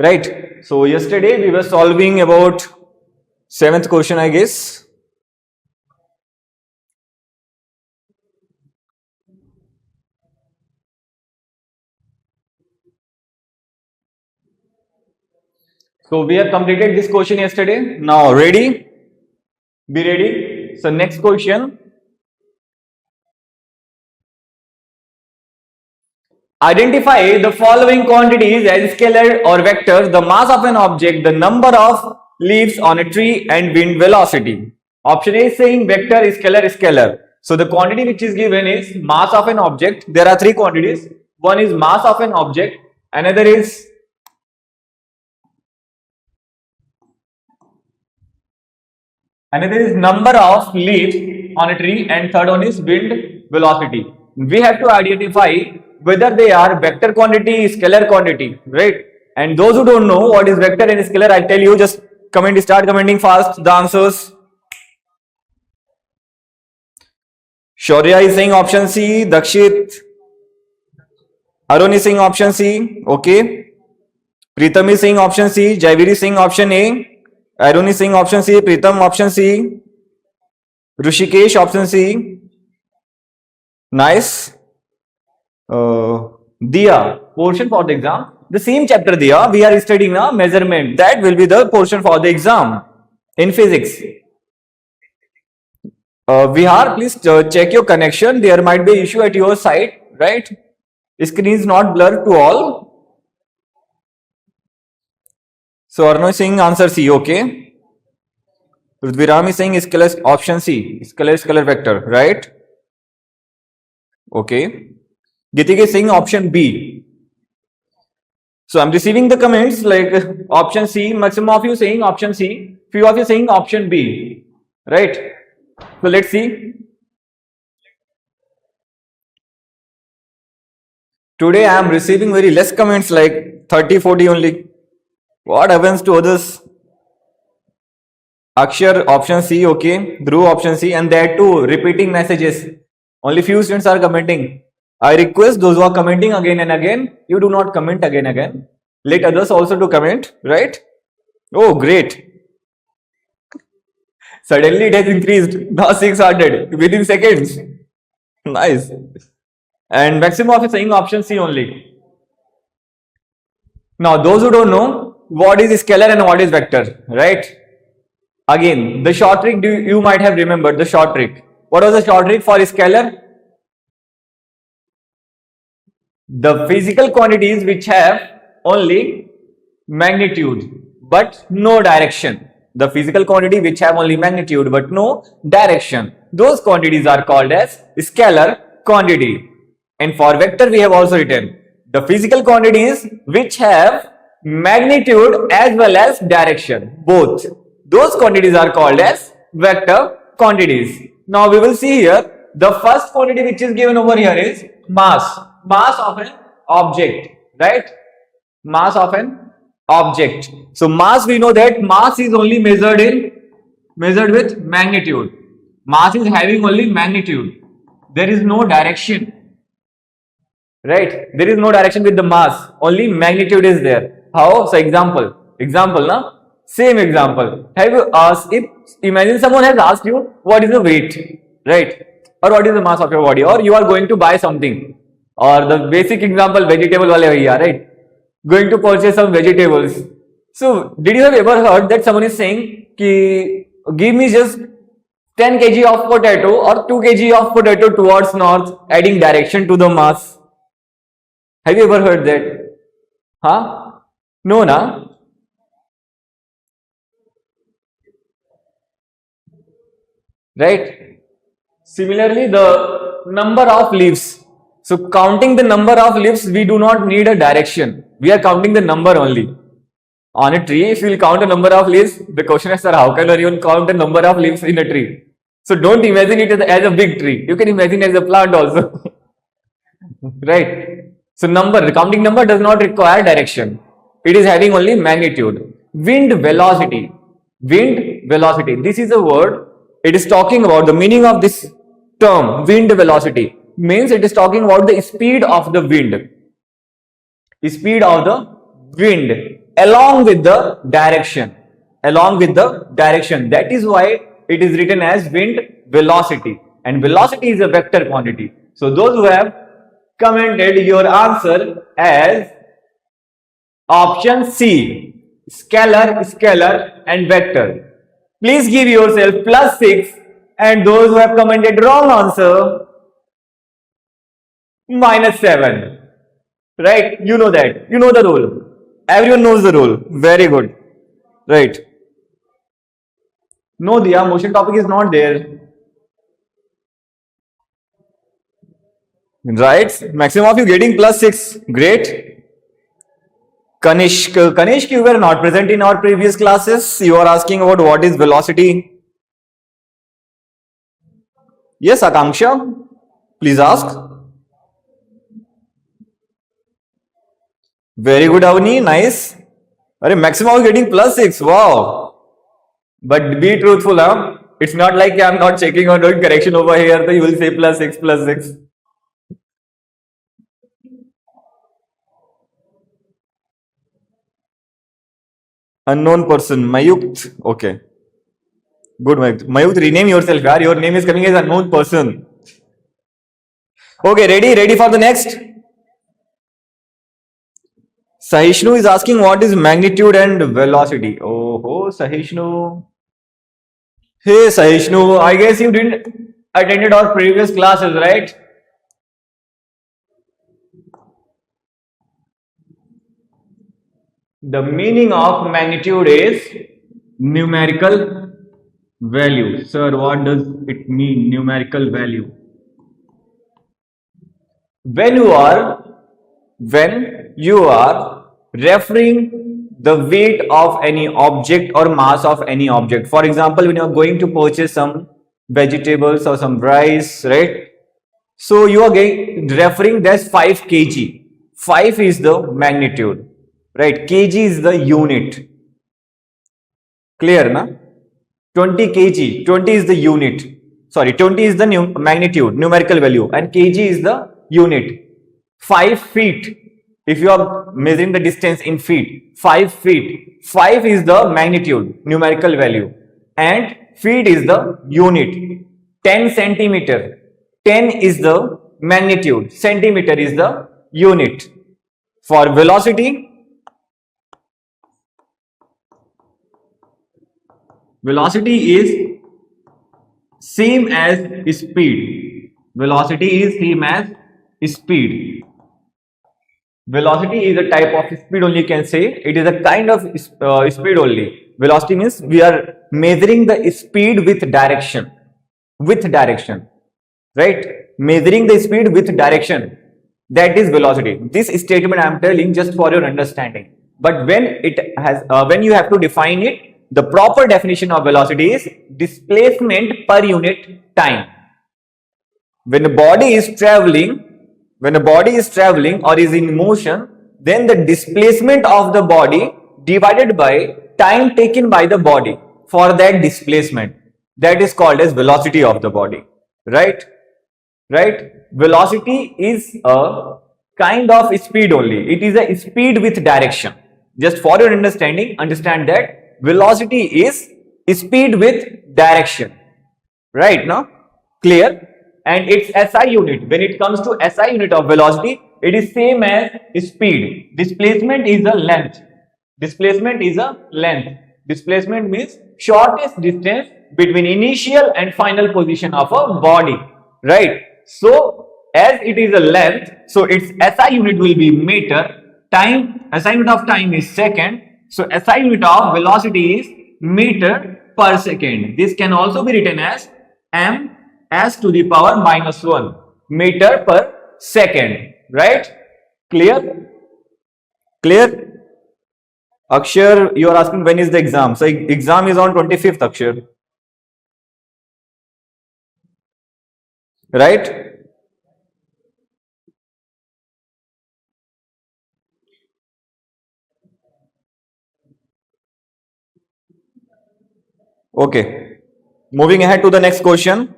right? So yesterday we were solving about 7th question, I guess. So we have completed this question yesterday. Now ready? Be ready. So next question. Identify the following quantities as scalar or vectors: the mass of an object, the number of leaves on a tree, and wind velocity. Option A is saying vector, scalar, scalar. So the quantity which is given is mass of an object. There are three quantities. One is mass of an object, another is number of leaves on a tree, and third one is wind velocity. We have to identify whether they are vector quantity, scalar quantity, right? And those who don't know what is vector and scalar, I'll tell you, just start commenting fast the answers. Shaurya is saying option C, Dakshit, Arun is saying option C, okay. Pritam is saying option C, Jaivir is saying option A, Arun is saying option C, Pritam option C, Rushikesh option C. Nice. Diya, portion for the exam. The same chapter Diya, we are studying now measurement. That will be the portion for the exam in physics. Vihar, please check your connection. There might be issue at your side, right? Screen is not blurred to all. So Arno is saying answer C, okay. Rudviram is saying scalar option C, scalar vector, right? Okay. Gitika is saying option B. So I'm receiving the comments like option C, maximum of you saying option C, few of you saying option B, right? So let's see. Today I am receiving very less comments, like 30-40 only. What happens to others? Akshar option C, okay. Dhruv option C, and there too repeating messages. Only few students are commenting. I request those who are commenting again and again, you do not comment again and again. Let others also to comment, right? Oh, great. Suddenly it has increased. Now 600 within seconds. Nice. And maximum of is saying option C only. Now those who don't know what is scalar and what is vector, right? Again, the short trick, you might have remembered the short trick. What was the short trick for scalar? The physical quantities which have only magnitude but no direction. The physical quantity which have only magnitude but no direction. Those quantities are called as scalar quantity. And for vector we have also written the physical quantities which have magnitude as well as direction. Both. Those quantities are called as vector quantities. Now we will see here the first quantity which is given over here is mass. Mass of an object, right? Mass of an object. So mass, we know that mass is only measured with magnitude. Mass is having only magnitude. There is no direction, right? There is no direction with the mass. Only magnitude is there. How? So example, na? Same example. Have you asked, if imagine someone has asked you what is the weight, right? Or what is the mass of your body, or you are going to buy something. Or the basic example, vegetable wale bhaiya, right? Going to purchase some vegetables. So, did you have ever heard that someone is saying, ki, give me just 10 kg of potato or 2 kg of potato towards north, adding direction to the mass? Have you ever heard that? Huh? No, na? Right? Similarly, the number of leaves. So counting the number of leaves, we do not need a direction. We are counting the number only. On a tree, if you will count a number of leaves, the question is, sir, how can you count the number of leaves in a tree? So don't imagine it as a big tree. You can imagine it as a plant also. Right? So counting number does not require direction. It is having only magnitude. Wind velocity. Wind velocity. This is a word. It is talking about the meaning of this term, wind velocity. Means it is talking about the speed of the wind. Speed of the wind. along with the direction. Along with the direction. That is why it is written as wind velocity. And velocity is a vector quantity. So those who have commented your answer as option C, scalar, scalar and vector. Please give yourself +6, and those who have commented wrong answer, -7. Right? You know that. You know the rule. Everyone knows the rule. Very good. Right. No, Diya, motion topic is not there. Right? Maximum of you getting +6. Great. Kanishk, you were not present in our previous classes. You are asking about what is velocity. Yes, Akanksha, please ask. Very good, Avni. Nice. Maximum of getting +6. Wow. But be truthful, huh? It's not like I'm not checking or doing correction over here. So you will say +6, +6. Unknown person, Mayukt. Okay. Good, Mayukt, rename yourself, yaar. Your name is coming as unknown person. Okay, ready? Ready for the next? Sahishnu is asking what is magnitude and velocity. Oh, Sahishnu. Hey, Sahishnu, I guess you didn't attended our previous classes, right? The meaning of magnitude is numerical value. Sir, what does it mean, numerical value? When you are referring the weight of any object or mass of any object. For example, when you are going to purchase some vegetables or some rice, right? So you are referring that's 5 kg. 5 is the magnitude, right? Kg is the unit. Clear, na? 20 kg. 20 is the unit. Sorry, 20 is the magnitude, numerical value, and kg is the unit. 5 feet. If you are measuring the distance in feet, 5 feet. 5 is the magnitude, numerical value, and feet is the unit. 10 centimeter. 10 is the magnitude, centimeter is the unit. For velocity, velocity is same as speed. Velocity is same as speed. Velocity is a type of speed only, you can say. It is a kind of speed only. Velocity means we are measuring the speed with direction. With direction. Right? Measuring the speed with direction. That is velocity. This statement I am telling just for your understanding. But when you have to define it, the proper definition of velocity is displacement per unit time. When a body is traveling or is in motion, then the displacement of the body divided by time taken by the body for that displacement, that is called as velocity of the body. Right? Velocity is a kind of speed only. It is a speed with direction. Just for your understanding, understand that velocity is speed with direction. Right now? Clear? And its SI unit, when it comes to SI unit of velocity, it is same as speed. Displacement is a length. Displacement means shortest distance between initial and final position of a body. Right? So, as it is a length, so its SI unit will be meter. Time, SI unit of time is second. So, SI unit of velocity is meter per second. This can also be written as m as to the power -1 meter per second. Right? Clear? Akshar, you are asking when is the exam? So, exam is on 25th, Akshar. Right? Okay. Moving ahead to the next question.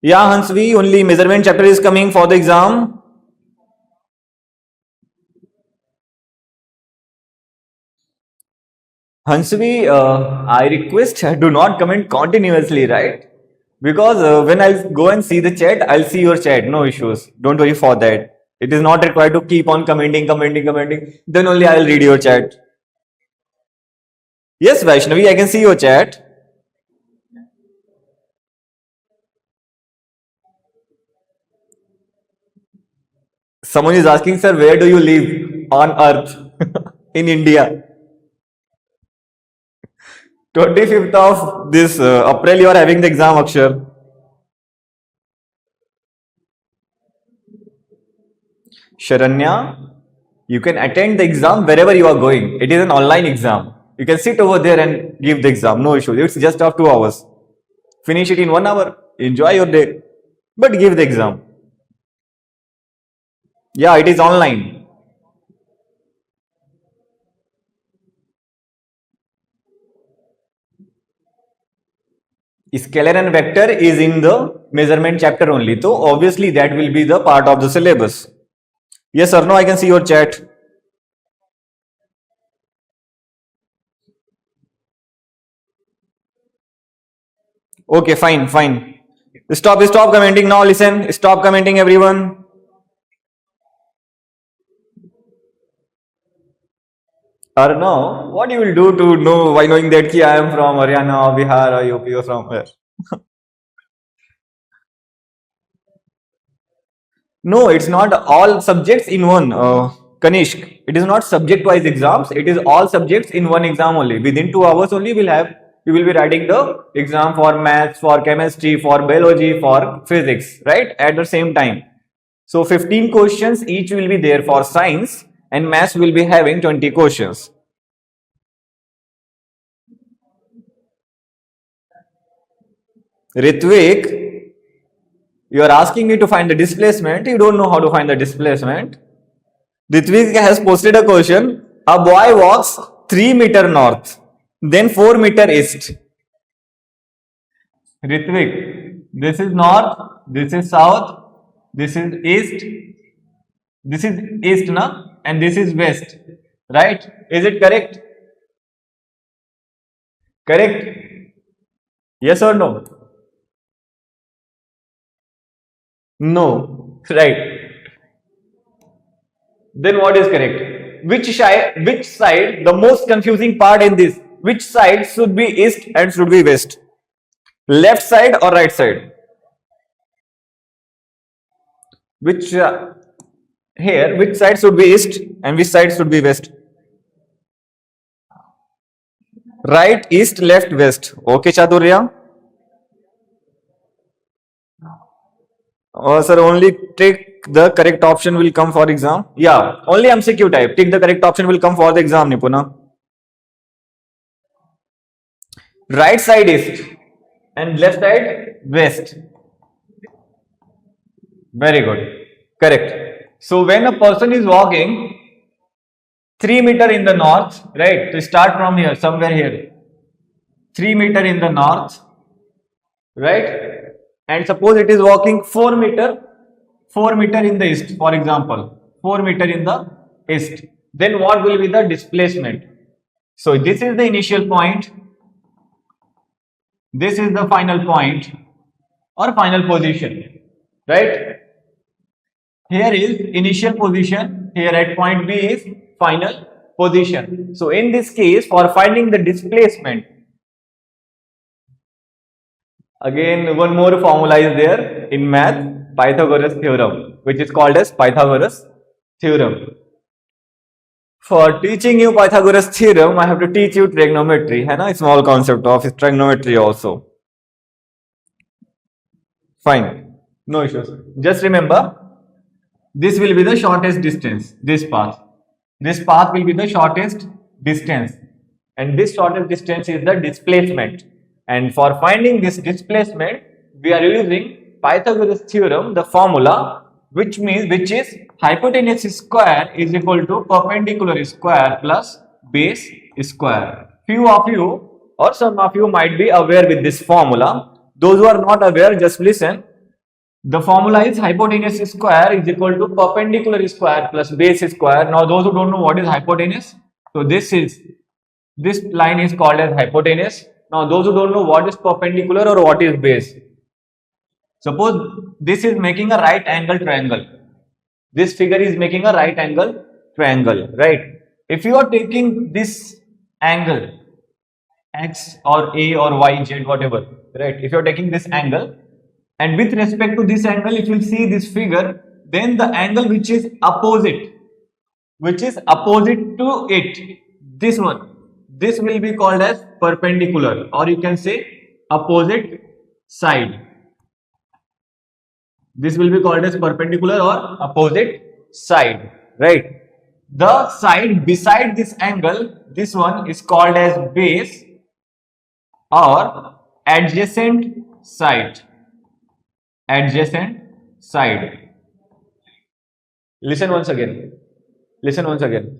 Yeah, Hansvi, only measurement chapter is coming for the exam. Hansvi, I request do not comment continuously, right? Because when I'll go and see the chat, I'll see your chat. No issues. Don't worry for that. It is not required to keep on commenting. Then only I'll read your chat. Yes, Vaishnavi, I can see your chat. Someone is asking, sir, where do you live on earth? In India. 25th of this April, you are having the exam, Akshar. Sharanya, you can attend the exam wherever you are going. It is an online exam. You can sit over there and give the exam. No issue. It's just of 2 hours. Finish it in 1 hour. Enjoy your day. But give the exam. Yeah, it is online. Scalar and vector is in the measurement chapter only. So obviously that will be the part of the syllabus. Yes or no, I can see your chat. Okay, fine. Stop commenting now. Listen, stop commenting, everyone. Arnav, what you will do to know by knowing that I am from Haryana or Bihar or UP or from where? No, it's not all subjects in one. Kanishk, it is not subject-wise exams. It is all subjects in one exam only. Within 2 hours only, you will be writing the exam for maths, for chemistry, for biology, for physics, right? At the same time. So 15 questions each will be there for science, and maths will be having 20 questions. Ritvik, you are asking me to find the displacement. You don't know how to find the displacement. Ritvik has posted a question. A boy walks 3 meter north, then 4 meter east. Ritvik, this is north, this is south, this is east, this is east, na? And this is west, right? Is it correct? Correct? Yes or no? No, right. Then what is correct? Which side, the most confusing part in this, which side should be east and should be west? Left side or right side? Which here, which side should be east and which side should be west? Right, east, left, west. Okay, Chadurya? Sir, only take the correct option will come for exam. Yeah, only MCQ type. Take the correct option will come for the exam, Nipuna. Right side east and left side west. Very good. Correct. So when a person is walking 3 meter in the north, right? To start from here, somewhere here. 3 meter in the north, right? And suppose it is walking 4 meter in the east, for example, 4 meter in the east. Then what will be the displacement? So this is the initial point. This is the final point or final position, right? Here is initial position. Here at point B is final position. So in this case, for finding the displacement, again one more formula is there in math, Pythagoras theorem, which is called as Pythagoras theorem. For teaching you Pythagoras theorem, I have to teach you trigonometry, है ना? Small concept of trigonometry also. Fine, no issues. Just remember, this will be the shortest distance, this path. This path will be the shortest distance. And this shortest distance is the displacement. And for finding this displacement, we are using Pythagoras theorem, the formula, which is hypotenuse square is equal to perpendicular square plus base square. Few of you or some of you might be aware with this formula. Those who are not aware, just listen. The formula is hypotenuse square is equal to perpendicular square plus base square. Now those who don't know what is hypotenuse, so this is This line is called as hypotenuse. Now those who don't know what is perpendicular or what is base. Suppose this is making a right angle triangle. This figure is making a right angle triangle, right? If you are taking this angle x or a or y, z, whatever, right? If you are taking this angle, and with respect to this angle, if you see this figure, then the angle which is opposite to it, this one, this will be called as perpendicular, or you can say opposite side. This will be called as perpendicular or opposite side, right? The side beside this angle, this one is called as base or adjacent side. Adjacent side. Listen once again. Listen once again.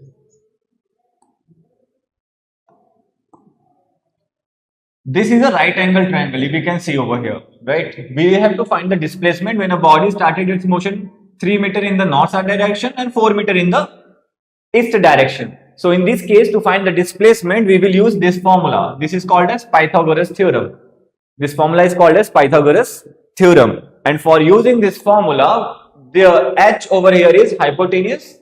This is a right angle triangle, if you can see over here, right? We have to find the displacement when a body started its motion 3 meter in the north side direction and 4 meter in the east direction. So in this case, to find the displacement, we will use this formula. This is called as Pythagoras theorem. This formula is called as Pythagoras theorem. And for using this formula, the h over here is hypotenuse,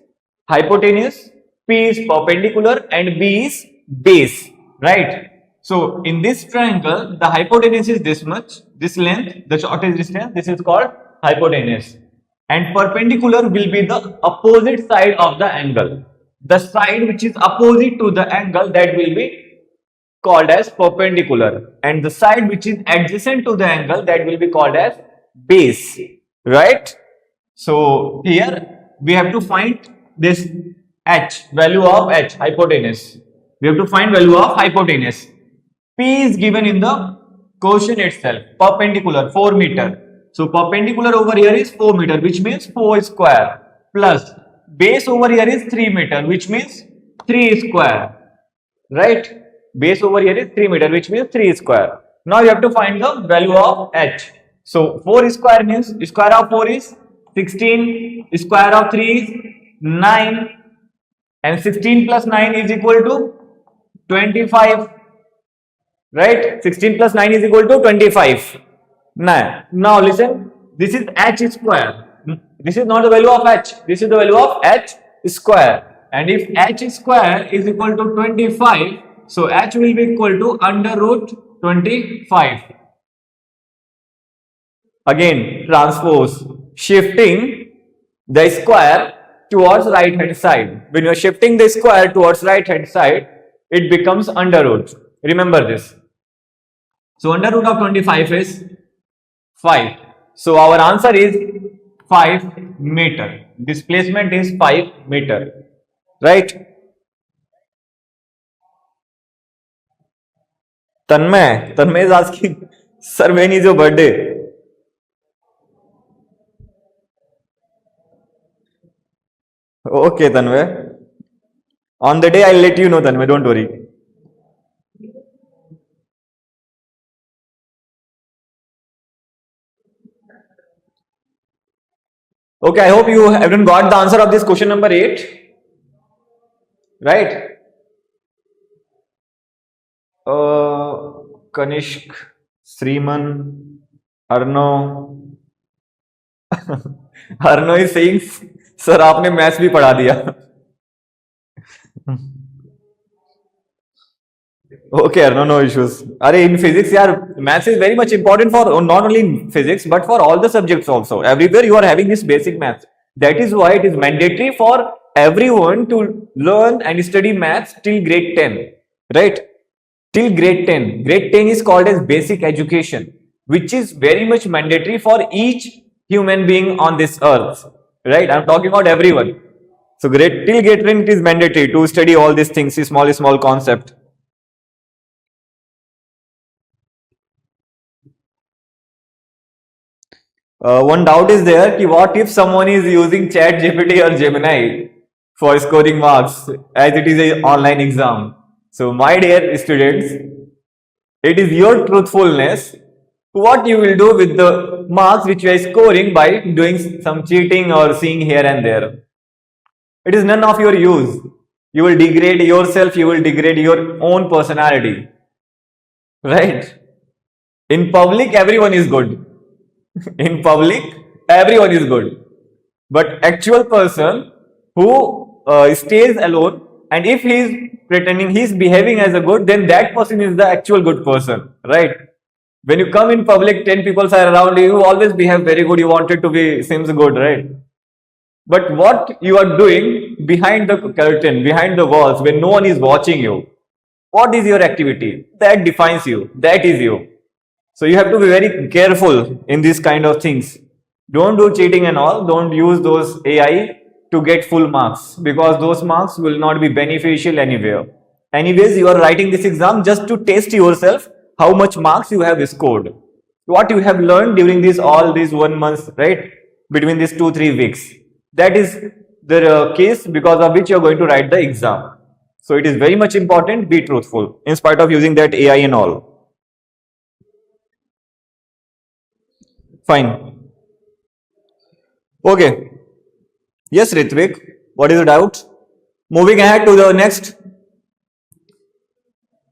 P is perpendicular, and B is base, right? So in this triangle, the hypotenuse is this much, this length, the shortest distance, this is called hypotenuse. And perpendicular will be the opposite side of the angle. The side which is opposite to the angle, that will be called as perpendicular. And the side which is adjacent to the angle, that will be called as base, right? So here we have to find this h, value of h, hypotenuse. We have to find value of hypotenuse. P is given in the question itself, perpendicular 4 meter. So perpendicular over here is 4 meter, which means 4 square, plus base over here is 3 meter, which means 3 square, right? Base over here is 3 meter, which means 3 square. Now you have to find the value of h. So 4 square means square of 4 is 16, square of 3 is 9, and 16 plus 9 is equal to 25, right? 16 plus 9 is equal to 25. Now listen, this is h square. This is not the value of h, this is the value of h square. And if h square is equal to 25, so h will be equal to under root 25. Again, transpose, shifting the square towards right hand side. When you are shifting the square towards right hand side, it becomes under root. Remember this. So under root of 25 is 5. So our answer is 5 meter. Displacement is 5 meter. Right? Tanmay is asking, sir, when is your birthday? Okay, Tanmay. On the day, I'll let you know, Tanmay. Don't worry. Okay, I hope you haven't got the answer of this question number 8. Right? Kanishk, Sriman, Arno. Arno is saying, sir, आपने maths भी पढ़ा दिया. Okay, Arno, no issues. Arey, in physics, yaar, maths is very much important for not only in physics but for all the subjects also. Everywhere you are having this basic maths. That is why it is mandatory for everyone to learn and study maths till grade 10. Right? Till grade 10. Grade 10 is called as basic education, which is very much mandatory for each human being on this earth. Right? I am talking about everyone. So till grade 10 it is mandatory to study all these things, small concept. One doubt is there, ki what if someone is using ChatGPT or Gemini for scoring marks as it is an online exam? So my dear students, it is your truthfulness what you will do with the marks which you are scoring by doing some cheating or seeing here and there. It is none of your use. You will degrade yourself, you will degrade your own personality. Right? In public, everyone is good. In public, everyone is good. But actual person who stays alone, and if he is pretending, he is behaving as a good, then that person is the actual good person, right? When you come in public, 10 people are around you, you always behave very good, you wanted to be, seems good, right? But what you are doing behind the curtain, behind the walls, when no one is watching you, what is your activity? That defines you, that is you. So you have to be very careful in these kind of things. Don't do cheating and all, don't use those AI to get full marks, because those marks will not be beneficial anywhere. Anyways, you are writing this exam just to test yourself how much marks you have scored, what you have learned during this all these 1 month, right, between these 2-3 weeks. That is the case because of which you are going to write the exam. So it is very much important, be truthful in spite of using that AI and all. Fine. Okay. Yes, Ritvik, what is the doubt? Moving ahead to the next.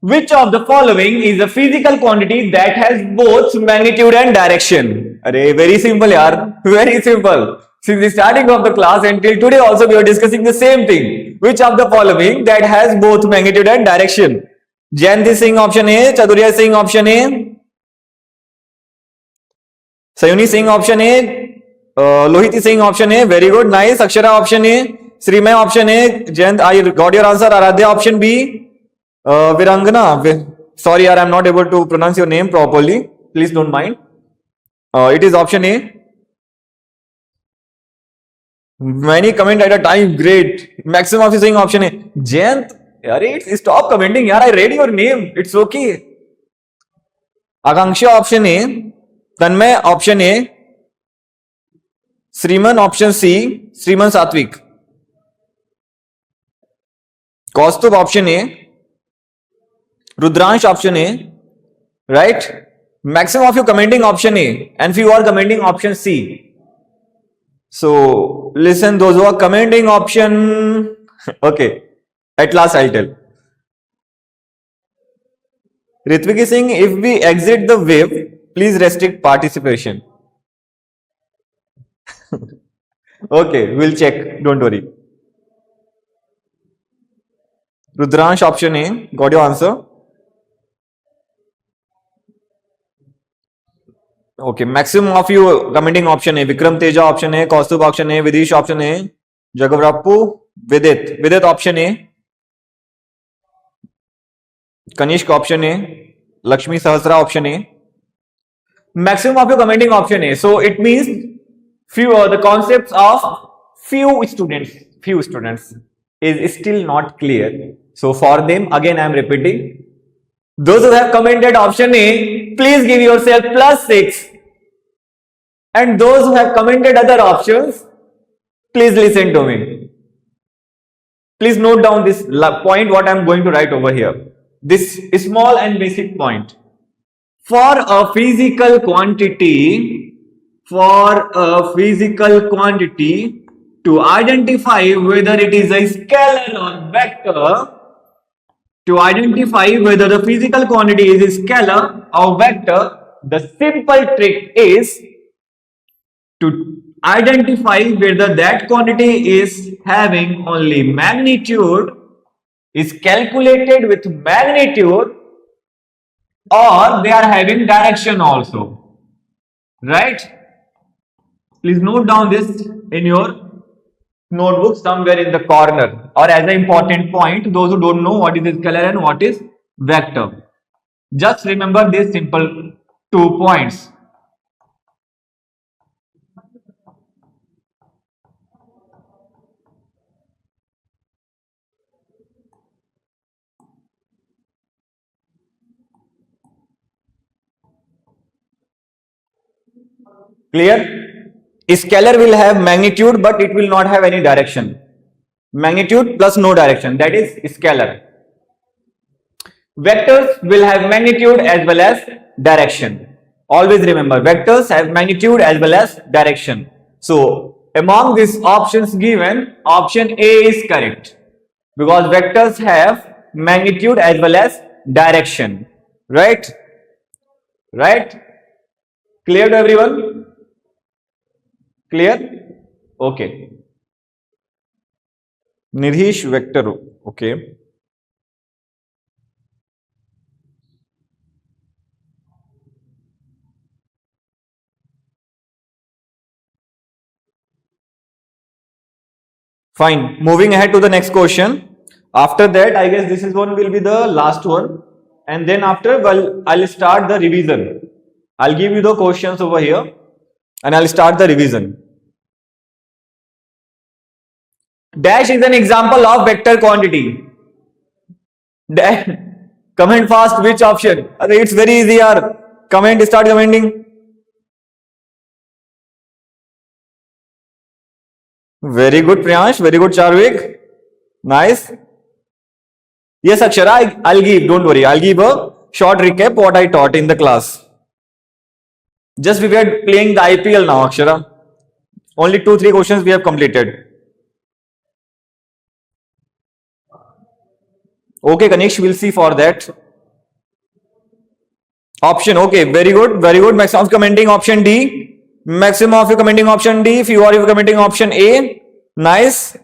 Which of the following is a physical quantity that has both magnitude and direction? Arey, very simple, yaar. Very simple. Since the starting of the class until today also we are discussing the same thing. Which of the following that has both magnitude and direction? Jayanti Singh option A, Chadurya Singh option A, Sayuni Singh option A, Lohiti Singh option A, very good, nice. Akshara option A, Srimay option A, Jayant, I got your answer. Aradhya option B, Virangana, sorry yaar, I am not able to pronounce your name properly, please don't mind. It is option A. Many comment at a time, great. Maximum of you saying option A. Jayant, yaar, stop commenting, yaar, I read your name, it's okay. Akanksha option A, Tanmay option A, Sriman option C, Sriman Satvik. Kaustubh option A, Rudransh option A, right? Maximum of you commenting option A and few are commenting option C. So listen, those who are commenting option, okay, at last I'll tell. Ritvik is saying if we exit the wave, please restrict participation. Okay, we'll check, don't worry. Rudransh option A, got your answer? Okay, maximum of you commenting option A. Vikram Teja option A, Kaustubh option A, Vidish option A, Jagavrapu, Vidit option A, Kanishk option A, Lakshmi Sahasra option A. Maximum of you commenting option A. So it means few the concepts of few students is still not clear. So for them again I am repeating. Those who have commented option A, please give yourself +6. And those who have commented other options, please listen to me. Please note down this point what I am going to write over here. This small and basic point. For a physical quantity, to identify whether it is a scalar or vector, to identify whether the physical quantity is a scalar or vector, the simple trick is to identify whether that quantity is having only magnitude, is calculated with magnitude, or they are having direction also, right? Please note down this in your notebook somewhere in the corner, or as an important point, those who don't know what is scalar and what is vector. Just remember these simple 2 points. Clear? Scalar will have magnitude, but it will not have any direction. Magnitude plus no direction, that is scalar. Vectors will have magnitude as well as direction. Always remember, vectors have magnitude as well as direction. So among these options given, option A is correct. because vectors have magnitude as well as direction, right? Right? Clear to everyone? Clear? Okay. Nidhish vector. Okay. Fine. Moving ahead to the next question. After that, I guess this is one will be the last one. And then after, well, I'll start the revision. I'll give you the questions over here and I'll start the revision. Dash is an example of vector quantity. Dash. Comment fast which option? It's very easy, yaar. Comment, start commenting. Very good, Priyansh. Very good, Charvik. Nice. Yes, Akshara, I'll give, don't worry. I'll give a short recap what I taught in the class. Just we were playing the IPL now, Akshara. Only 2-3 questions we have completed. Okay, Kanish, we'll see for that. Option, okay, very good, very good. Maximum of commenting option D. Maximum of you commenting option D. Few are you commenting option A. Nice.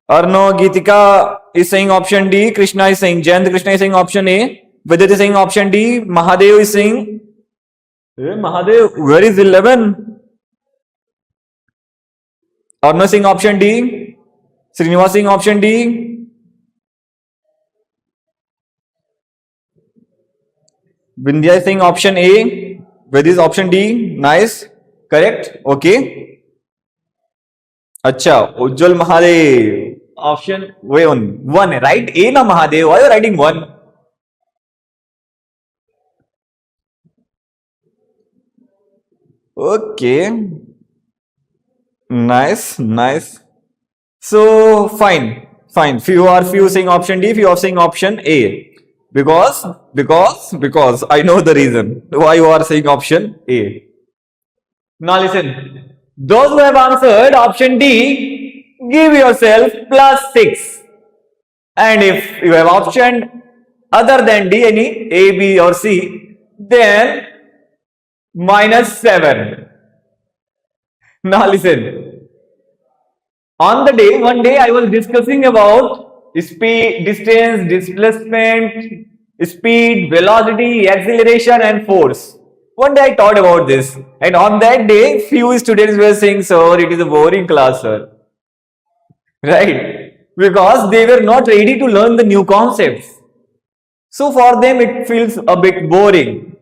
Arno Geetika is saying option D. Krishna is saying, Jayant Krishna is saying option A. Vidit is saying option D. Mahadev is saying, hey, Mahadev, where is 11? Arno saying option D. Srinivas saying option D. Vindhya is saying option A. Vidit is option D. Nice. Correct. Okay. Acha. Ujjwal Mahadev. Option one, right? A na Mahadev. Why are you writing 1? Okay. Nice, nice. So fine. Few saying option D, few are saying option A. Because I know the reason why you are saying option A. Now listen. Those who have answered option D, give yourself +6. And if you have option other than D, any A, B or C, then -7. Now listen. On the day, one day I was discussing about speed, distance, displacement, speed, velocity, acceleration and force. One day I taught about this, and on that day few students were saying, sir, it is a boring class, sir. Right? Because they were not ready to learn the new concepts. So for them it feels a bit boring.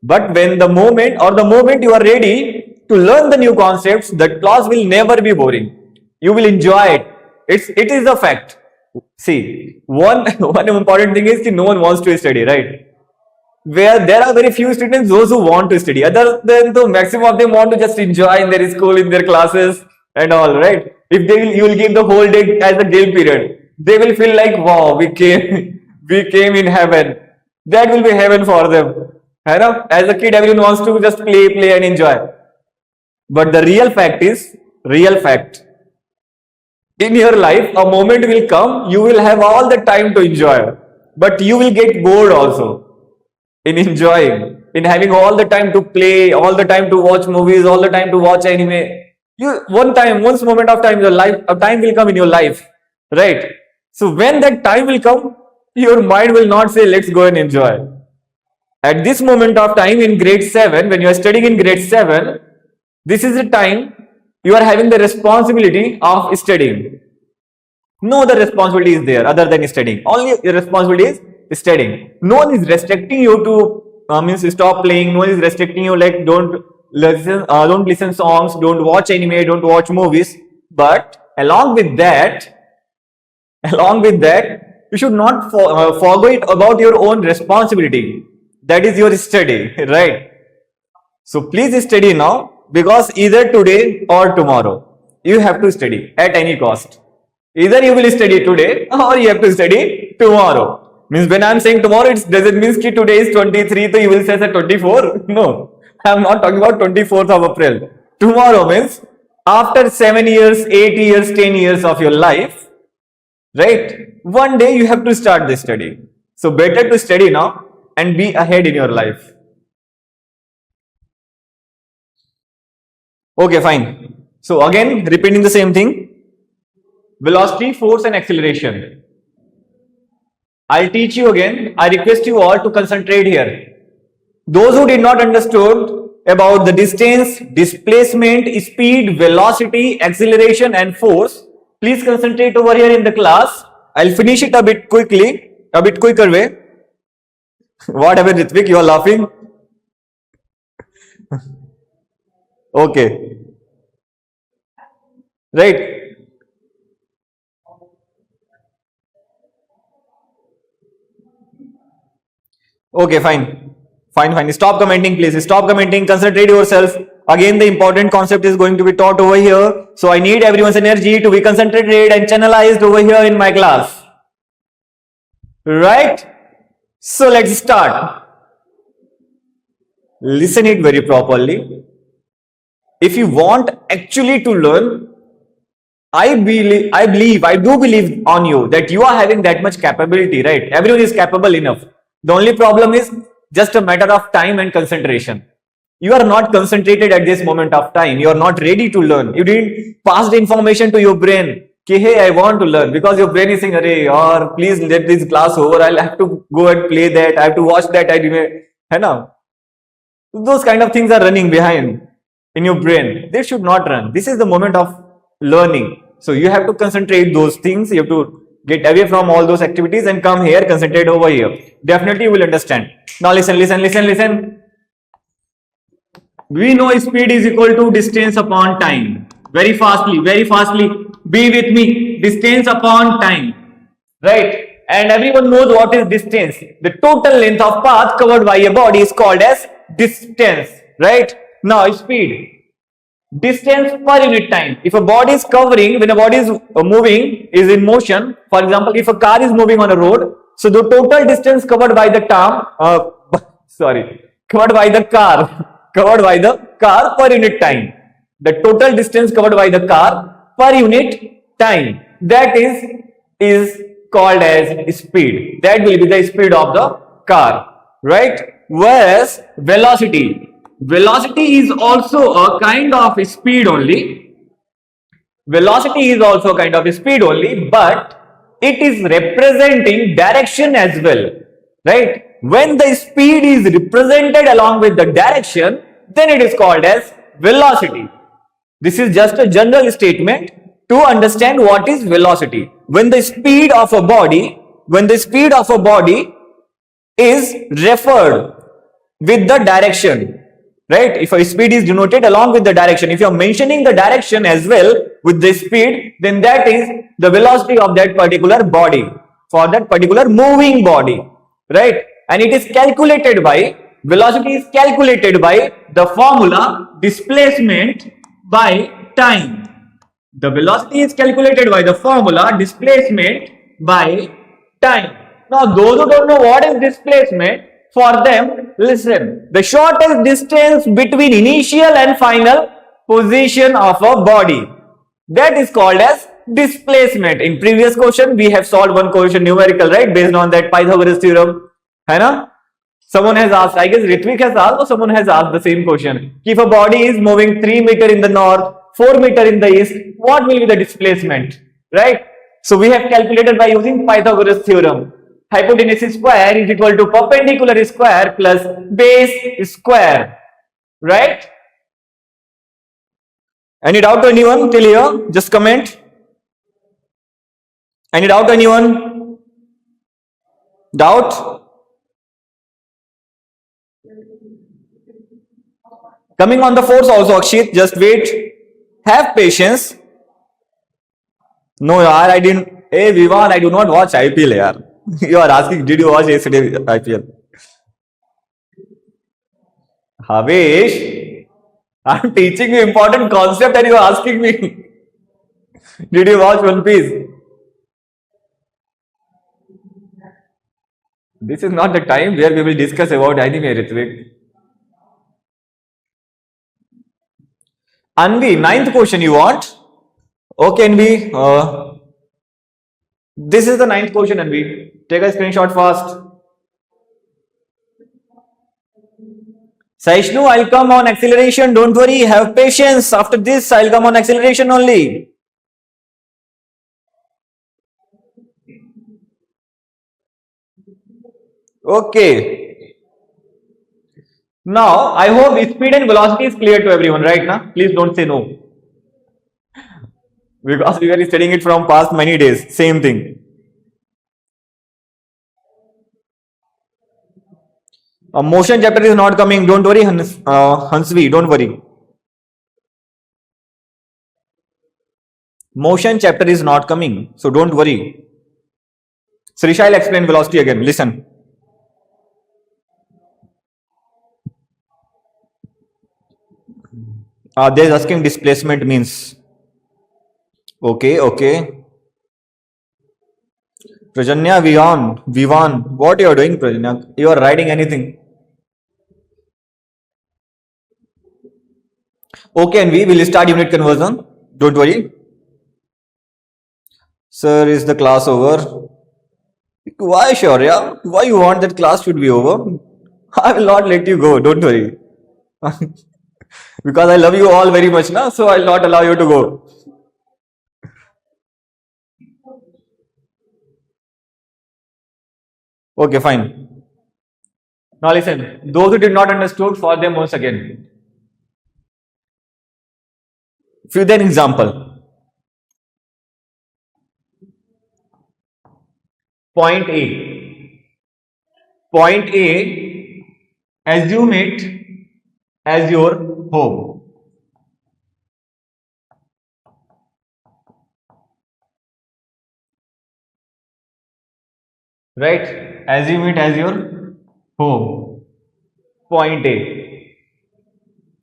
But when the moment you are ready to learn the new concepts, that class will never be boring. You will enjoy it. It is a fact. See, one important thing is that no one wants to study, right? Where there are very few students, those who want to study. Other than the maximum of them want to just enjoy in their school, in their classes and all, right? If you will give the whole day as a day period, they will feel like, wow, we came in heaven. That will be heaven for them. As a kid, everyone wants to just play and enjoy. But the real fact is, in your life, a moment will come, you will have all the time to enjoy. But you will get bored also in enjoying, in having all the time to play, all the time to watch movies, all the time to watch anime. Once moment of time, a time will come in your life, right? So when that time will come, your mind will not say, let's go and enjoy. At this moment of time in grade 7, when you are studying in grade 7, this is the time you are having the responsibility of studying. No other responsibility is there other than studying. Only your responsibility is studying. No one is restricting you to means stop playing. No one is restricting you like don't listen songs, don't watch anime, don't watch movies. But along with that, you should not forget about your own responsibility. That is your study, right? So please study now, because either today or tomorrow you have to study at any cost. Either you will study today or you have to study tomorrow. Means when I am saying tomorrow, it doesn't mean that today is 23, so you will say 24. No, I am not talking about 24th of April. Tomorrow means after 7 years, 8 years, 10 years of your life, right? One day you have to start the study. So better to study now and be ahead in your life. Okay, fine. So again, repeating the same thing. Velocity, force and acceleration. I'll teach you again. I request you all to concentrate here. Those who did not understood about the distance, displacement, speed, velocity, acceleration and force, please concentrate over here in the class. I'll finish it a bit quickly, a bit quicker way. What happened, Ritvik? You are laughing? Okay. Right. Okay, fine. Fine, fine. Stop commenting, please. Stop commenting. Concentrate yourself. Again, the important concept is going to be taught over here. So I need everyone's energy to be concentrated and channelized over here in my class. Right? So let's start. Listen it very properly. If you want actually to learn, I do believe on you that you are having that much capability, right? Everyone is capable enough. The only problem is just a matter of time and concentration. You are not concentrated at this moment of time. You are not ready to learn. You didn't pass the information to your brain. Ki, hey, I want to learn, because your brain is saying, "Arey, or please let this class over. I'll have to go and play that. I have to watch that." Hai na? Those kind of things are running behind in your brain. They should not run. This is the moment of learning. So you have to concentrate those things. You have to get away from all those activities and come here, concentrate over here. Definitely you will understand. Now listen, listen, listen, listen. We know speed is equal to distance upon time. Very fastly, very fastly. Be with me. Distance upon time. Right? And everyone knows what is distance. The total length of path covered by a body is called as distance. Right? Now speed. Distance per unit time. If a body is covering, when a body is moving, is in motion, for example, if a car is moving on a road, so the total distance covered by the covered by the car per unit time. The total distance covered by the car per unit time. That is called as speed. That will be the speed of the car, right? Whereas velocity. Velocity is also a kind of speed only. Velocity is also a kind of speed only, but it is representing direction as well, right? When the speed is represented along with the direction, then it is called as velocity. This is just a general statement to understand what is velocity. When the speed of a body is referred with the direction, right? If a speed is denoted along with the direction, if you are mentioning the direction as well with the speed, then that is the velocity of that particular body, for that particular moving body, right? And it is calculated by, velocity is calculated by the formula displacement by time. The velocity is calculated by the formula displacement by time. Now those who don't know what is displacement, for them, listen, the shortest distance between initial and final position of a body, that is called as displacement. In previous question, we have solved one question numerical, right, based on that Pythagoras theorem. Hai na? Someone has asked, I guess Ritvik has asked, or someone has asked the same question. If a body is moving 3 meter in the north, 4 meter in the east, what will be the displacement, right? So we have calculated by using Pythagoras theorem. Hypotenuse square is equal to perpendicular square plus base square, right? Any doubt to anyone till here? Just comment. Any doubt to anyone? Doubt? Coming on the force also, Akshit, just wait. Have patience. No, yaar, I didn't. Hey, Vivan, I do not watch IPL, yaar. You are asking, did you watch yesterday IPL? Havesh, I'm teaching you important concept and you are asking me, did you watch One Piece? This is not the time where we will discuss about anime, Ritvik. Anvi, ninth question you want? Okay, Anvi. This is the ninth question, and we take a screenshot fast. Saishnu, I'll come on acceleration. Don't worry, have patience. After this, I'll come on acceleration only. Okay. Now, I hope speed and velocity is clear to everyone, right now? Please don't say no. Because we were studying it from past many days. Same thing. Motion chapter is not coming. Don't worry, Hansvi. Don't worry. Motion chapter is not coming. So don't worry. Srisha will explain velocity again. Listen. They is asking displacement means. Okay, okay. Prajanya, Vivan, what you are doing, Prajanya? You are writing anything? Okay, and we will start unit conversion. Don't worry. Sir, is the class over? Why, Shaurya? Why you want that class should be over? I will not let you go. Don't worry. Because I love you all very much now, so I will not allow you to go. Okay, fine. Now listen, those who did not understood, for them once again. Few then example. Point A. Point A, assume it as your home. Right? Assume it as your home. Point A.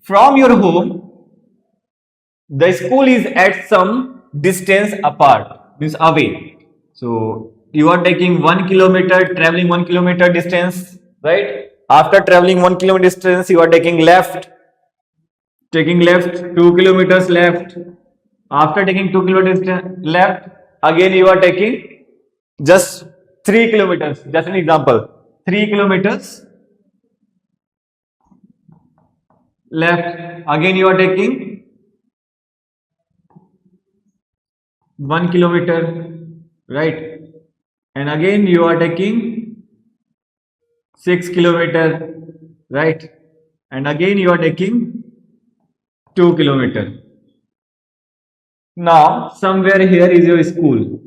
From your home, the school is at some distance apart, means away. So you are taking 1 kilometer, traveling 1 kilometer distance, right? After traveling 1 kilometer distance, you are taking left, 2 kilometers left. After taking 2 kilometers left, again you are taking just 3 kilometers. Just an example, 3 kilometers left. Again you are taking 1 kilometer, right? And again you are taking 6 kilometer, right? And again you are taking 2 kilometer. Now somewhere here is your school.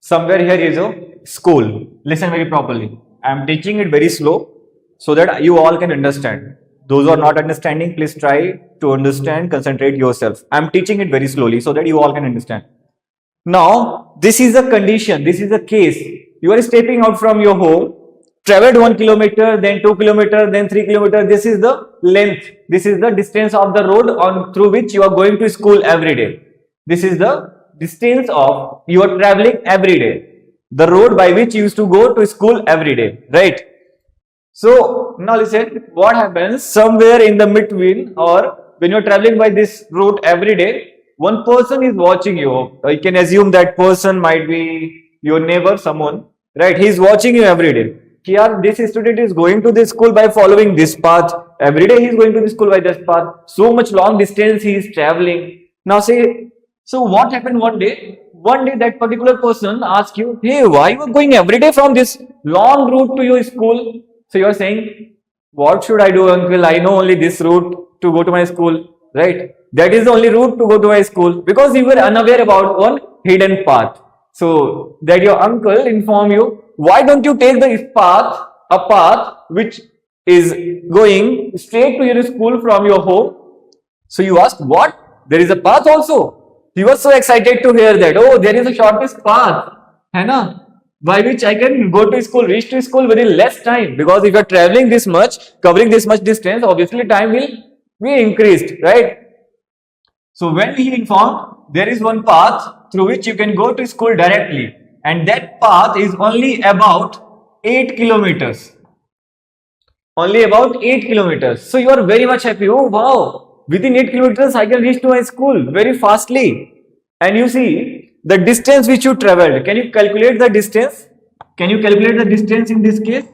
Somewhere here is your school. Listen very properly. I am teaching it very slow so that you all can understand. Those who are not understanding, please try to understand, concentrate yourself. I am teaching it very slowly so that you all can understand. Now, this is a condition, this is a case. You are stepping out from your home, traveled 1 kilometer, then 2 kilometer, then 3 kilometer. This is the length. This is the distance of the road on through which you are going to school every day. This is the distance of you are traveling every day. The road by which you used to go to school every day, right? So now listen, what happens somewhere in the between, or when you're traveling by this route every day, one person is watching you. You can assume that person might be your neighbor, someone, right? He's watching you every day. Here, this student is going to this school by following this path. Every day he's going to the school by this path. So much long distance he is traveling. Now say, so what happened one day? One day that particular person asks you, hey, why you are going every day from this long route to your school? So you are saying, what should I do, uncle? I know only this route to go to my school, right? That is the only route to go to my school, because you were unaware about one hidden path. So that your uncle inform you, why don't you take the path, a path which is going straight to your school from your home? So you ask, what? There is a path also? You were so excited to hear that. Oh, there is a shortest path, है ना? By which I can go to school, reach to school very less time. Because if you are traveling this much, covering this much distance, obviously time will be increased, right? So when he informed, there is one path through which you can go to school directly, and that path is only about 8 kilometers. Only about 8 kilometers. So you are very much happy. Oh wow, within 8 kilometers I can reach to my school very fastly. And you see the distance which you traveled. Can you calculate the distance? Can you calculate the distance in this case?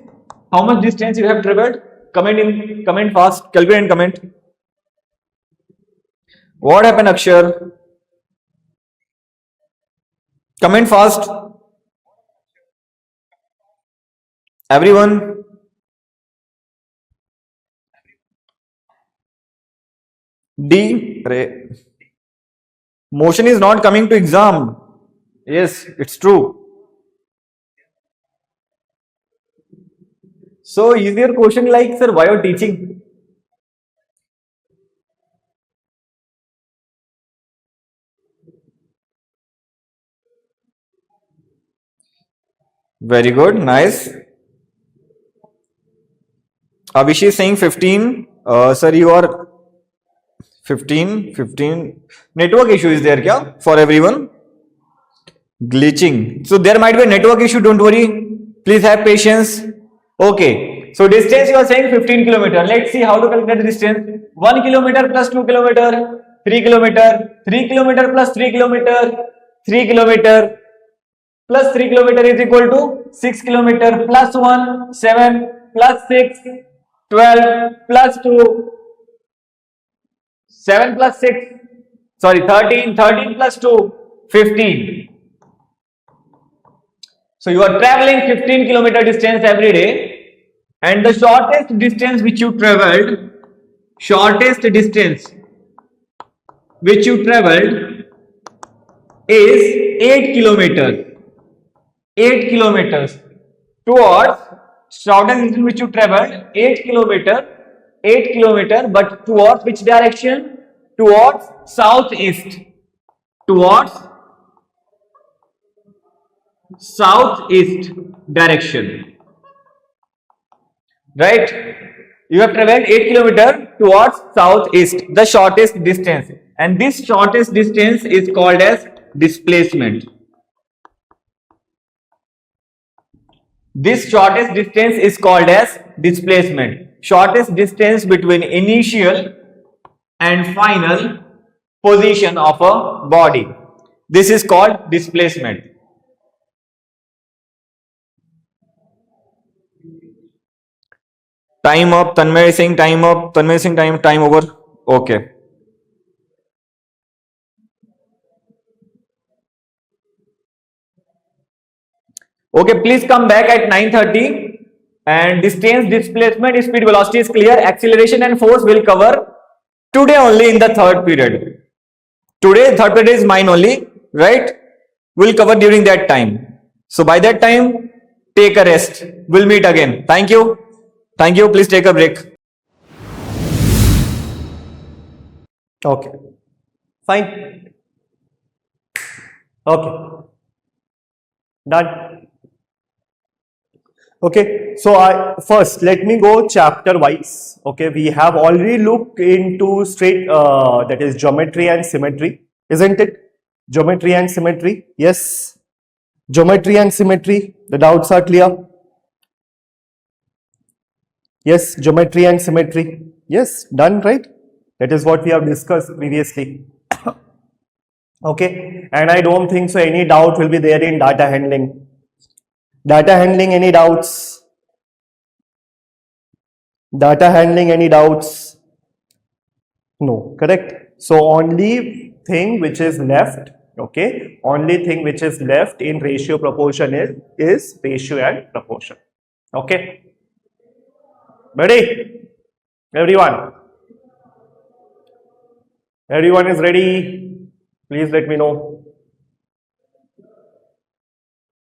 How much distance you have traveled? Comment fast. Calculate and comment. What happened, Akshar? Comment fast. Everyone. D. Motion is not coming to exam. Yes, it's true. So is your question like, sir, why are teaching? Very good, nice. Avishi is saying 15. Sir, you are 15. Network issue is there kya for everyone? Glitching. So there might be a network issue, don't worry. Please have patience. Okay. So distance you are saying 15 kilometer. Let's see how to calculate the distance. 1 kilometer plus 2 kilometer, 3 kilometer, 3 kilometer plus 3 kilometer, 3 kilometer plus 3 kilometer is equal to 6 kilometer plus 1, 7 plus 6, 12 plus 2, 7 plus 6, sorry 13, 13 plus 2, 15. So you are traveling 15 kilometer distance every day, and the shortest distance which you traveled, is 8 kilometers. 8 kilometers towards shortest distance which you traveled 8 kilometer, but towards which direction? Towards southeast. Towards southeast direction. Right? You have traveled 8 kilometer towards southeast, the shortest distance, and this shortest distance is called as displacement. This shortest distance is called as displacement. Shortest distance between initial and final position of a body. This is called displacement. Time up. Tanmay Singh, time up. Tanmay Singh, time over. Okay. Okay, please come back at 9:30. And distance, displacement, speed, velocity is clear. Acceleration and force will cover today only in the third period. Today, third period is mine only, right? We'll cover during that time. So by that time, take a rest. We'll meet again. Thank you. Thank you. Please take a break. Okay. Fine. Okay. Done. Okay, so first let me go chapter wise. Okay, we have already looked into straight that is geometry and symmetry, isn't it? Geometry and symmetry, yes. Geometry and symmetry, the doubts are clear. Yes, geometry and symmetry, yes, done, right? That is what we have discussed previously. Okay, and I don't think so any doubt will be there in data handling. Data handling, any doubts? Data handling, any doubts? No, correct. So only thing which is left, okay, only thing which is left in ratio proportion is ratio and proportion. Okay. Ready? Everyone? Everyone is ready? Please let me know.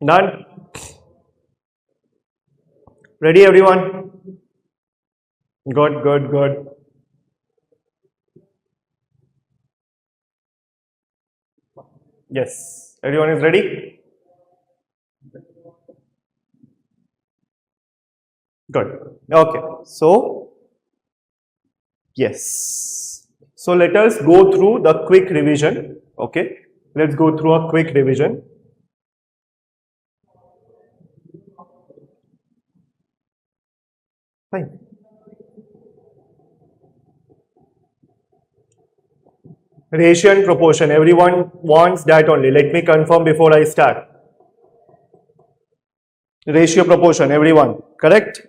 Done? Ready, everyone? Good, good, good. Yes, everyone is ready? Good. Okay, so yes. So let us go through the quick revision. Okay, let's go through a quick revision. Fine. Ratio and proportion. Everyone wants that only. Let me confirm before I start. Ratio, proportion, everyone. Correct?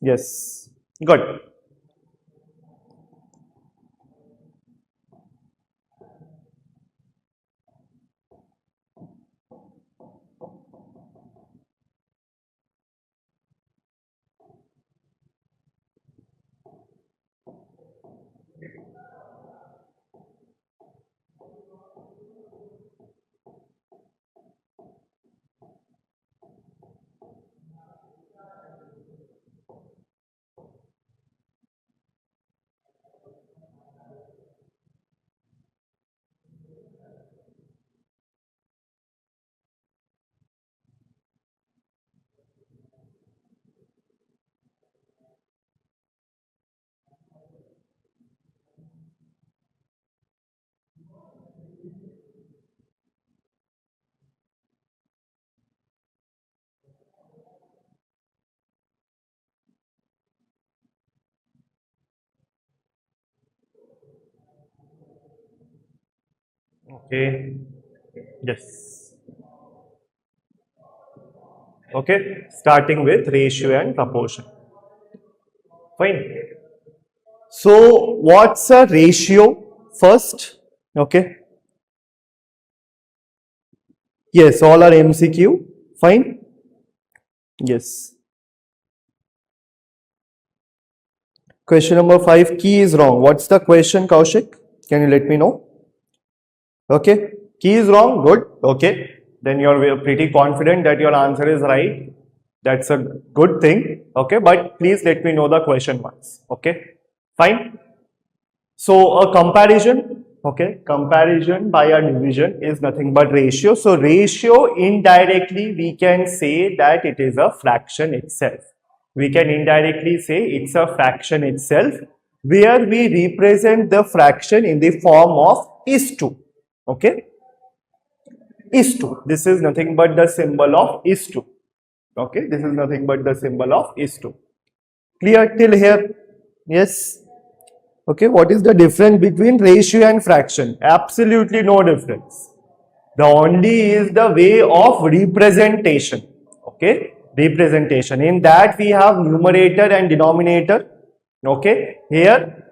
Yes. Good. Okay. Yes. Okay. Starting with ratio and proportion. Fine. So, what's a ratio first? Okay. Yes, all are MCQ. Fine. Yes. Question number 5, key is wrong. What's the question, Kaushik? Can you let me know? Okay. Key is wrong. Good. Okay. Then you're pretty confident that your answer is right. That's a good thing. Okay. But please let me know the question once. Okay. Fine. So a comparison. Okay. Comparison by a division is nothing but ratio. So ratio, indirectly we can say that it is a fraction itself. We can indirectly say it's a fraction itself, where we represent the fraction in the form of is to. Okay. Is to. This is nothing but the symbol of is to. Okay. This is nothing but the symbol of is to. Clear till here? Yes. Okay. What is the difference between ratio and fraction? Absolutely no difference. The only is the way of representation. Okay. Representation. In that we have numerator and denominator. Okay. Here,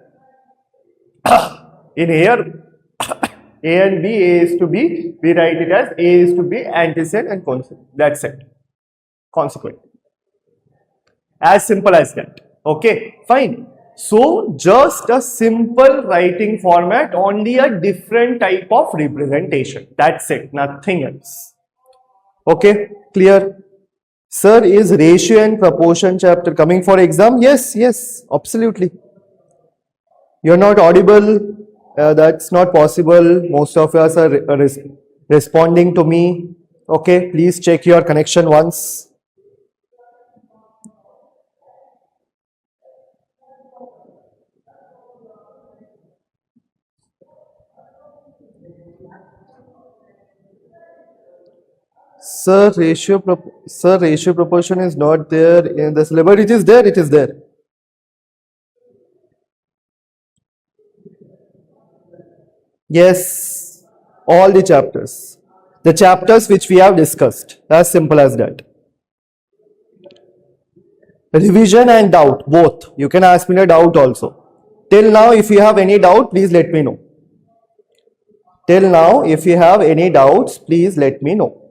in here, A and B, A is to B, we write it as A is to B, antecedent and consequent. That's it. Consequent. As simple as that. Okay, fine. So, just a simple writing format, only a different type of representation. That's it, nothing else. Okay, clear? Sir, is ratio and proportion chapter coming for exam? Yes, yes, absolutely. You're not audible. That's not possible. Most of us are responding to me. Okay, please check your connection once. Sir, ratio proportion is not there in the syllabus. It is there. It is there. Yes, all the chapters. The chapters which we have discussed. As simple as that. Revision and doubt, both. You can ask me a doubt also. Till now, if you have any doubt, please let me know. Till now, if you have any doubts, please let me know.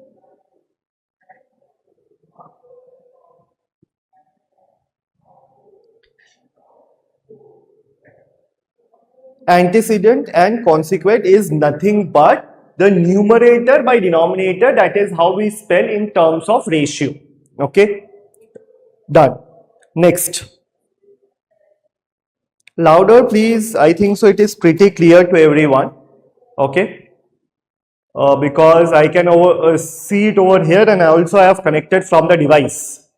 Antecedent and consequent is nothing but the numerator by denominator. That is how we spell in terms of ratio. Okay, done. Next, louder please. I think so it is pretty clear to everyone. Okay, because I can see it over here, and I also have connected from the device,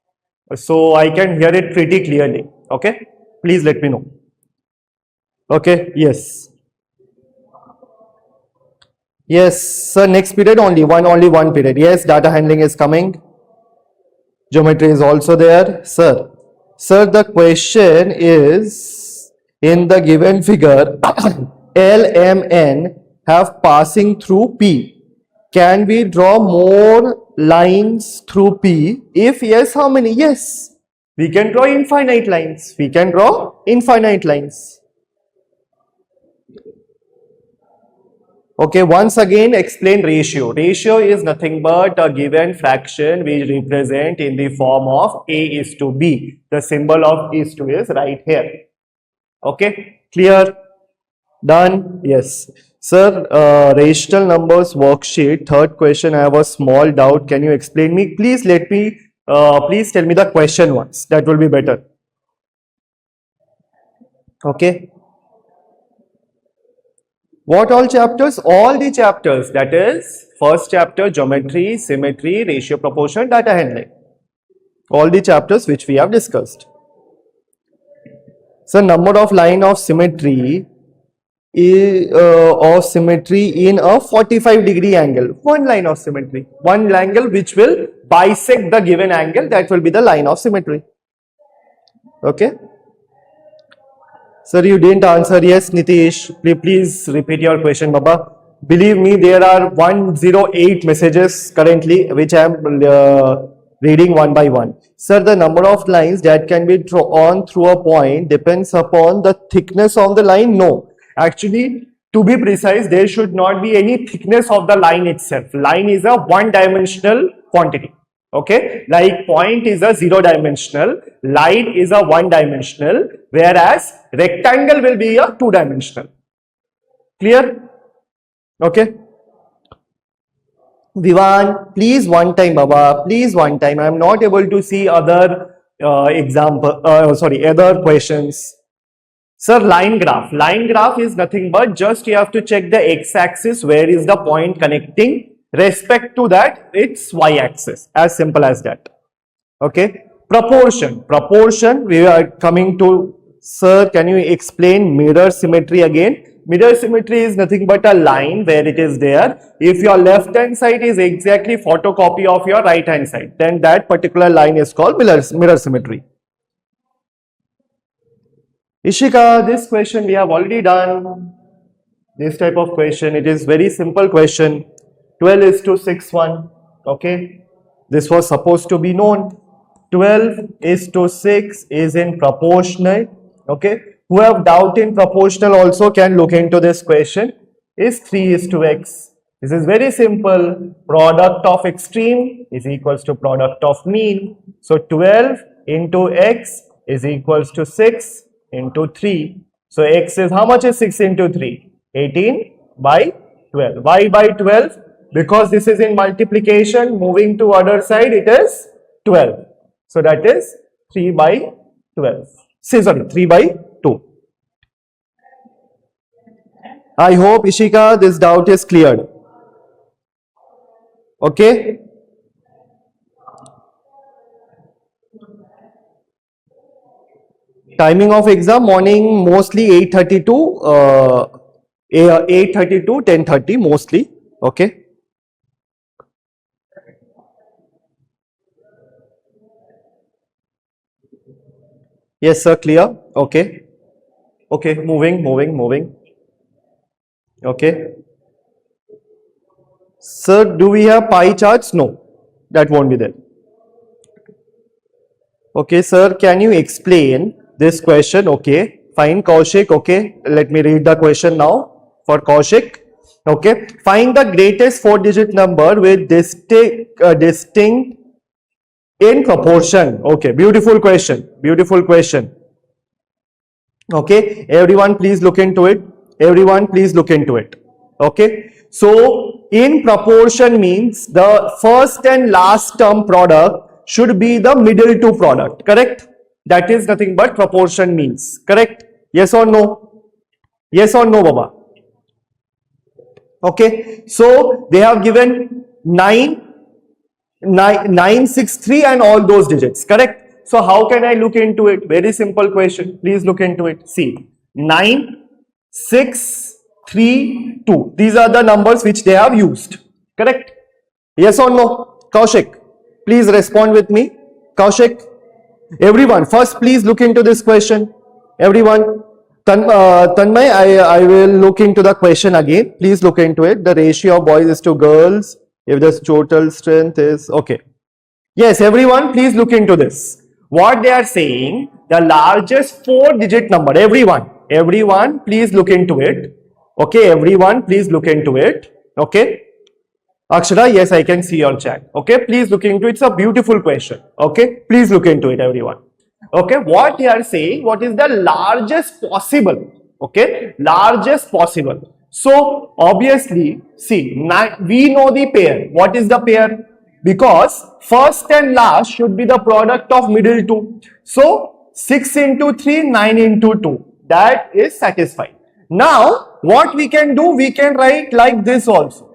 so I can hear it pretty clearly. Okay, please let me know. Okay, yes. Yes, sir, next period only one period. Yes, data handling is coming. Geometry is also there. Sir, the question is, in the given figure, L, M, N have passing through P. Can we draw more lines through P? If yes, how many? Yes. We can draw infinite lines. We can draw infinite lines. Okay, once again explain ratio. Ratio is nothing but a given fraction we represent in the form of A is to B. The symbol of is to is right here. Okay, clear? Done? Yes. Sir, rational numbers worksheet. Third question, I have a small doubt. Can you explain me? Please please tell me the question once. That will be better. Okay. What all chapters? All the chapters. That is, first chapter, geometry, symmetry, ratio, proportion, data handling. All the chapters which we have discussed. So, number of line of symmetry in a 45-degree angle. One line of symmetry. One angle which will bisect the given angle. That will be the line of symmetry. Okay. Sir, you didn't answer. Yes, Nitish. Please repeat your question, Baba. Believe me, there are 108 messages currently which I am reading one by one. Sir, the number of lines that can be drawn through a point depends upon the thickness of the line. No. Actually, to be precise, there should not be any thickness of the line itself. Line is a one-dimensional quantity. Okay, like point is a zero-dimensional, line is a one-dimensional, whereas rectangle will be a two-dimensional. Clear? Okay. Vivan, please one time, Baba. Please one time. I am not able to see other other questions. Sir, line graph. Line graph is nothing but just you have to check the x-axis, where is the point connecting. Respect to that, it's y-axis. As simple as that. Okay. Proportion. Proportion, we are coming to, sir, can you explain mirror symmetry again? Mirror symmetry is nothing but a line where it is there. If your left hand side is exactly photocopy of your right hand side, then that particular line is called mirror symmetry. Ishika, this question we have already done. This type of question, it is very simple question. 12:6:1. Okay, this was supposed to be known. 12:6 is in proportional. Okay, who have doubt in proportional also can look into this question. Is 3:x. This is very simple. Product of extreme is equals to product of mean. So 12 into x is equals to 6 into 3. So x is, how much is 6 into 3? 18/12. Why by 12? Because this is in multiplication, moving to other side, it is 12. So that is 3/12. Sorry, 3/2. I hope, Ishika, this doubt is cleared. Okay. Timing of exam, morning mostly 8:30 to 10:30 mostly. Okay. Yes, sir, clear. Okay. Okay, moving. Okay. Sir, do we have pie charts? No, that won't be there. Okay, sir, can you explain this question? Okay, fine, Kaushik. Okay, let me read the question now for Kaushik. Okay, find the greatest 4-digit number with distinct in proportion. Okay, beautiful question. Okay, everyone please look into it. Okay, so in proportion means the first and last term product should be the middle two product, correct? That is nothing but proportion means, correct? Yes or no? Yes or no, Baba? Okay, so they have given 963 and all those digits, correct? So how can I look into it? Very simple question. Please look into it. See, 9,632. These are the numbers which they have used, correct? Yes or no? Kaushik, please respond with me. Kaushik, everyone, first please look into this question. Everyone, Tanmay, I will look into the question again. Please look into it. The ratio of boys is to girls. If the total strength is okay. Yes, everyone, please look into this. What they are saying, the largest 4-digit number. Everyone, please look into it. Okay, everyone, please look into it. Okay. Akshara, yes, I can see your chat. Okay, please look into it. It's a beautiful question. Okay, please look into it, everyone. Okay, what they are saying, what is the largest possible? Okay, largest possible. So, obviously, see, we know the pair. What is the pair? Because first and last should be the product of middle two. So, 6 into 3, 9 into 2. That is satisfied. Now, what we can do, we can write like this also.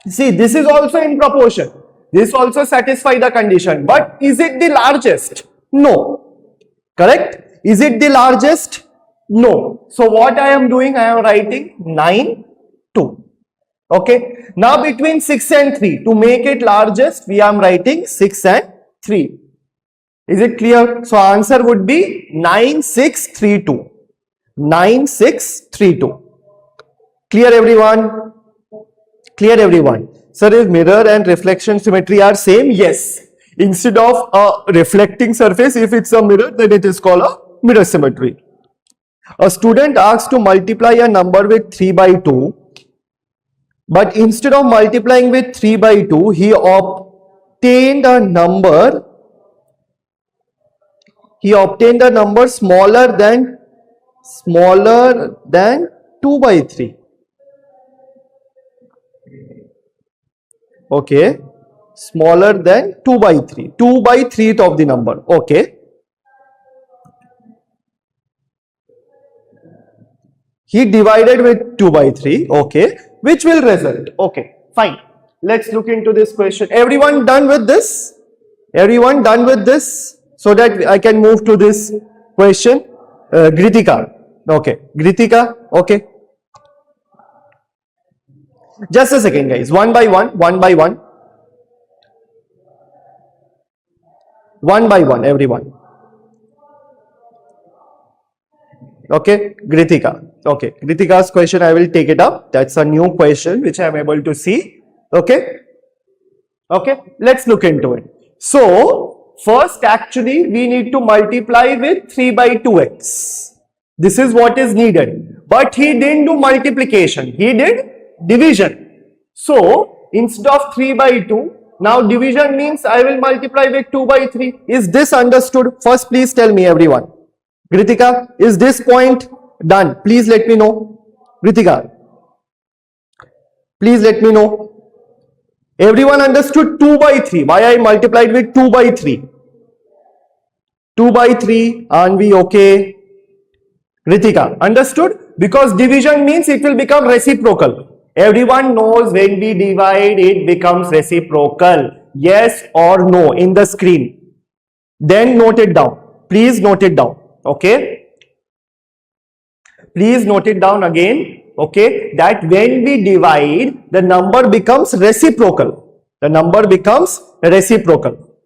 See, this is also in proportion. This also satisfies the condition. But is it the largest? No. Correct? Is it the largest? No. So what I am doing, I am writing 9, 2. Okay. Now between 6 and 3, to make it largest, we are writing 6 and 3. Is it clear? So answer would be 9, 6, 3, 2. 9, 6, 3, 2. Clear everyone? Clear everyone? Sir, if mirror and reflection symmetry are same? Yes. Instead of a reflecting surface, if it's a mirror, then it is called a mirror symmetry. A student asked to multiply a number with 3 by 2, but instead of multiplying with 3 by 2, he obtained a number smaller than 2 by 3. Okay, smaller than 2 by 3. 2 by 3th of the number. Okay. He divided with 2 by 3. Okay. Which will result? Okay. Fine. Let's look into this question. Everyone done with this? Everyone done with this? So that I can move to this question. Gritika. Okay. Gritika. Okay. Just a second, guys. One by one, everyone. Okay, Gritika. Okay, Gritika's question, I will take it up. That's a new question which I am able to see. Okay, okay, let's look into it. So, first actually we need to multiply with 3 by 2x. This is what is needed. But he didn't do multiplication. He did division. So, instead of 3 by 2, now division means I will multiply with 2 by 3. Is this understood? First, please tell me, everyone. Gritika, is this point done? Please let me know. Gritika, please let me know. Everyone understood 2 by 3. Why I multiplied with 2 by 3? 2 by 3, aren't we okay? Gritika, understood? Because division means it will become reciprocal. Everyone knows when we divide, it becomes reciprocal. Yes or no in the screen. Then note it down. Please note it down. Okay. Please note it down again. Okay. That when we divide, the number becomes reciprocal. The number becomes reciprocal.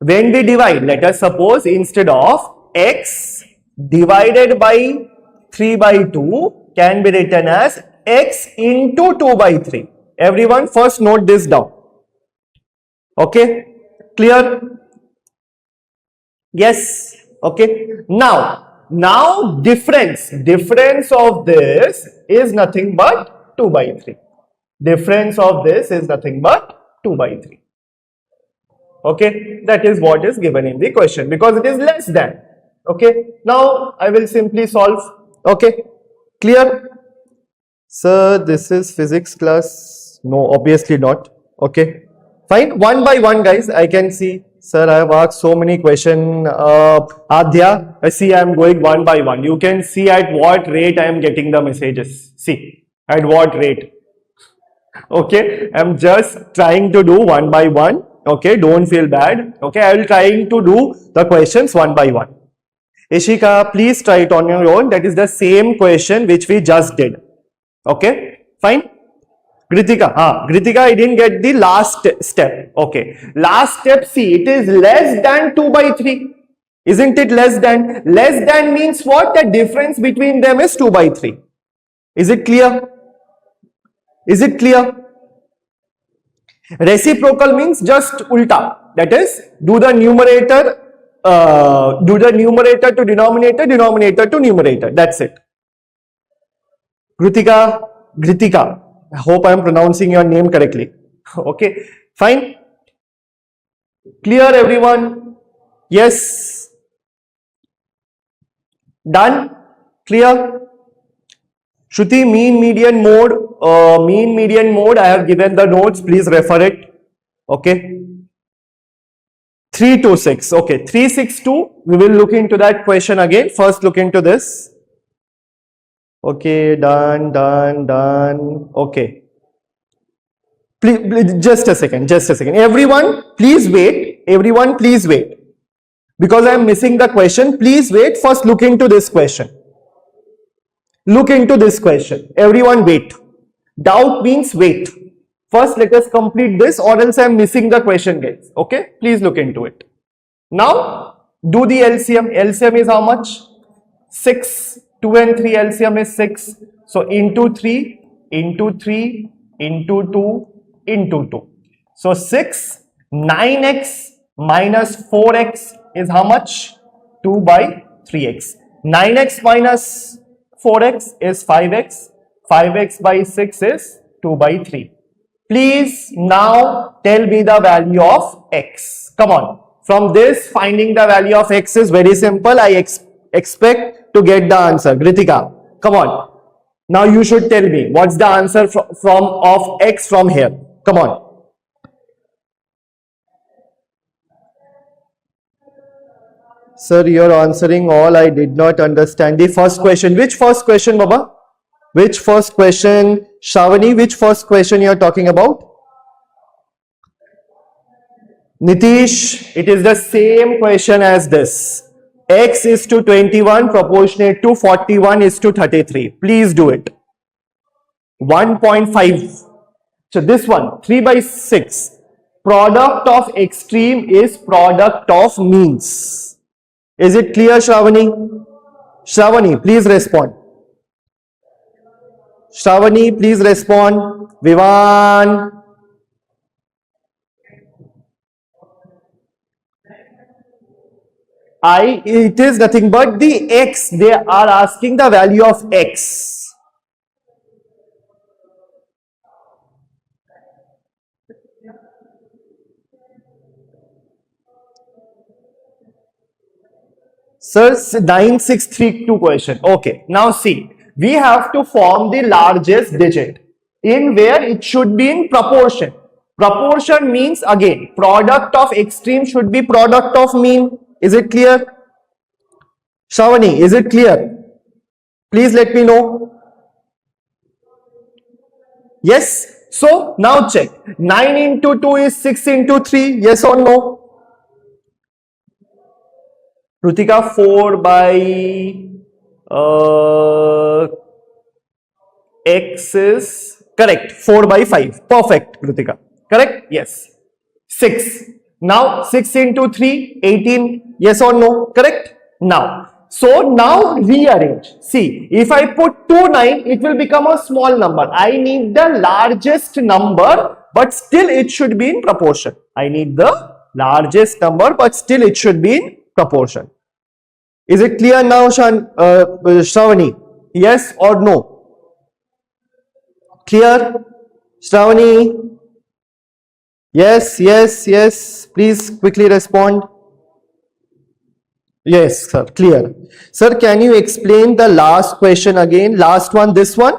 When we divide, let us suppose instead of x divided by 3 by 2 can be written as x into 2 by 3. Everyone first note this down. Okay, clear? Yes. Okay. Now difference of this is nothing but 2 by 3. Difference of this is nothing but 2 by 3. Okay, that is what is given in the question because it is less than. Okay, now I will simply solve. Okay, clear? Sir, this is physics class. No, obviously not. Okay, fine. One by one, guys. I can see. Sir, I have asked so many questions. Adhya, I see I am going one by one. You can see at what rate I am getting the messages. See, at what rate. Okay, I am just trying to do one by one. Okay, don't feel bad. Okay, I will trying to do the questions one by one. Ishika, please try it on your own. That is the same question which we just did. Okay, fine. Gritika, Gritika, I didn't get the last step. Okay, last step, see, it is less than 2 by 3. Isn't it less than? Less than means what? The difference between them is 2 by 3. Is it clear? Is it clear? Reciprocal means just ulta. That is, do the numerator to denominator, denominator to numerator. That's it. Gritika. I hope I am pronouncing your name correctly. Okay, fine. Clear, everyone? Yes. Done? Clear? Shruti, mean median mode, I have given the notes, please refer it. Okay. 3 to 6. Okay, 3, 6, 2. We will look into that question again. First, look into this. Okay, done. Okay. Please, just a second. Everyone, please wait. Because I am missing the question, please wait. First, look into this question. Everyone wait. Doubt means wait. First, let us complete this, or else I am missing the question, guys. Okay, please look into it. Now, do the LCM. LCM is how much? 6. 2 and 3 LCM is 6. So, into 3, into 2, into 2. So, 6, 9x minus 4x is how much? 2 by 3x. 9x minus 4x is 5x. 5x by 6 is 2 by 3. Please now tell me the value of x. Come on. From this, finding the value of x is very simple. I expect to get the answer. Gritika, come on. Now you should tell me what's the answer of x from here. Come on. Sir, you're answering all. I did not understand the first question. Which first question, Baba? Which first question? Shavani, which first question you are talking about? Nitish, it is the same question as this. X is to 21 proportionate to 41 is to 33. Please do it. 1.5. So this one, 3 by 6. Product of extreme is product of means. Is it clear, Shravani? Shravani, please respond. Shravani, please respond. Vivan. It is nothing but the x. They are asking the value of x. Sir, 9632 question. Okay, now see, we have to form the largest digit in where it should be in proportion. Proportion means again, product of extreme should be product of mean. Is it clear? Shavani, is it clear? Please let me know. Yes? So, now check. 9 into 2 is 6 into 3. Yes or no? Rutika, 4 by x is correct. 4 by 5. Perfect, Rutika. Correct? Yes. 6. Now 6 into 3, 18. Yes or no? Correct? Now, so now rearrange. See, if I put 2, 9, it will become a small number. I need the largest number, but still it should be in proportion. I need the largest number, but still it should be in proportion. Is it clear now, Shravani? Yes or no? Clear? Shravani? Yes, yes, yes. Please quickly respond. Yes, sir. Clear. Sir, can you explain the last question again? Last one, this one?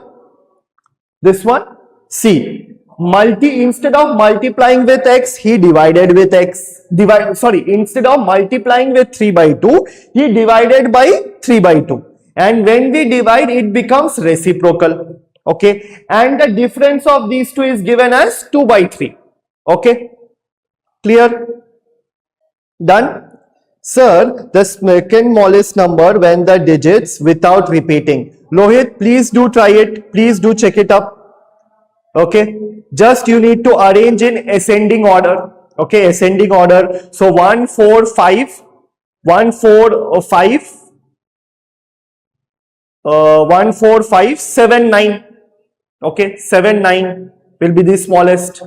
This one? See, instead of multiplying with x, he divided with x. Instead of multiplying with 3 by 2, he divided by 3 by 2. And when we divide, it becomes reciprocal. Okay. And the difference of these two is given as 2 by 3. Okay. Clear? Done? Sir, the second smallest number when the digits without repeating. Lohit, please do try it. Please do check it up. Okay. Just you need to arrange in ascending order. Okay. Ascending order. So 1, 4, 5. 1 4 5 1 4 5 7 9. Okay, 7 9 will be the smallest.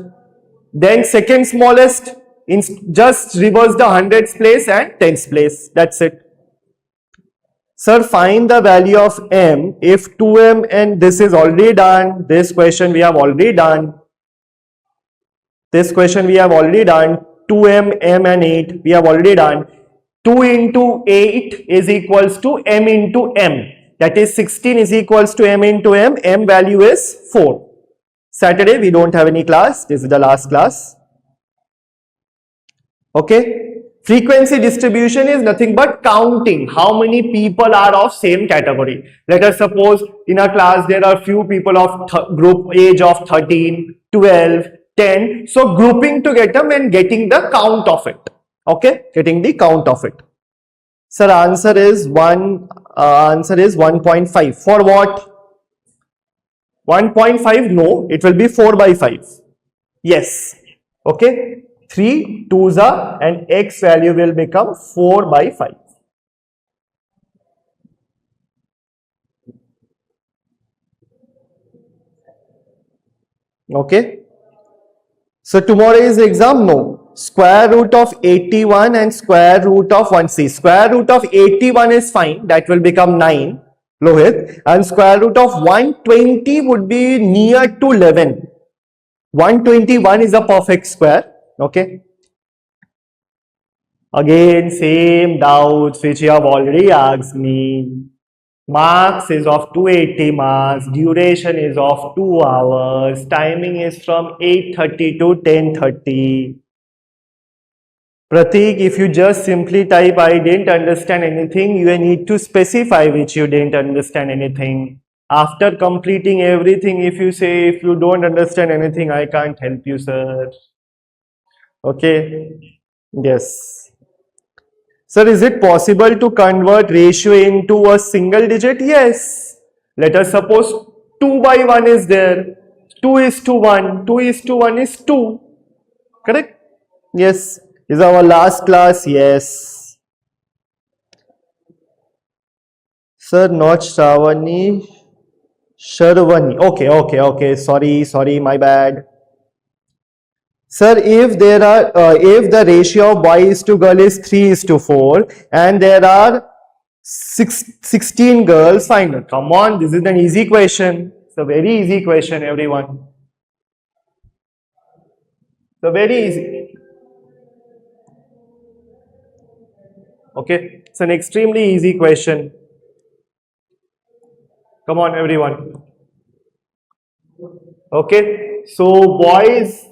Then second smallest, in just reverse the hundreds place and tens place. That's it. Sir, find the value of m if 2m, and this is already done. This question we have already done. This question we have already done. 2m, m and 8 we have already done. 2 into 8 is equals to m into m. That is 16 is equals to m into m. M value is 4. Saturday we don't have any class. This is the last class. Okay. Frequency distribution is nothing but counting how many people are of same category. Let us suppose in a class there are few people of group age of 13, 12, 10. So grouping together and getting the count of it. Okay, getting the count of it. Sir, answer is 1.5. For what? 1.5? No, it will be 4 by 5. Yes. Okay. 3 2s are, and x value will become 4 by 5. Okay. So tomorrow is exam? No. Square root of 81 and square root of 1. See, square root of 81 is fine. That will become 9. Lohit. And square root of 120 would be near to 11. 121 is a perfect square. Okay. Again, same doubts which you have already asked me. Marks is of 280 marks. Duration is of 2 hours. Timing is from 8:30 to 10:30. Pratik, if you just simply type I didn't understand anything, you need to specify which you didn't understand anything. After completing everything, if you say if you don't understand anything, I can't help you, sir. Okay. Yes. Sir, is it possible to convert ratio into a single digit? Yes. Let us suppose 2 by 1 is there. 2 is to 1. 2 is to 1 is 2. Correct? Yes. Is our last class? Yes. Sir, not Shravani. Sharvani. Okay. Sorry, my bad. Sir, if there are, if the ratio of boy is to girl is 3:4 and there are 16 girls, find it. Come on, this is an easy question. It's a very easy question, everyone. So very easy. Okay, it's an extremely easy question. Come on, everyone. Okay, so boys.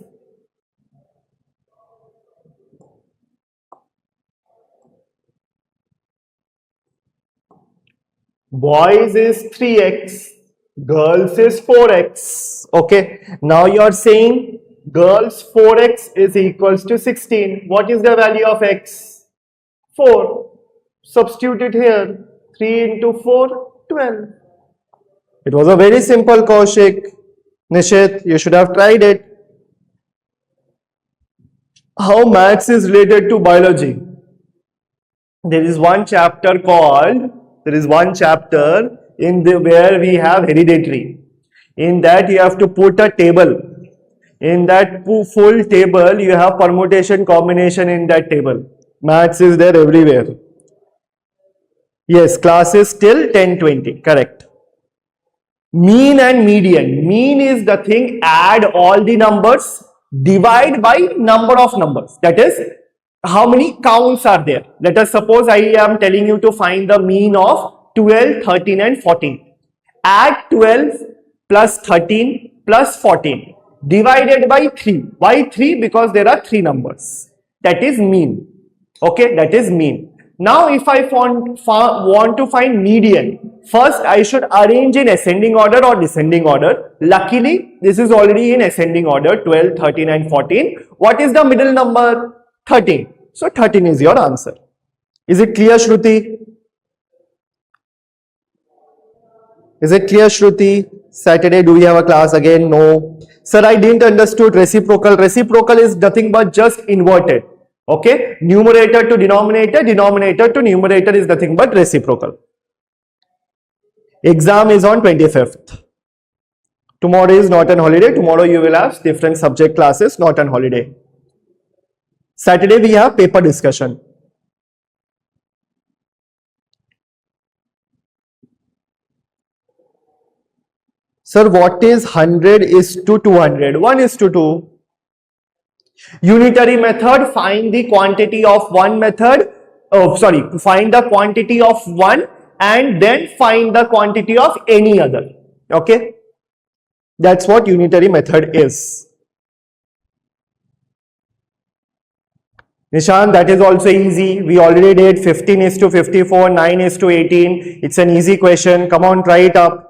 Boys is 3x, girls is 4x. Okay, now you are saying girls 4x is equals to 16. What is the value of x? 4. Substitute it here. 3 into 4, 12. It was a very simple, Kaushik. Nishit, you should have tried it. How maths is related to biology? There is one chapter in the where we have hereditary. In that you have to put a table. In that full table you have permutation combination in that table. Maths is there everywhere. Yes, class is till 10:20. Correct. Mean and median. Mean is the thing, add all the numbers, divide by number of numbers. That is, how many counts are there. Let us suppose I am telling you to find the mean of 12, 13 and 14. Add 12 plus 13 plus 14 divided by 3. Why 3? Because there are 3 numbers. That is mean. Okay, that is mean. Now if I want to find median, first I should arrange in ascending order or descending order. Luckily, this is already in ascending order, 12, 13 and 14. What is the middle number? 13. So 13 is your answer. Is it clear, Shruti? Is it clear, Shruti? Saturday, do we have a class again? No. Sir, I didn't understood reciprocal. Reciprocal is nothing but just inverted. Okay, numerator to denominator, denominator to numerator is nothing but reciprocal. Exam is on 25th. Tomorrow is not an holiday. Tomorrow you will have different subject classes, not an holiday. Saturday we have paper discussion. Sir, what is 100 is to 200? 1 is to 2. Unitary method, find the quantity of one method. Find the quantity of one and then find the quantity of any other. Okay. That's what unitary method is. Nishan, that is also easy. We already did 15 is to 54, 9 is to 18. It's an easy question. Come on, try it up.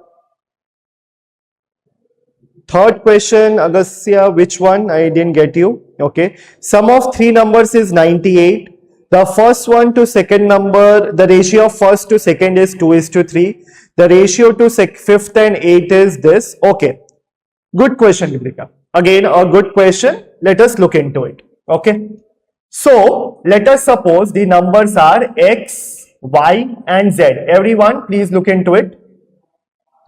Third question, Agastya, which one? I didn't get you. Okay. Sum of three numbers is 98. The first one to second number, the ratio of first to second is 2 is to 3. The ratio to fifth and 8 is this. Okay. Good question, Nibrika. Again, a good question. Let us look into it. Okay. So, let us suppose the numbers are x, y and z. Everyone, please look into it.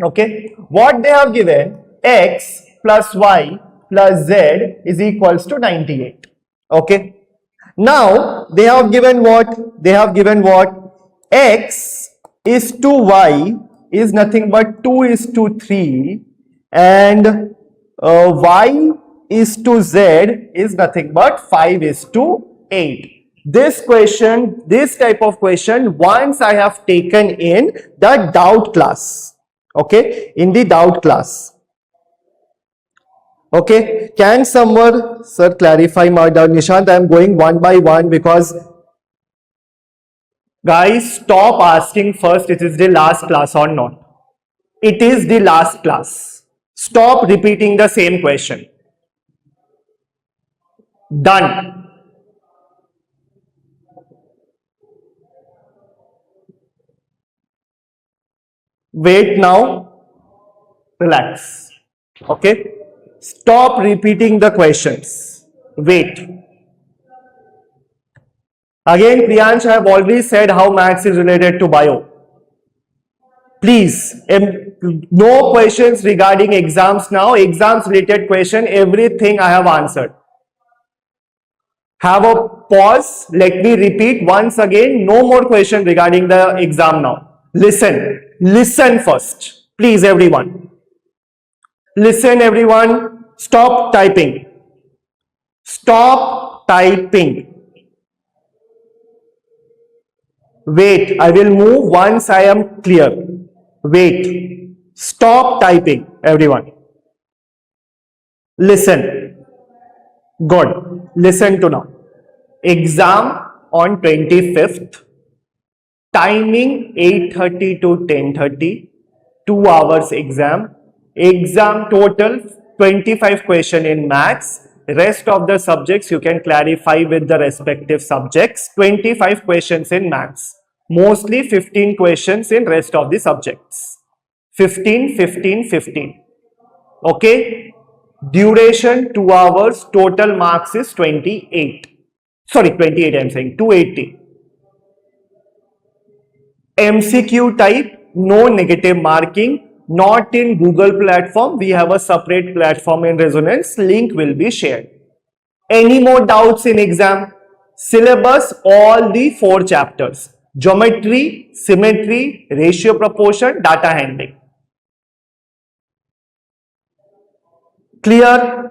Okay. What they have given, x plus y plus z is equals to 98. Okay. Now, they have given what? They have given what? X is to y is nothing but 2 is to 3 and y is to z is nothing but 5 is to 8. This question, this type of question, once I have taken in the doubt class. Okay, in the doubt class. Okay, can someone, sir, clarify my doubt? Nishant, I am going one by one because guys, stop asking first it is the last class or not. It is the last class. Stop repeating the same question. Done. Wait now. Relax. Okay. Stop repeating the questions. Wait. Again, Priyansh, I have already said how maths is related to bio. Please, no questions regarding exams now. Exams related question, everything I have answered. Have a pause. Let me repeat once again. No more question regarding the exam now. Listen. Listen first. Please, everyone. Listen, everyone. Stop typing. Stop typing. Wait. I will move once I am clear. Wait. Stop typing, everyone. Listen. Good. Listen to now. Exam on 25th. Timing 8:30 to 10:30. 2 hours exam. Exam total 25 question in maths. Rest of the subjects you can clarify with the respective subjects. 25 questions in maths. Mostly 15 questions in rest of the subjects. 15, 15, 15. Okay. Duration 2 hours. Total marks is 28. Sorry, 28 I am saying. 280. MCQ type, no negative marking. Not in Google platform. We have a separate platform in Resonance. Link will be shared. Any more doubts in exam? Syllabus, all the 4 chapters. Geometry, symmetry, ratio proportion, data handling. Clear?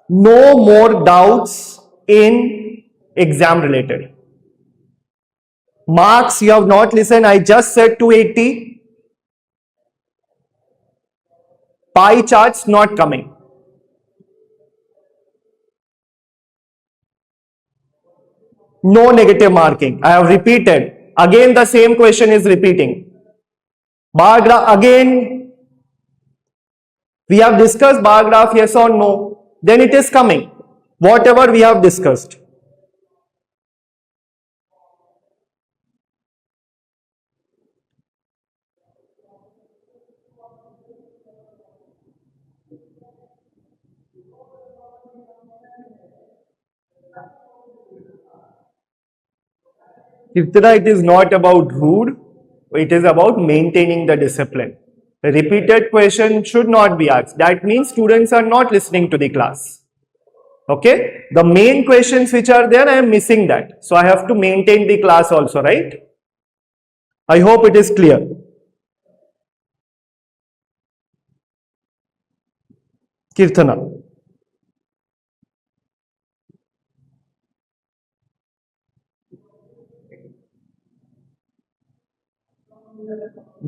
No more doubts in exam related. Marks, you have not listened. I just said 280. Pie charts not coming. No negative marking. I have repeated. Again, the same question is repeating. Bar graph, again, we have discussed bar graph, yes or no. Then it is coming. Whatever we have discussed. Kirtana, it is not about rude, it is about maintaining the discipline. A repeated question should not be asked. That means students are not listening to the class. Okay, the main questions which are there, I am missing that. So I have to maintain the class also, right? I hope it is clear. Kirtana.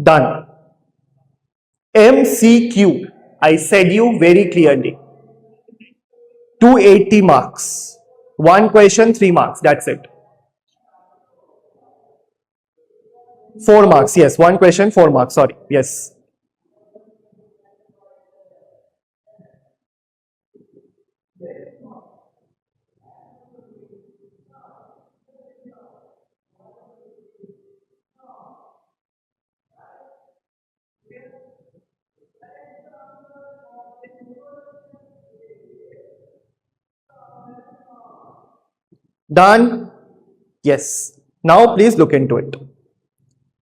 Done. MCQ. I said you very clearly. 280 marks. One question, 3 marks. That's it. 4 marks. Yes, one question, 4 marks. Sorry. Yes. Done? Yes. Now please look into it.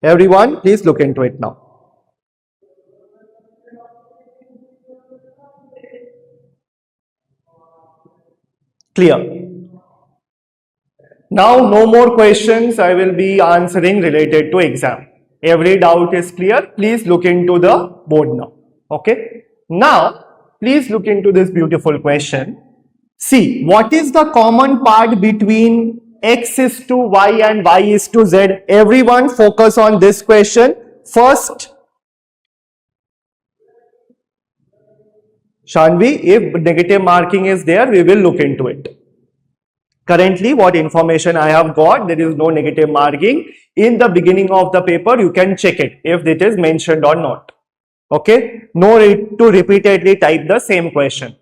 Everyone, please look into it now. Clear. Now no more questions I will be answering related to exam. Every doubt is clear. Please look into the board now. Okay. Now please look into this beautiful question. See, what is the common part between x is to y and y is to z? Everyone focus on this question. First, Shanvi, if negative marking is there, we will look into it. Currently, what information I have got, there is no negative marking. In the beginning of the paper, you can check it if it is mentioned or not. Okay, no need to repeatedly type the same question.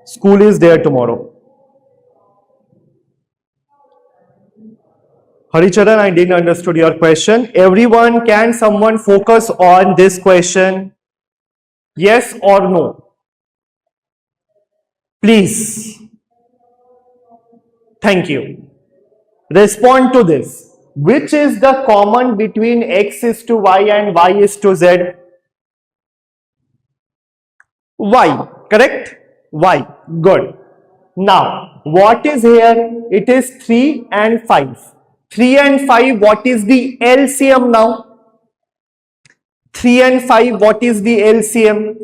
School is there tomorrow. Haricharan, I didn't understood your question. Everyone, can someone focus on this question? Yes or no? Please. Thank you. Respond to this. Which is the common between x is to y and y is to z? Y, correct? Y, good. Now, what is here? It is 3 and 5. 3 and 5, what is the LCM now? 3 and 5, what is the LCM?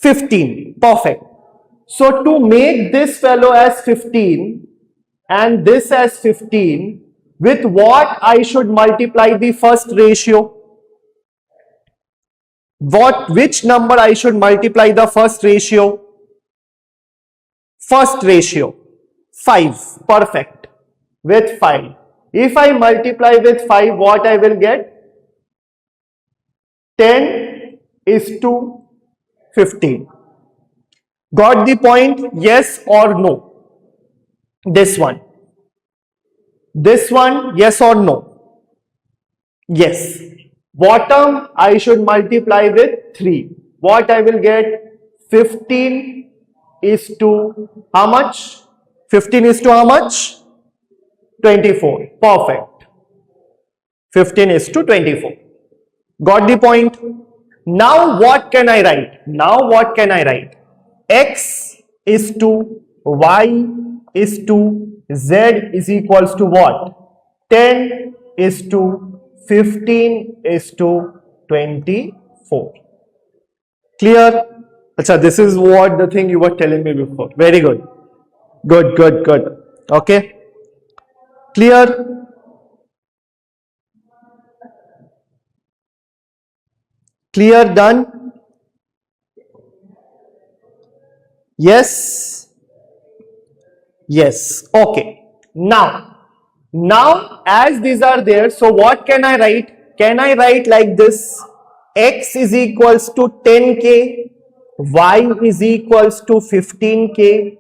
15, perfect. So to make this fellow as 15 and this as 15, with what I should multiply the first ratio? Which number I should multiply the first ratio? First ratio, 5, perfect, with 5. If I multiply with 5, what I will get? 10 is to 15. Got the point? Yes or no? This one. This one, yes or no? Yes. Bottom, I should multiply with 3. What I will get? 15 is to how much? 15 is to how much? 24. Perfect. 15 is to 24. Got the point? Now what can I write? Now what can I write? X is to y is to z is equals to what? 10 is to 15 is to 24. Clear? Achha, this is what the thing you were telling me before. Very good. Good, good, good. Okay. Clear? Clear, done? Yes? Yes. Okay. Now as these are there, so what can I write? Can I write like this? X is equals to 10k, y is equals to 15k,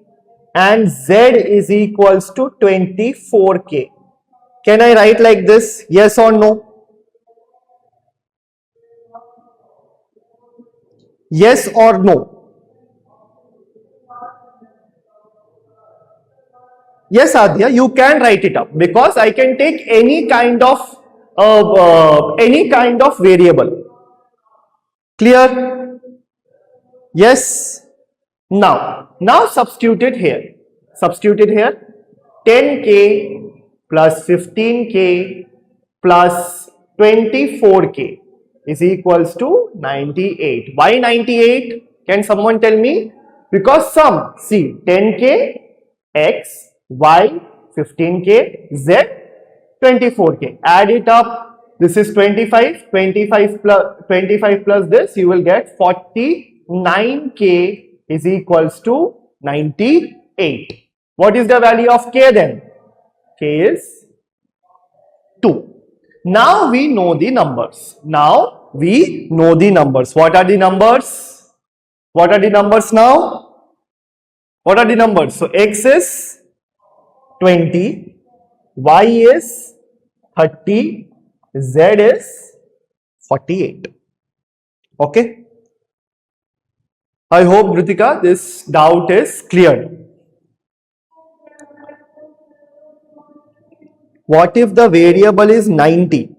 and z is equals to 24k. Can I write like this? Yes or no? Yes or no? Yes, Adya, you can write it up because I can take any kind of variable. Clear? Yes. Now substitute it here. Substitute it here. 10k plus 15k plus 24k is equals to 98. Why 98? Can someone tell me? Because sum, see, 10k, x, y, 15k, z, 24k. Add it up. This is 25. 25 plus this, you will get 49k is equals to 98. What is the value of k then? K is 2. Now we know the numbers. Now we know the numbers. What are the numbers? What are the numbers now? What are the numbers? So x is 20, y is 30, z is 48. Okay. I hope, Ritika, this doubt is clear. What if the variable is 90?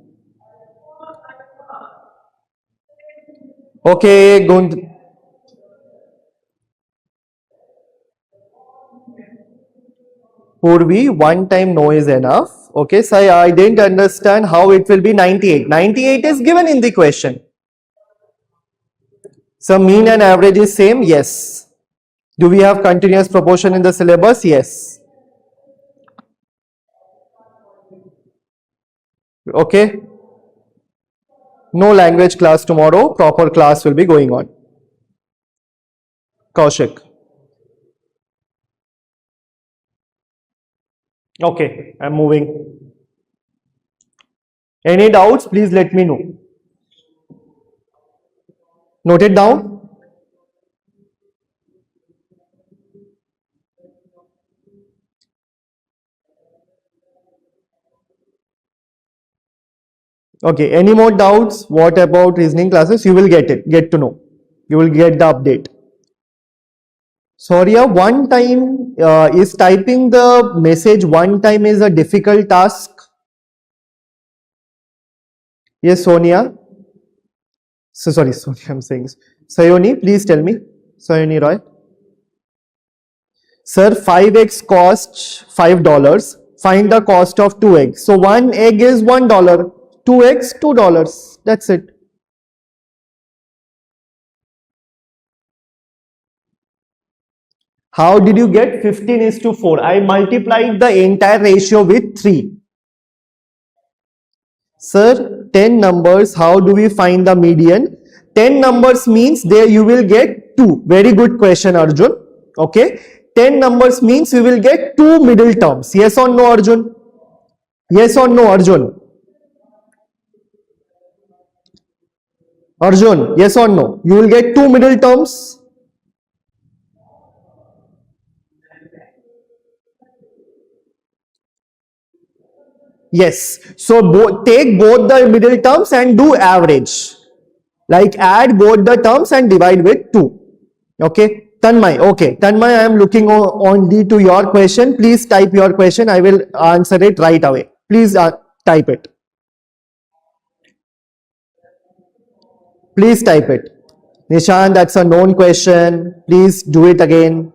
Okay, Purvi, one time no is enough. Okay, so I didn't understand how it will be 98. 98 is given in the question. So mean and average is same? Yes. Do we have continuous proportion in the syllabus? Yes. Okay. No language class tomorrow. Proper class will be going on. Kaushik. Okay, I'm moving. Any doubts? Please let me know. Note it down. Okay, any more doubts? What about reasoning classes? You will get to know. You will get the update. Soria, one time is typing the message one time is a difficult task. Yes, Sonia. So sorry, Sonia, I'm saying. Sayoni, please tell me. Sayoni Roy. Sir, 5 eggs costs $5. Find the cost of 2 eggs. So 1 egg is $1. 2 eggs, $2. That's it. How did you get 15:4? I multiplied the entire ratio with 3. Sir, 10 numbers, how do we find the median? 10 numbers means there you will get 2. Very good question, Arjun. Okay. 10 numbers means you will get 2 middle terms. Yes or no, Arjun? Yes or no, Arjun? Arjun, yes or no? You will get 2 middle terms. Yes. So take both the middle terms and do average. Like add both the terms and divide with 2. Okay. Tanmay, okay. Tanmay, I am looking only to your question. Please type your question. I will answer it right away. Please type it. Please type it. Nishan, that's a known question. Please do it again.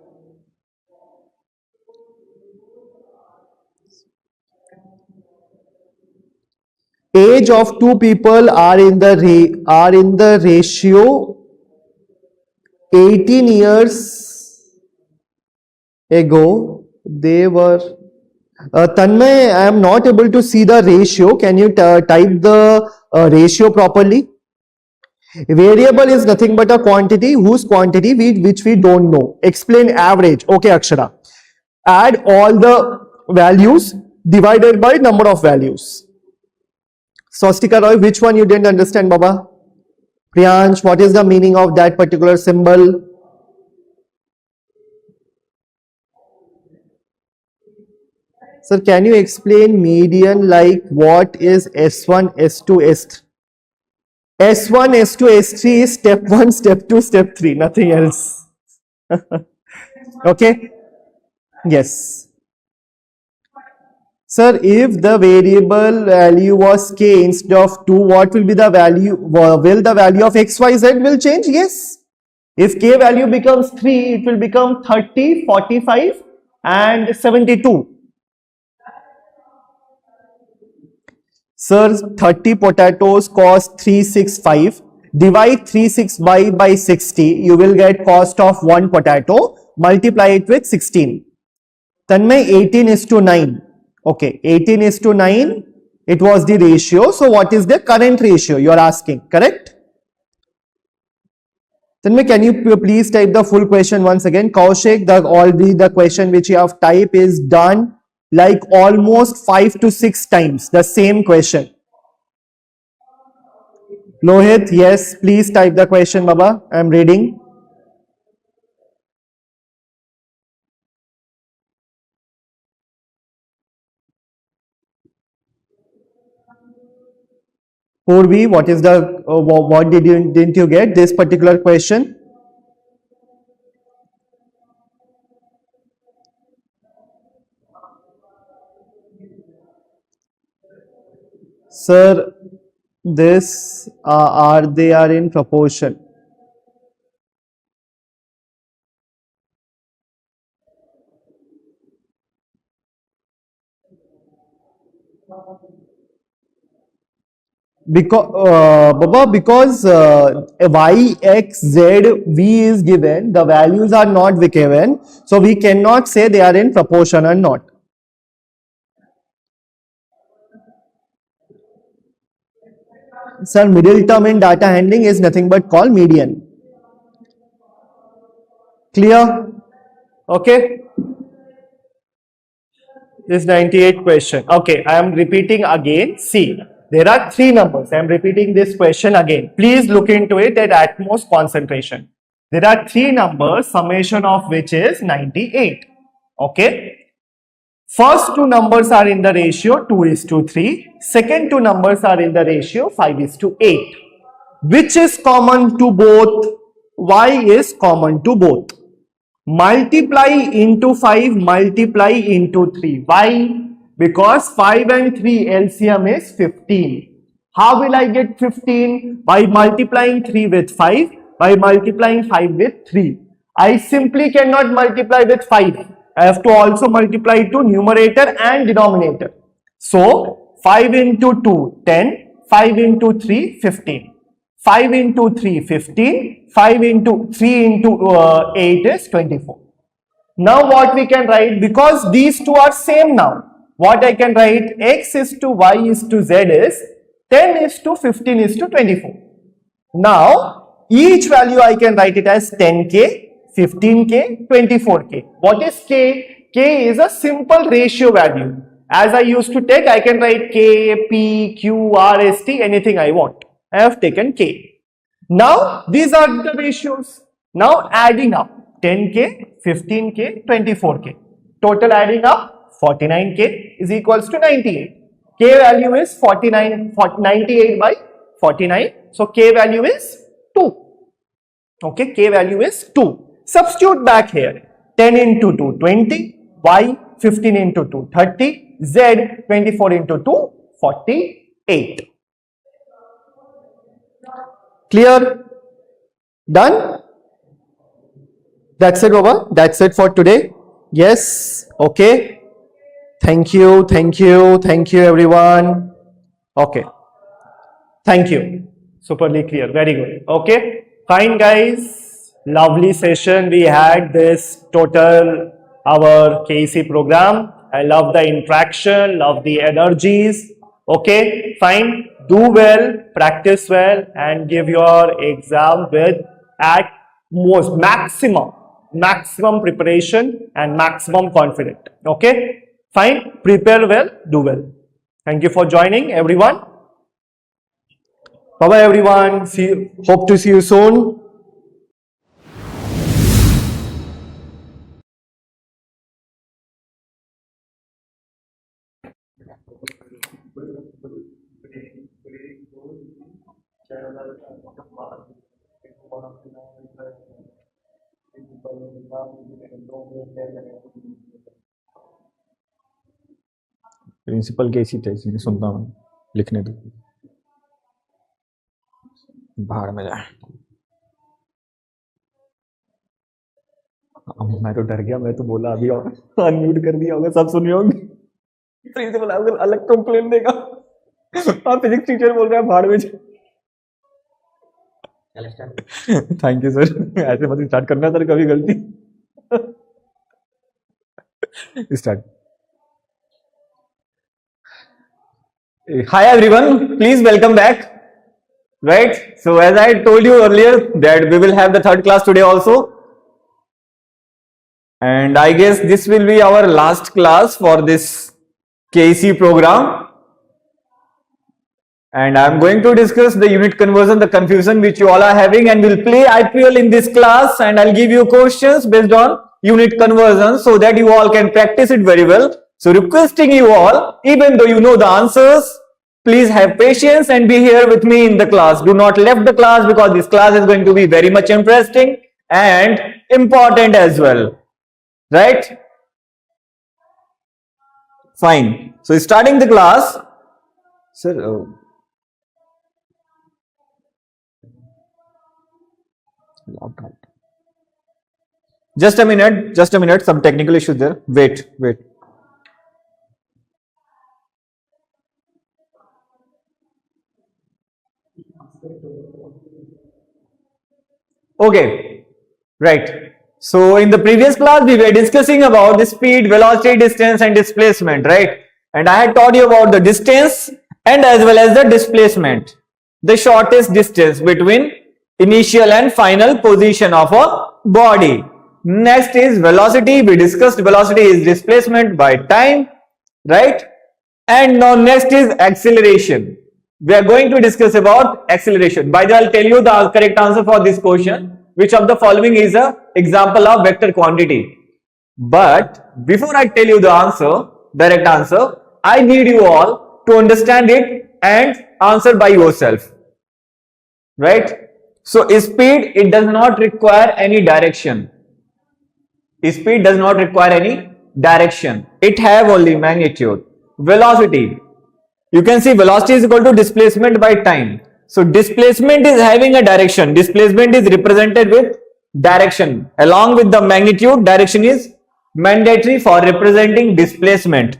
Age of two people are in the ratio 18 years ago. They were Tanmay, I am not able to see the ratio. Can you type the ratio properly? Variable is nothing but a quantity whose quantity which we don't know. Explain average. Okay, Akshara. Add all the values divided by number of values. Swastika Roy, which one you didn't understand, Baba? Priyansh, what is the meaning of that particular symbol? Sir, can you explain median, like what is S1, S2, S3? S1, S2, S3 is step 1, step 2, step 3, nothing else. Okay? Yes. Sir, if the variable value was k instead of 2, what will be the value? Will the value of xyz will change? Yes. If k value becomes 3, it will become 30, 45 and 72. Sir, 30 potatoes cost 365. Divide 365 by 60. You will get cost of 1 potato. Multiply it with 16. Tanmay, 18 is to 9. Okay, 18 is to 9. It was the ratio. So what is the current ratio? You are asking, correct? Tanmay, can you please type the full question once again? Kaushik, already the question which you have typed is done like almost 5 to 6 times. The same question. Lohit, yes, please type the question, Baba. I am reading. Purvi, what is the what didn't you get this particular question? Sir, this are they are in proportion. Because y, x, z, v is given, the values are not given, so we cannot say they are in proportion or not. Sir, middle term in data handling is nothing but called median. Clear? Okay. This 98 question. Okay, I am repeating again. See, there are 3 numbers. I am repeating this question again. Please look into it at utmost concentration. There are 3 numbers, summation of which is 98. Okay. First 2 numbers are in the ratio 2 is to 3. Second 2 numbers are in the ratio 5 is to 8. Which is common to both? Y is common to both. Multiply into 5, multiply into 3. Why? Because 5 and 3 LCM is 15. How will I get 15? By multiplying 3 with 5, by multiplying 5 with 3. I simply cannot multiply with 5. I have to also multiply to numerator and denominator. So 5 into 2, 10, 5 into 3, 15. 5 into 3, 15. 5 into 3 into 8 is 24. Now what we can write, because these two are same now, what I can write, x is to y is to z is 10 is to 15 is to 24. Now each value I can write it as 10k, 15k, 24k. What is k? K is a simple ratio value. As I used to take, I can write k, p, q, r, s, t, anything I want. I have taken k. Now these are the ratios. Now adding up 10k, 15k, 24k. Total adding up 49k is equals to 98. K value is 98 by 49. So k value is 2. Okay, k value is 2. Substitute back here. 10 into 2, 20. Y, 15 into 2, 30. Z, 24 into 2, 48. Clear? Done? That's it, Baba. That's it for today. Yes. Okay. Thank you. Thank you. Thank you, everyone. Okay. Thank you. Superly clear. Very good. Okay. Fine, guys. Lovely session. We had this total our KEC program. I love the interaction, love the energies. Okay. Fine. Do well, practice well, and give your exam with at most maximum preparation and maximum confidence. Okay. Fine. Prepare well, do well. Thank you for joining, everyone. Bye bye, everyone. Hope to see you soon. Principal KC test सुनता हूँ, लिखने दो, भाड़ में जाए। मैं तो डर गया, मैं तो बोला अभी अनम्यूट कर दिया होगा, सब सुन रहे होंगे। प्रिंसिपल अगर अलग कंप्लेन देगा, आप फिजिक्स टीचर बोल रहे हैं भाड़ में जाए। थैंक यू सर, ऐसे मत स्टार्ट करना सर कभी गलती। Start. Hi everyone, please welcome back. Right, so as I told you earlier that we will have the third class today also, and I guess this will be our last class for this KEC program, and I am going to discuss the unit conversion, the confusion which you all are having, and we'll play IPL in this class, and I'll give you questions based on unit conversion so that you all can practice it very well. So requesting you all, even though you know the answers, please have patience and be here with me in the class. Do not left the class because this class is going to be very much interesting and important as well. Right? Fine. So starting the class, sir. Just a minute, some technical issues there. Wait. Okay, right. So in the previous class we were discussing about the speed, velocity, distance and displacement, right? And I had taught you about the distance and as well as the displacement, the shortest distance between initial and final position of a body. Next is velocity. We discussed velocity is displacement by time, right? And now next is acceleration. We are going to discuss about acceleration. By the way, I'll tell you the correct answer for this question. Which of the following is an example of vector quantity? But before I tell you the answer, direct answer, I need you all to understand it and answer by yourself. Right? So speed, it does not require any direction. Speed does not require any direction. It have only magnitude. Velocity, you can see velocity is equal to displacement by time. So displacement is having a direction. Displacement is represented with direction. Along with the magnitude, direction is mandatory for representing displacement.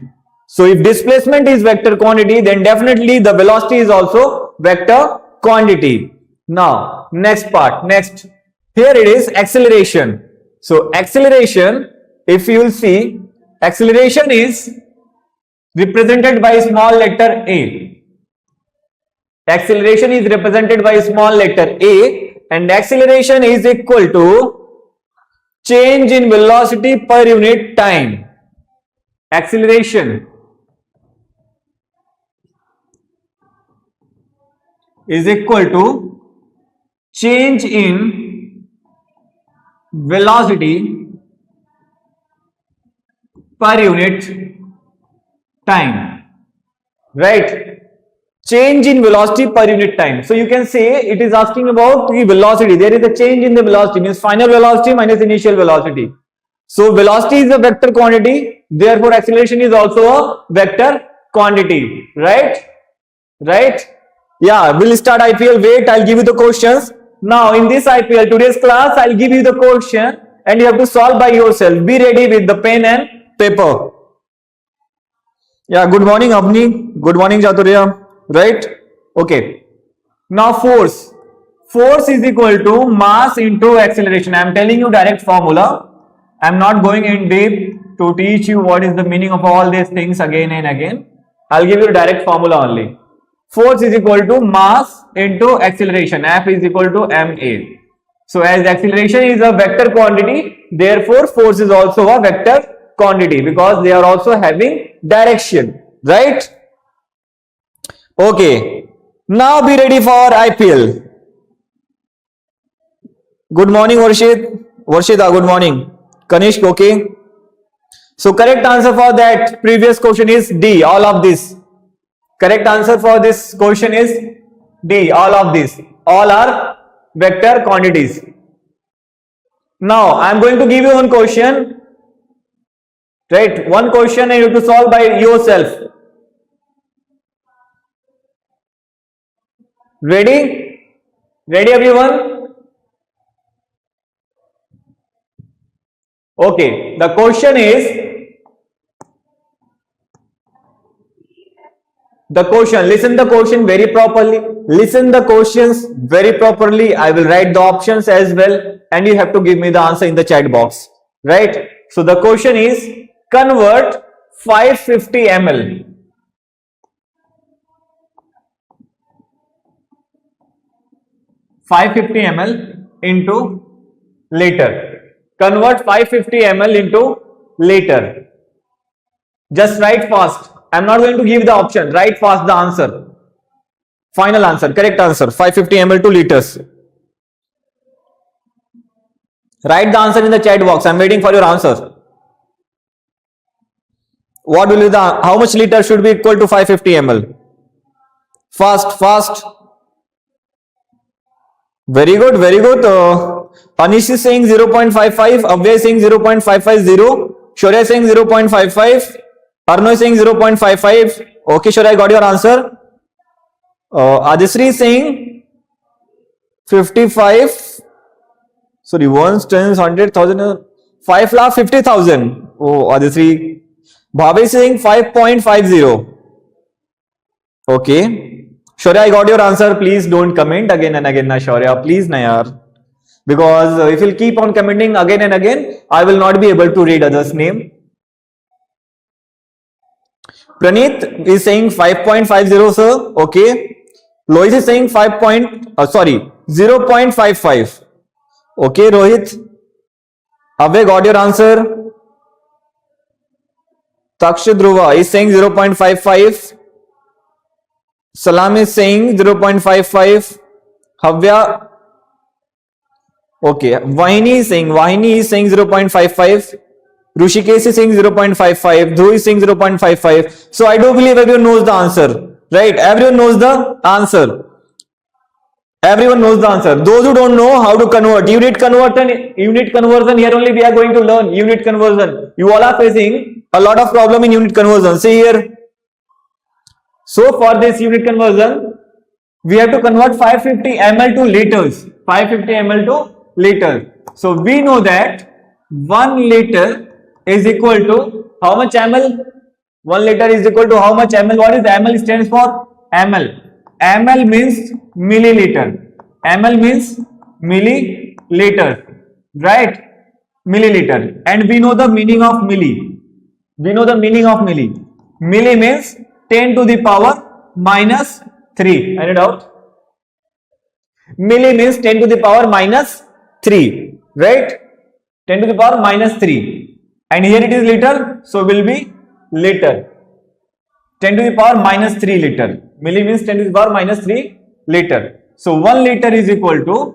So if displacement is vector quantity, then definitely the velocity is also vector quantity. Now, next part. Next, here it is acceleration. So acceleration, if you will see, acceleration is represented by small letter A. Acceleration is represented by small letter A, and acceleration is equal to change in velocity per unit time. Acceleration is equal to change in velocity per unit time, right? Change in velocity per unit time. So you can say it is asking about the velocity. There is a change in the velocity, means final velocity minus initial velocity. So velocity is a vector quantity, therefore acceleration is also a vector quantity, right? Right? Yeah, we'll start IPL. Wait, I'll give you the questions. Now in this IPL, today's class, I'll give you the question and you have to solve by yourself. Be ready with the pen and paper. Yeah, good morning Avni, good morning Chaturya, right? Okay. Now force. Force is equal to mass into acceleration. I am telling you direct formula. I am not going in deep to teach you what is the meaning of all these things again and again. I'll give you the direct formula only. Force is equal to mass into acceleration. F is equal to ma. So as acceleration is a vector quantity, therefore force is also a vector quantity because they are also having direction, right? Okay, now be ready for IPL. Good morning Varshita, good morning. Kanishk, okay. So correct answer for that previous question is D, all of this. Correct answer for this question is D. All of these. All are vector quantities. Now I am going to give you one question. Right? One question and you have to solve by yourself. Ready? Ready everyone? Okay. The question is, the question, listen the question very properly. Listen the questions very properly. I will write the options as well and you have to give me the answer in the chat box. Right? So the question is, convert 550 ml. 550 ml into liter. Convert 550 ml into liter. Just write fast. I am not going to give the option. Write fast the answer. Final answer, correct answer, 550 ml to liters. Write the answer in the chat box. I am waiting for your answer. What will be the, how much liter should be equal to 550 ml? Fast, fast. Very good, very good. Anish is saying 0.55, Avya is saying 0.550, Shorya is saying 0.55, Arno is saying 0.55. Okay, Shorya, I got your answer. Adisri is saying 55, sorry, 1, 10, 100,000, 5 lakh 50,000. Oh, Adisri. Bhavi is saying 5.50. Okay. Shaurya, I got your answer. Please don't comment again and again, na Shaurya. Please, na yaar. Because if you'll keep on commenting again and again, I will not be able to read others' name. Praneeth is saying 5.50, sir. Okay. Lois is saying 0.55. Okay, Rohit. Abhay got your answer. Takshit Dhruva is saying 0.55. Salam is saying 0.55. Havya. Okay. Vahini is saying 0.55. Rushikesh is saying 0.55. Dhruv is saying 0.55. So I do believe everyone knows the answer. Right? Everyone knows the answer. Everyone knows the answer. Those who don't know how to convert, unit conversion, here only we are going to learn unit conversion. You all are facing a lot of problem in unit conversion. See here. So for this unit conversion, we have to convert 550 ml to liters. 550 ml to liters. So we know that 1 liter is equal to how much ml? 1 liter is equal to how much ml? What is ml stands for? ml. ml means milliliter. ml means milliliter. Right? Milliliter. And we know the meaning of milli. We know the meaning of milli. Milli means 10 to the power minus 3. Any doubt? Milli means 10 to the power minus 3. Right? 10 to the power minus 3. And here it is liter. So will be liter. 10 to the power minus 3 liter. Milli means 10 to the power minus 3 liter. So 1 liter is equal to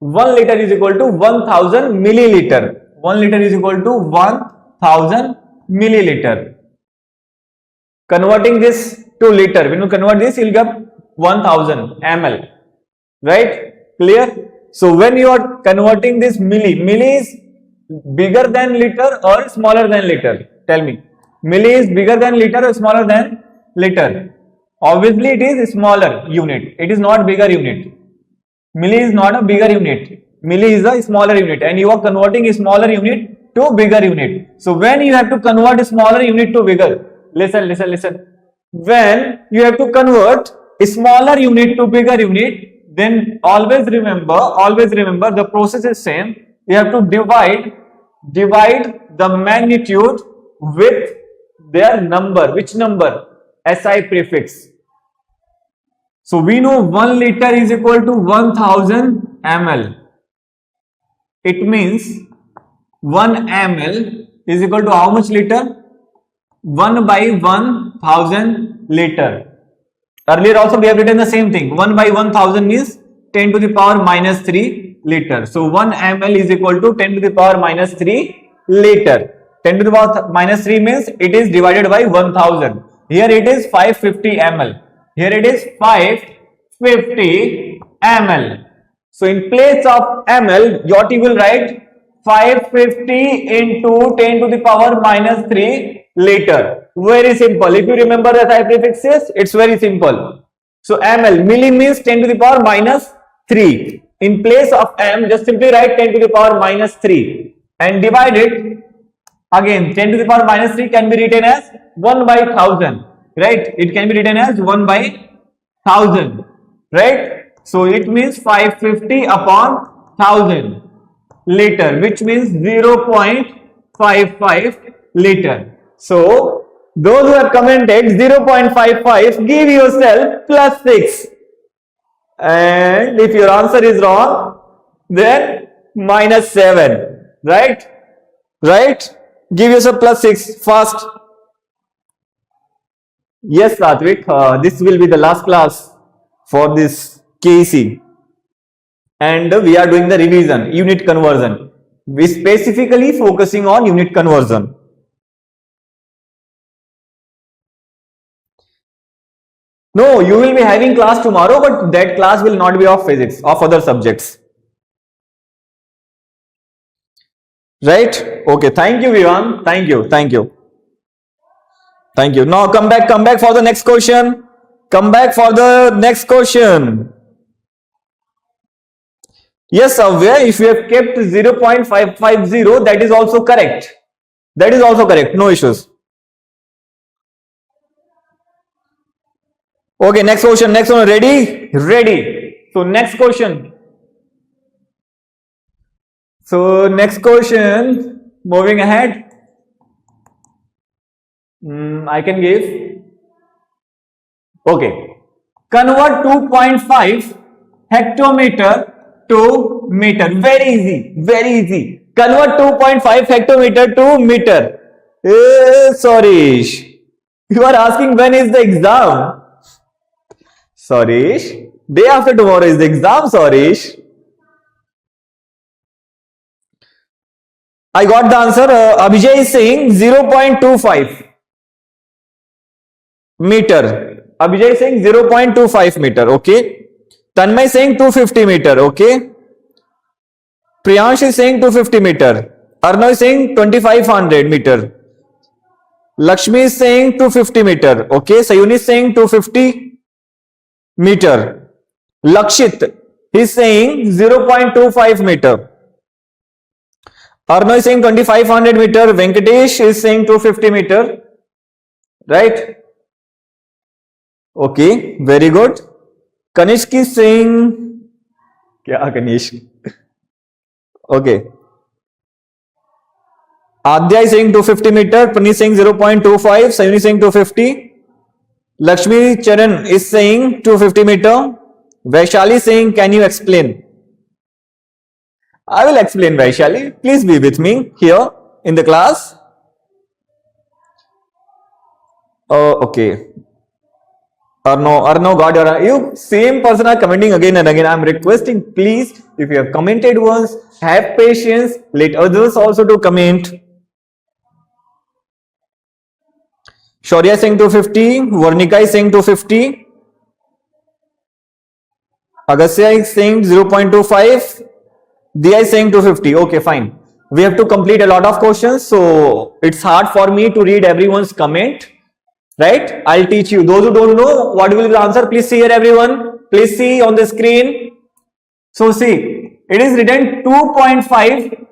1000 milliliter. 1 liter is equal to 1000 milliliter. Converting this to liter, when you convert this, you'll get 1000 ml. Right? Clear? So when you are converting this milli is bigger than liter or smaller than liter? Tell me. Milli is bigger than liter or smaller than liter? Obviously it is a smaller unit. It is not bigger unit. Milli is not a bigger unit. Milli is a smaller unit and you are converting a smaller unit to bigger unit. So when you have to convert a smaller unit to bigger, listen. When you have to convert a smaller unit to bigger unit, then always remember the process is same. You have to divide the magnitude with their number. Which number? SI prefix. So we know 1 liter is equal to 1000 ml. It means 1 ml is equal to how much liter? 1 by 1000 liter. Earlier also we have written the same thing. 1 by 1000 means 10 to the power minus 3 liter. So 1 ml is equal to 10 to the power minus 3 liter. 10 to the power minus 3 means it is divided by 1000. Here it is 550 ml. Here it is 550 50 ml. So in place of ml, what you will write 550 into 10 to the power minus 3 liter. Very simple. If you remember the SI prefixes, it's very simple. So ml, milli means 10 to the power minus 3. In place of m, just simply write 10 to the power minus 3 and divide it. Again, 10 to the power minus 3 can be written as 1 by 1000, right? It can be written as 1 by 1000, right? So it means 550 upon 1000 liter, which means 0.55 liter. So those who have commented 0.55, give yourself plus 6. And if your answer is wrong, then minus 7, right? Right? Give yourself plus 6 fast. Yes, Satvik, this will be the last class for this KEC. And we are doing the revision, unit conversion. We specifically focusing on unit conversion. No, you will be having class tomorrow, but that class will not be of physics, of other subjects. Right? Okay, thank you, Vivan. Thank you. Now come back for the next question. Yes, Avya, if you have kept 0.550, that is also correct. No issues. Okay, next question. Ready? So next question. Moving ahead. I can give. Okay. Convert 2.5 hectometer to meter. Very easy. Convert 2.5 hectometer to meter. Sorish, you are asking when is the exam? Sorish, day after tomorrow is the exam, Sorish. I got the answer. Abhijay is saying 0.25 meter. Abhijay is saying 0.25 meter. Okay. Tanmay is saying 250 meter. Okay. Priyansh is saying 250 meter. Arnav is saying 2500 meter. Lakshmi is saying 250 meter. Okay. Sayuni is saying 250 meter. Lakshit is saying 0.25 meter. Arnav is saying 2500 meter. Venkatesh is saying 250 meter. Right? Okay, very good. Kanishk is saying, kya Kanishk? Okay. Adya is saying 250 meter. Pani is saying 0.25. Sayuni is saying 250. Lakshmi Charan is saying 250 meter. Vaishali is saying, can you explain? I will explain, Vaishali. Please be with me here in the class. Okay. Arno, got you. Same person are commenting again and again. I am requesting, please, if you have commented once, have patience. Let others also to comment. Shaurya is saying 250. Varnika is saying 250. Agastya is saying 0.25. Diya is saying 250. Okay, fine. We have to complete a lot of questions, so it's hard for me to read everyone's comment. Right? I'll teach you. Those who don't know what will be the answer, please see here, everyone. Please see on the screen. So see, it is written 2.5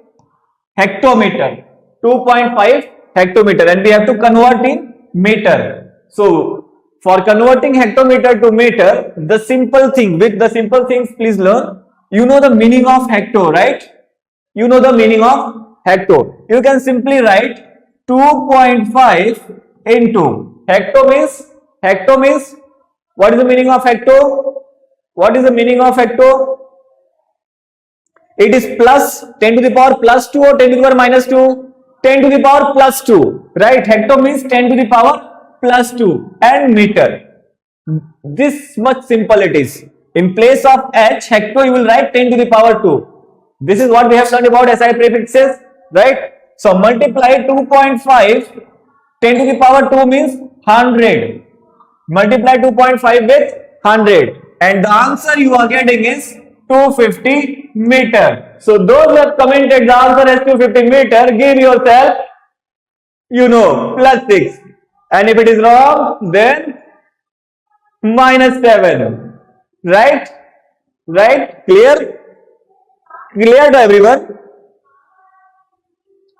hectometer. 2.5 hectometer, and we have to convert in meter. So for converting hectometer to meter, the simple things, please learn. You know the meaning of hecto, right? You know the meaning of hecto. You can simply write 2.5 into hecto means what is the meaning of hecto? It is plus 10 to the power plus 2 or 10 to the power minus 2? 10 to the power plus 2, right? Hecto means 10 to the power plus 2 and meter. This much simple it is. In place of h, hecto, you will write 10 to the power 2. This is what we have learned about SI prefixes, right? So multiply 2.5, 10 to the power 2 means 100. Multiply 2.5 with 100. and the answer you are getting is 250 meter. So those who have commented the answer as 250 meter, give yourself, +6. And if it is wrong, then -7. Right? Right? Clear? Clear to everyone?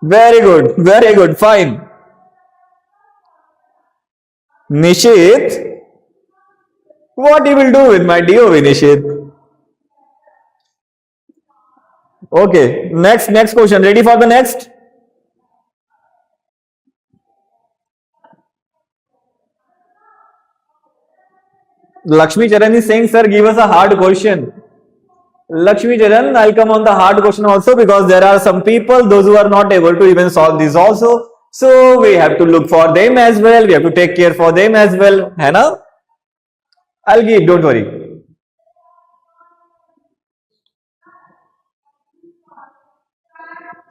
Very good. Very good. Fine. Nishit, what you will do with my DOV, Nishit? Okay. Next question. Ready for the next? Lakshmi Charan is saying, sir, give us a hard question. Lakshmi Charan, I'll come on the hard question also, because there are some people, those who are not able to even solve this also. So we have to look for them as well. We have to take care for them as well. Hai na? I'll give, don't worry.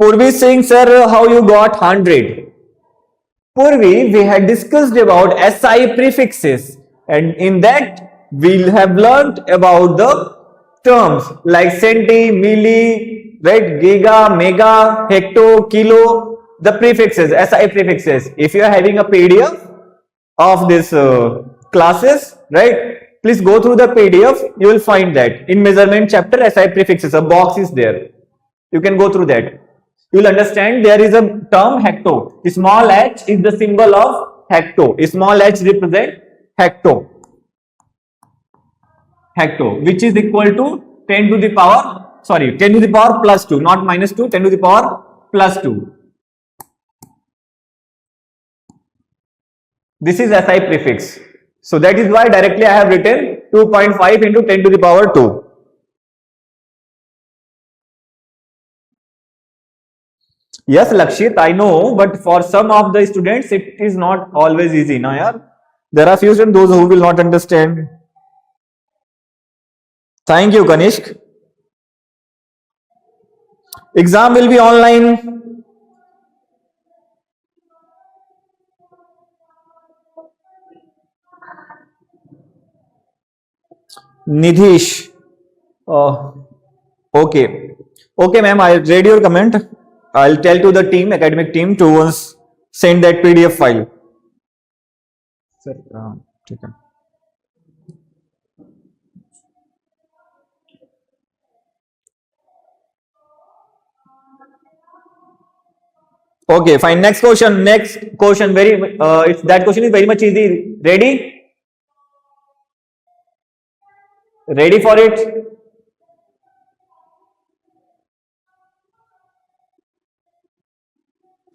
Purvi is saying, sir, how you got 100? Purvi, we had discussed about SI prefixes, and in that we have learnt about the terms like centi, milli, right, giga, mega, hecto, kilo, the prefixes, SI prefixes. If you are having a PDF of this classes, right, please go through the PDF, you will find that in measurement chapter SI prefixes, a box is there. You can go through that. You will understand there is a term hecto. Small h is the symbol of hecto. Small h represent hecto. Hecto, which is equal to 10 to the power plus 2, not -2, 10 to the power plus 2. This is SI prefix. So that is why directly I have written 2.5 into 10 to the power 2. Yes, Lakshit, I know, but for some of the students, it is not always easy. Na, yaar? There are few students, those who will not understand. Thank you, Kanishk. Exam will be online. Nidhish. Okay. Okay, ma'am, I read your comment. I'll tell to the team, academic team, to once send that PDF file. Sir, okay, fine. Next question. Very. That question is very much easy. Ready? Ready for it?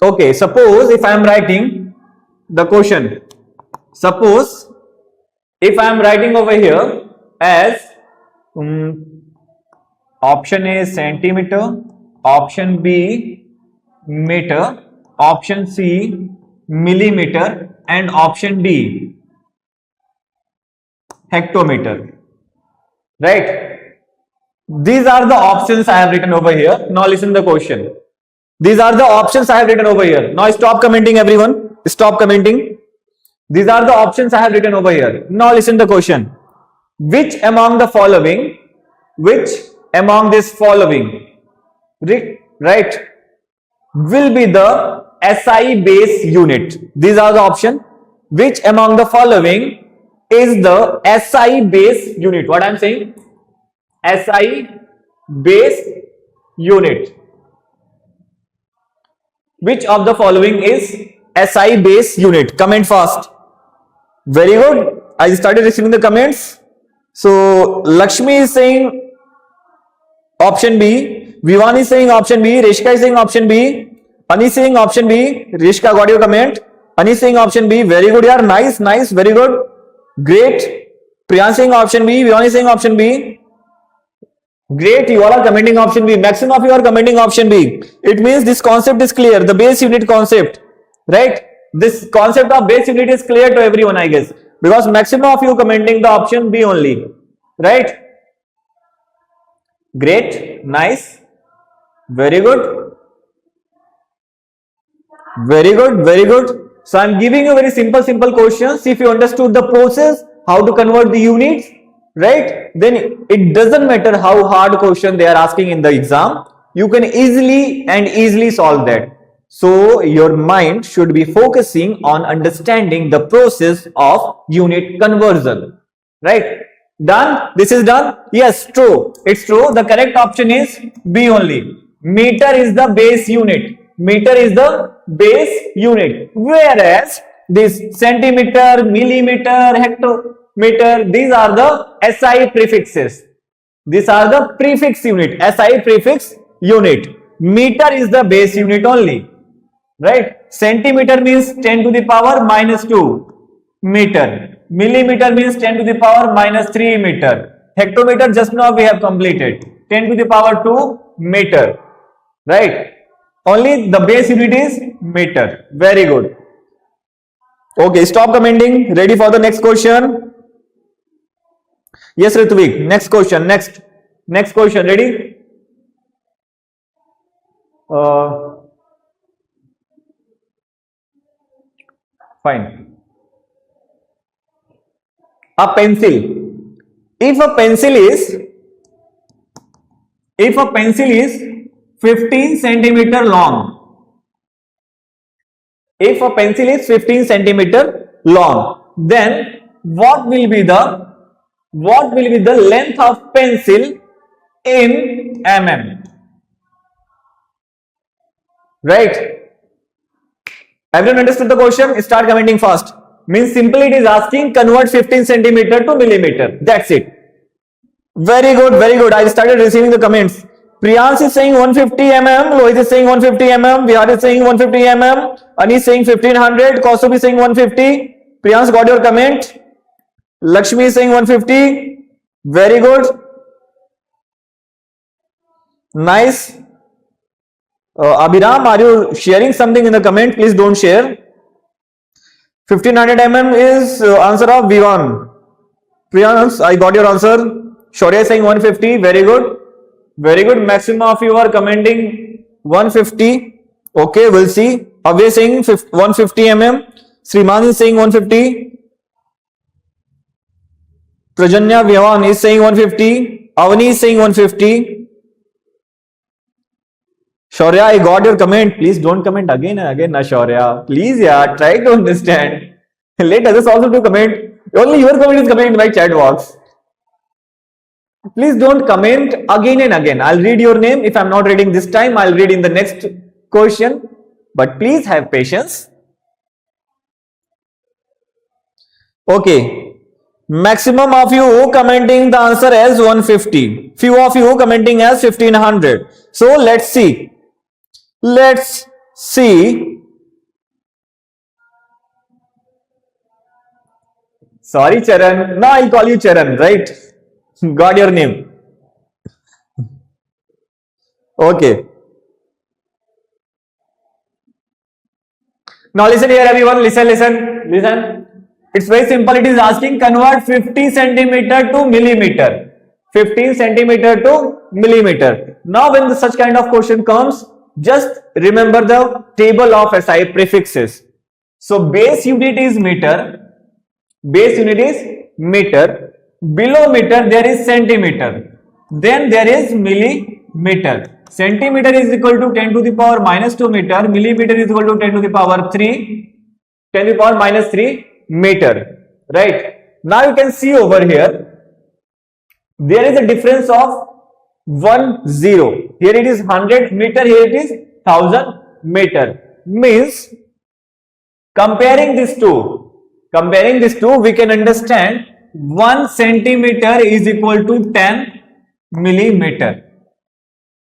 Okay, suppose if I am writing the question, suppose if I am writing over here as option A centimeter, option B meter, option C millimeter, and option D hectometer, right? These are the options I have written over here. Now listen to the question. These are the options I have written over here. Now stop commenting, everyone. Stop commenting. These are the options I have written over here. Now listen to the question. Which among this following, right, will be the SI base unit? These are the options. Which among the following is the SI base unit? What I am saying? SI base unit. Which of the following is SI base unit? Comment fast. Very good. I started receiving the comments. So Lakshmi is saying option B. Vivani is saying option B. Rishka is saying option B. Ani is saying option B. Rishka, got your comment. Ani is saying option B. Very good, yaar. Nice. Very good. Great. Priyan saying option B. Vivani is saying option B. Great, you all are commenting option B. Maximum of you are commenting option B. It means this concept is clear. The base unit concept, right? This concept of base unit is clear to everyone, I guess, because maximum of you commenting the option B only, right? Great, nice, very good, very good, very good. So I'm giving you very simple questions. If you understood the process, how to convert the units, right? Then it doesn't matter how hard question they are asking in the exam, you can easily solve that. So your mind should be focusing on understanding the process of unit conversion, right? Done? This is done? Yes, true. It's true. The correct option is B only. Meter is the base unit. Meter is the base unit. Whereas this centimeter, millimeter, hectometer, these are the SI prefixes. These are the prefix unit. SI prefix unit. Meter is the base unit only. Right? Centimeter means 10 to the power minus 2 meter. Millimeter means 10 to the power minus 3 meter. Hectometer just now we have completed. 10 to the power 2 meter. Right? Only the base unit is meter. Very good. Okay, stop commenting. Ready for the next question? Yes, Ritvik. Next question. Next question. Ready? Fine. A pencil. If a pencil is 15 centimeter long, if a pencil is 15 centimeter long, then what will be the length of pencil in mm? Right? Everyone understood the question? Start commenting fast. Means simply it is asking convert 15 centimeter to millimeter. That's it. Very good, very good. I started receiving the comments. Priyansh is saying 150 mm, Lohit is saying 150 mm, Vihar is saying 150 mm, Ani is saying 1500, Kaustubh is saying 150. Priyansh got your comment. Lakshmi is saying 150. Very good. Nice. Abhiram, are you sharing something in the comment? Please don't share. 1500 mm is answer of V1. Priyansh, I got your answer. Shaurya is saying 150. Very good. Very good. Maximum of you are commenting 150. Okay, we'll see. Abhay saying 150 mm. Sriman is saying 150. Prajanya Vihan is saying 150. Avani is saying 150. Shaurya, I got your comment. Please don't comment again and again, na Shaurya. Please, yeah, try to understand. Let others also to comment. Only your comment is coming in my chat box. Please don't comment again and again. I'll read your name. If I'm not reading this time, I'll read in the next question. But please have patience. Okay. Maximum of you commenting the answer as 150. Few of you commenting as 1500. So let's see. Let's see. Sorry, Charan. Now I'll call you Charan, right? Got your name. Okay. Now listen here, everyone. Listen. It's very simple. It is asking convert 50 centimeter to millimeter. 15 centimeter to millimeter. Now when such kind of question comes, just remember the table of SI prefixes. So base unit is meter. Base unit is meter. Below meter there is centimeter. Then there is millimeter. Centimeter is equal to 10 to the power minus 2 meter. Millimeter is equal to 10 to the power 3. 10 to the power minus 3 meter. Right. Now you can see over here. There is a difference of 1 0. Here it is 100 meter. Here it is 1000 meter. Means comparing these two, we can understand 1 centimeter is equal to 10 millimeter.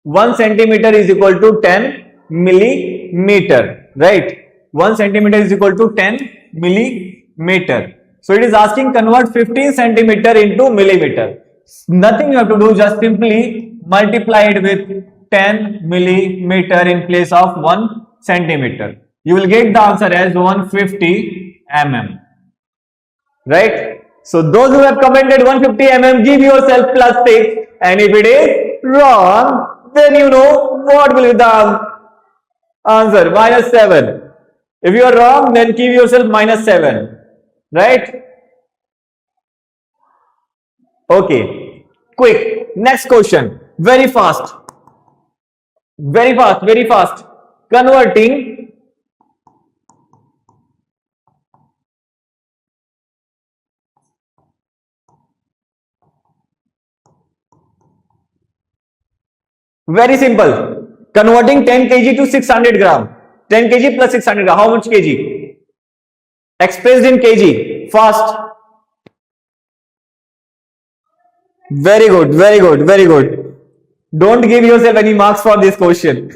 1 centimeter is equal to 10 millimeter, right? 1 centimeter is equal to 10 millimeter. So it is asking convert 15 centimeter into millimeter. Nothing you have to do, just simply multiply it with 10 millimeter in place of 1 centimeter. You will get the answer as 150 mm. Right? So those who have commented 150 mm, give yourself +6, and if it is wrong, then you know what will be the answer, -7. If you are wrong, then give yourself -7. Right? Okay, quick. Next question. Very fast. Very fast. Very fast. Converting very simple. Converting 10 kg to 600 gram. 10 kg plus 600 gram. How much kg? Expressed in kg. Fast. Very good. Very good. Very good. Don't give yourself any marks for this question.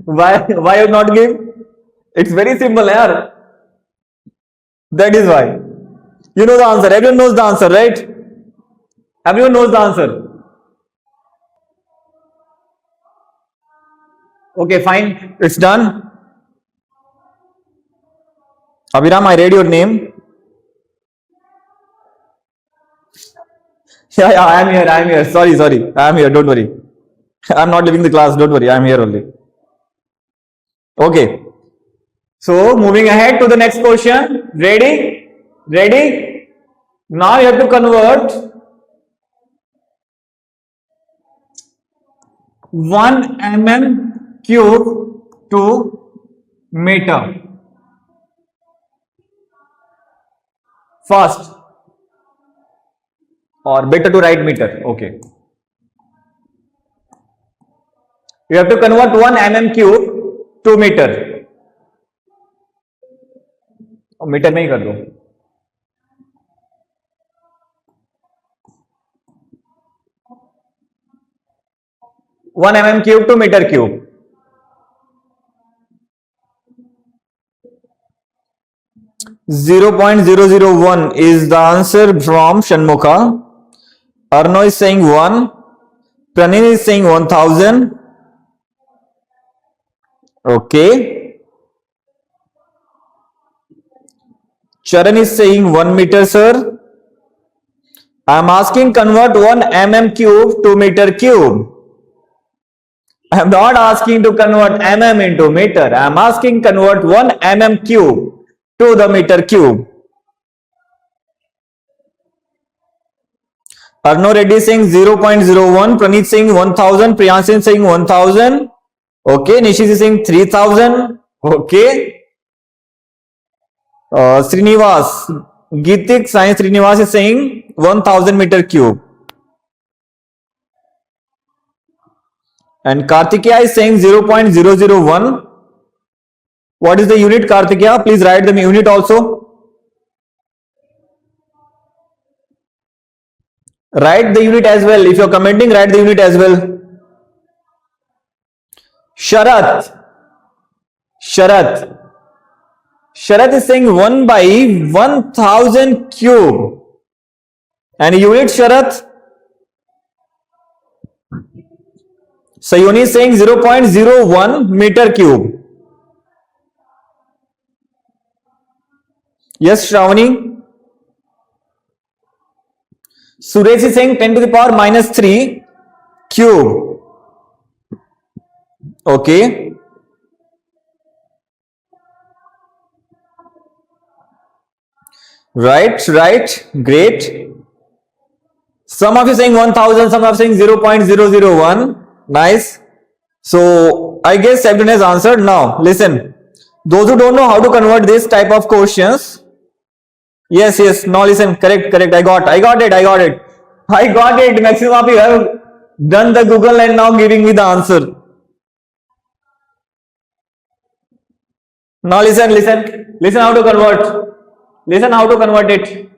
Why you not give? It's very simple, yaar. That is why. You know the answer. Everyone knows the answer, right? Everyone knows the answer. Okay, fine. It's done. Abhiram, I read your name. Yeah, I am here. I am here. Sorry. I am here. Don't worry. I'm not leaving the class. Don't worry. I am here only. Okay. So, moving ahead to the next question. Ready? Ready? Now you have to convert 1 mm cube to meter. Fast. Or better to write meter. Okay. You have to convert 1 mm cube to meter. Metre में ही कर दो. 1 mm cube to meter cube. .001 is the answer from Shanmukha. Arno is saying 1. Pranin is saying 1000. Okay. Charan is saying 1 meter, sir. I am asking convert 1 mm cube to meter cube. I am not asking to convert mm into meter. I am asking convert 1 mm cube to the meter cube. Arno Reddy saying 0.01. Praneet saying 1000. Priyansin saying 1000. Okay. Nishish is saying 3000. Okay. Srinivas, Geetik Science Srinivas is saying 1000 meter cube. And Kartikeya is saying 0.001. What is the unit, Kartikeya? Please write the unit also. Write the unit as well. If you are commenting, write the unit as well. Sharat is saying 1 by 1000 cube. And unit, Sharat? Sayoni is saying 0.01 meter cube. Yes, Shravani? Suresh is saying 10 to the power minus 3 cube. Okay. Right, great. Some of you saying 1000, some are saying 0.001. Nice. So, I guess everyone has answered. Now, listen. Those who don't know how to convert this type of questions. Yes. Now listen. Correct. I got it. Maximum of you have done the Google and now giving me the answer. Now listen how to convert. Listen how to convert it.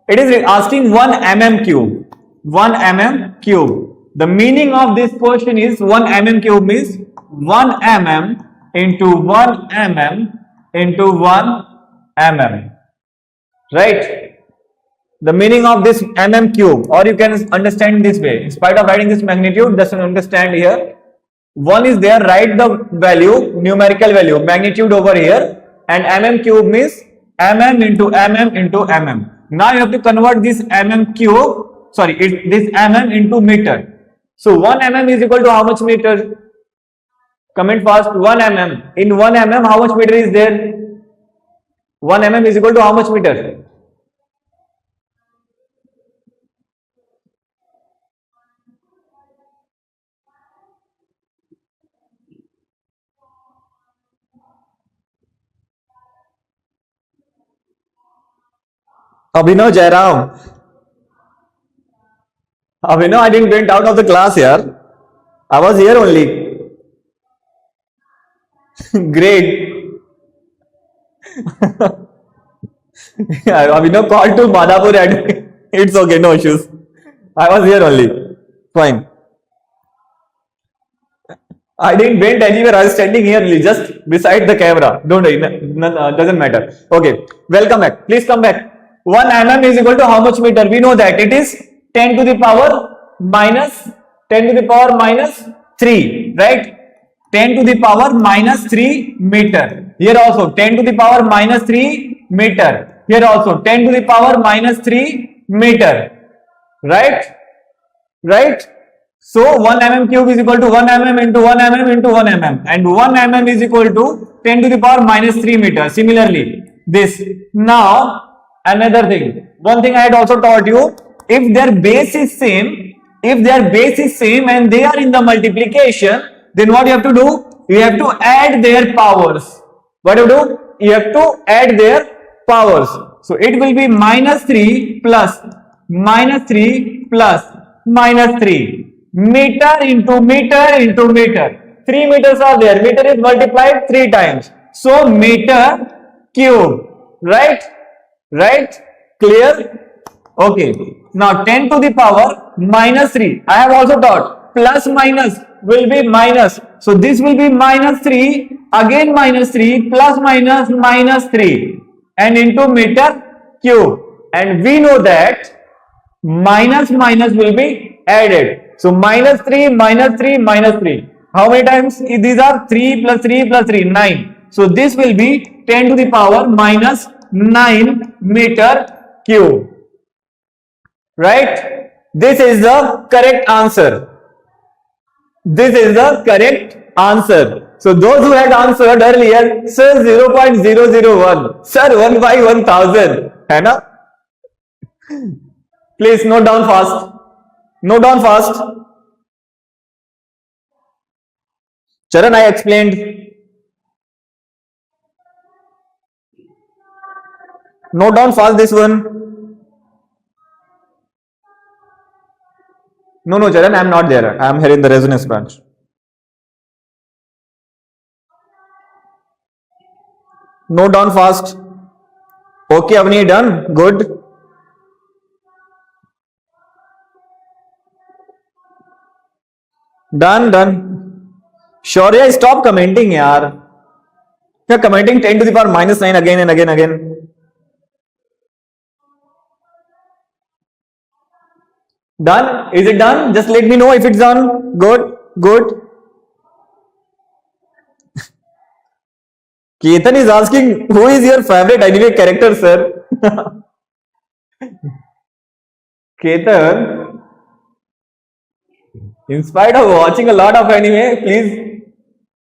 It is asking 1 mm cube. 1 mm cube. The meaning of this question is 1 mm cube means 1 mm into 1 mm into 1 mm. Right? The meaning of this mm cube, or you can understand this way. In spite of writing this magnitude, just understand here. 1 is there, write the value, numerical value, magnitude over here, and mm cube means mm into mm into mm. Now you have to convert this mm cube, this mm into meter. So 1 mm is equal to how much meter? Comment fast. 1 mm. In 1 mm, how much meter is there? 1 mm is equal to how much meter? Abhinav Jairam. Abhinav, I didn't went out of the class here. I was here only. Great. Abhinav called to Madhapur and it's okay, no issues. I was here only. Fine. I didn't went anywhere. I was standing here only, just beside the camera. Don't worry, doesn't matter. Okay, welcome back. Please come back. 1 mm is equal to how much meter? We know that it is 10 to the power minus 10 to the power minus 3, right? 10 to the power minus 3 meter. Here also 10 to the power minus 3 meter. Here also 10 to the power minus 3 meter. Right? Right? So 1 mm cube is equal to 1 mm into 1 mm into 1 mm, and 1 mm is equal to 10 to the power minus 3 meter. Similarly, this. Now, another thing. One thing I had also taught you, if their base is same, and they are in the multiplication, then what you have to do? You have to add their powers. What do you do? You have to add their powers. So it will be minus 3 plus minus 3 plus minus 3. Meter into meter into meter. 3 meters are there. Meter is multiplied 3 times. So meter cube. Right? Right? Clear? Okay. Now 10 to the power minus 3. I have also taught plus minus will be minus. So this will be minus 3. Again minus 3 plus minus minus 3. And into meter cube. And we know that minus minus will be added. So minus 3, minus 3, minus 3. How many times? These are 3 plus 3 plus 3, 9. So this will be 10 to the power minus 9 meter cube. Right? This is the correct answer. This is the correct answer. So those who had answered earlier, sir 0.001, sir 1 by 1000. है ना? Please note down fast. Note down fast. Charan, I explained. Note down fast this one. No, Charan, I am not there. I am here in the resonance branch. Note down fast. Okay, Avni, done. Good. Done. Shaurya, stop commenting, yaar. You're commenting 10 to the power minus 9 again and again. Done? Is it done? Just let me know if it's done. Good. Ketan is asking, who is your favorite anime character, sir? Ketan, in spite of watching a lot of anime, please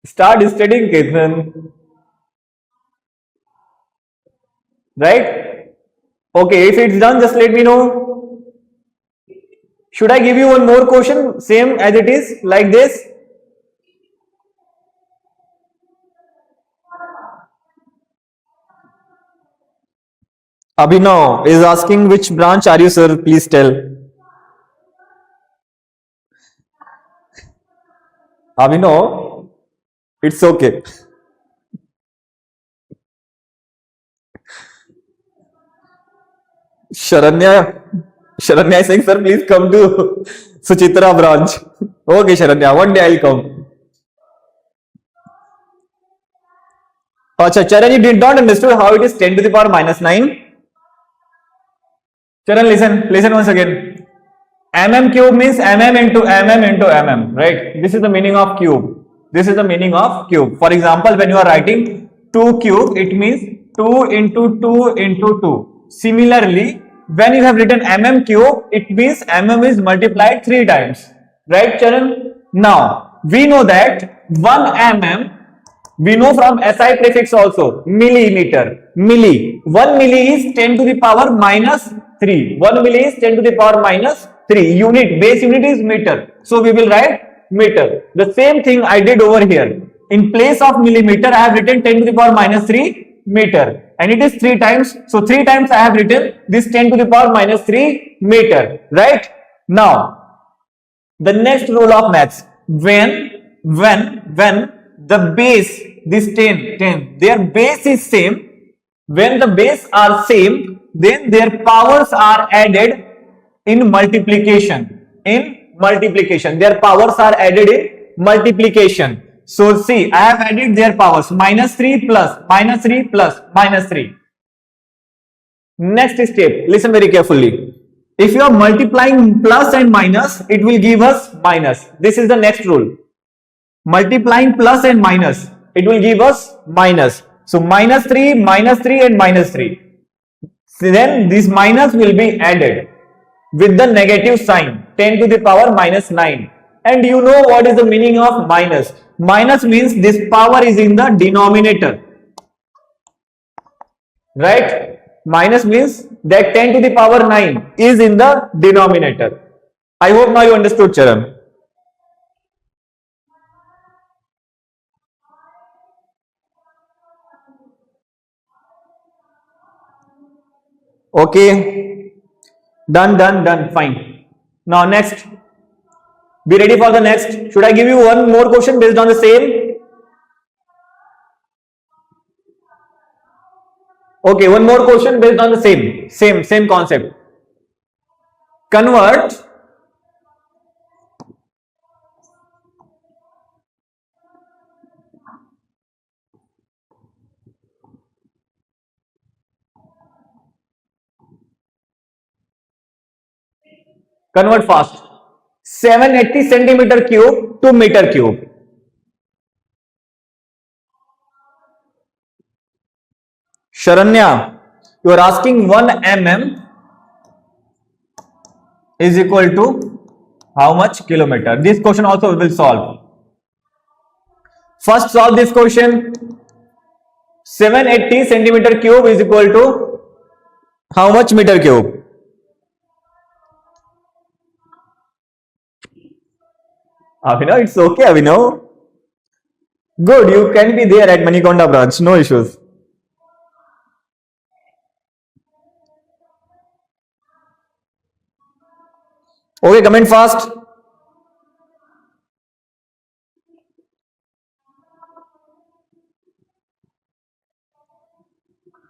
start studying, Ketan. Right? Okay, if it's done, just let me know. Should I give you one more question, same as it is, like this? Abhinav is asking, which branch are you, sir? Please tell. Abhinav, it's okay. Sharanya is saying, sir, please come to Suchitra branch. Okay, Sharanya, one day I'll come. Acha, Charan, you did not understand how it is 10 to the power minus 9. Charan, listen once again. Mm cube means mm into mm into mm, right? This is the meaning of cube. For example, when you are writing 2 cube, it means 2 into 2 into 2. Similarly, when you have written mm cube, it means mm is multiplied 3 times, right, Charan? Now, we know that 1 mm, we know from SI prefix also, millimeter, milli. 1 milli is 10 to the power minus 3. 1 milli is 10 to the power minus 3. Unit, base unit is meter. So we will write meter. The same thing I did over here. In place of millimeter, I have written 10 to the power minus 3 meter. and it is 3 times. So 3 times I have written this 10 to the power minus 3 meter, right? Now, the next rule of maths, when the base, this 10, their base is same, when the base are same, then their powers are added in multiplication. Their powers are added in multiplication. So see, I have added their powers, minus 3 plus, minus 3 plus, minus 3. Next step, listen very carefully. If you are multiplying plus and minus, it will give us minus. This is the next rule. Multiplying plus and minus, it will give us minus. So minus 3 and minus 3. So then this minus will be added with the negative sign, 10 to the power minus 9. And you know what is the meaning of minus? Minus means this power is in the denominator. Right? Minus means that 10 to the power 9 is in the denominator. I hope now you understood, Charan. Okay. Done. Fine. Now next. Be ready for the next. Should I give you one more question based on the same? Okay, one more question based on the same concept. Convert fast. 780 centimeter cube to meter cube. Sharanya, you are asking 1 mm is equal to how much kilometer? This question also we will solve. First solve this question. 780 centimeter cube is equal to how much meter cube? Abhinav, it's okay, Abhinav. Good, you can be there at Manikonda branch, no issues. Okay, comment fast.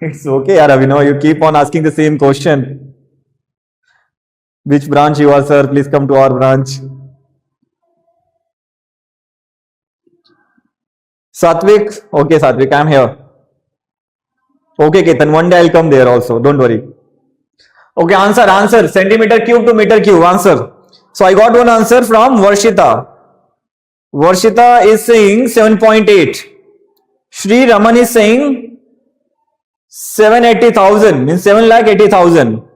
It's okay, yaar, Abhinav, you keep on asking the same question. Which branch you are, sir? Please come to our branch. Satvik, okay, Satvik, I am here. Okay, Ketan, one day I'll come there also, don't worry. Okay, answer, centimeter cube to meter cube, answer. So I got one answer from Varshita. Varshita is saying 7.8. Shri Raman is saying 780,000, means 7,80,000.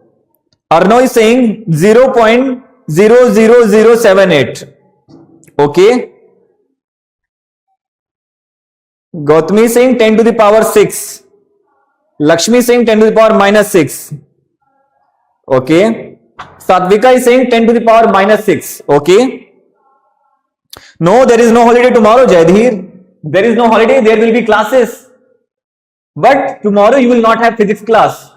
Arnav is saying 0.00078. Okay. Gautami is saying 10 to the power 6. Lakshmi is saying 10 to the power minus 6. Okay. Satvika is saying 10 to the power minus 6. Okay. No, there is no holiday tomorrow, Jaidhir. There is no holiday, there will be classes. But tomorrow you will not have physics class.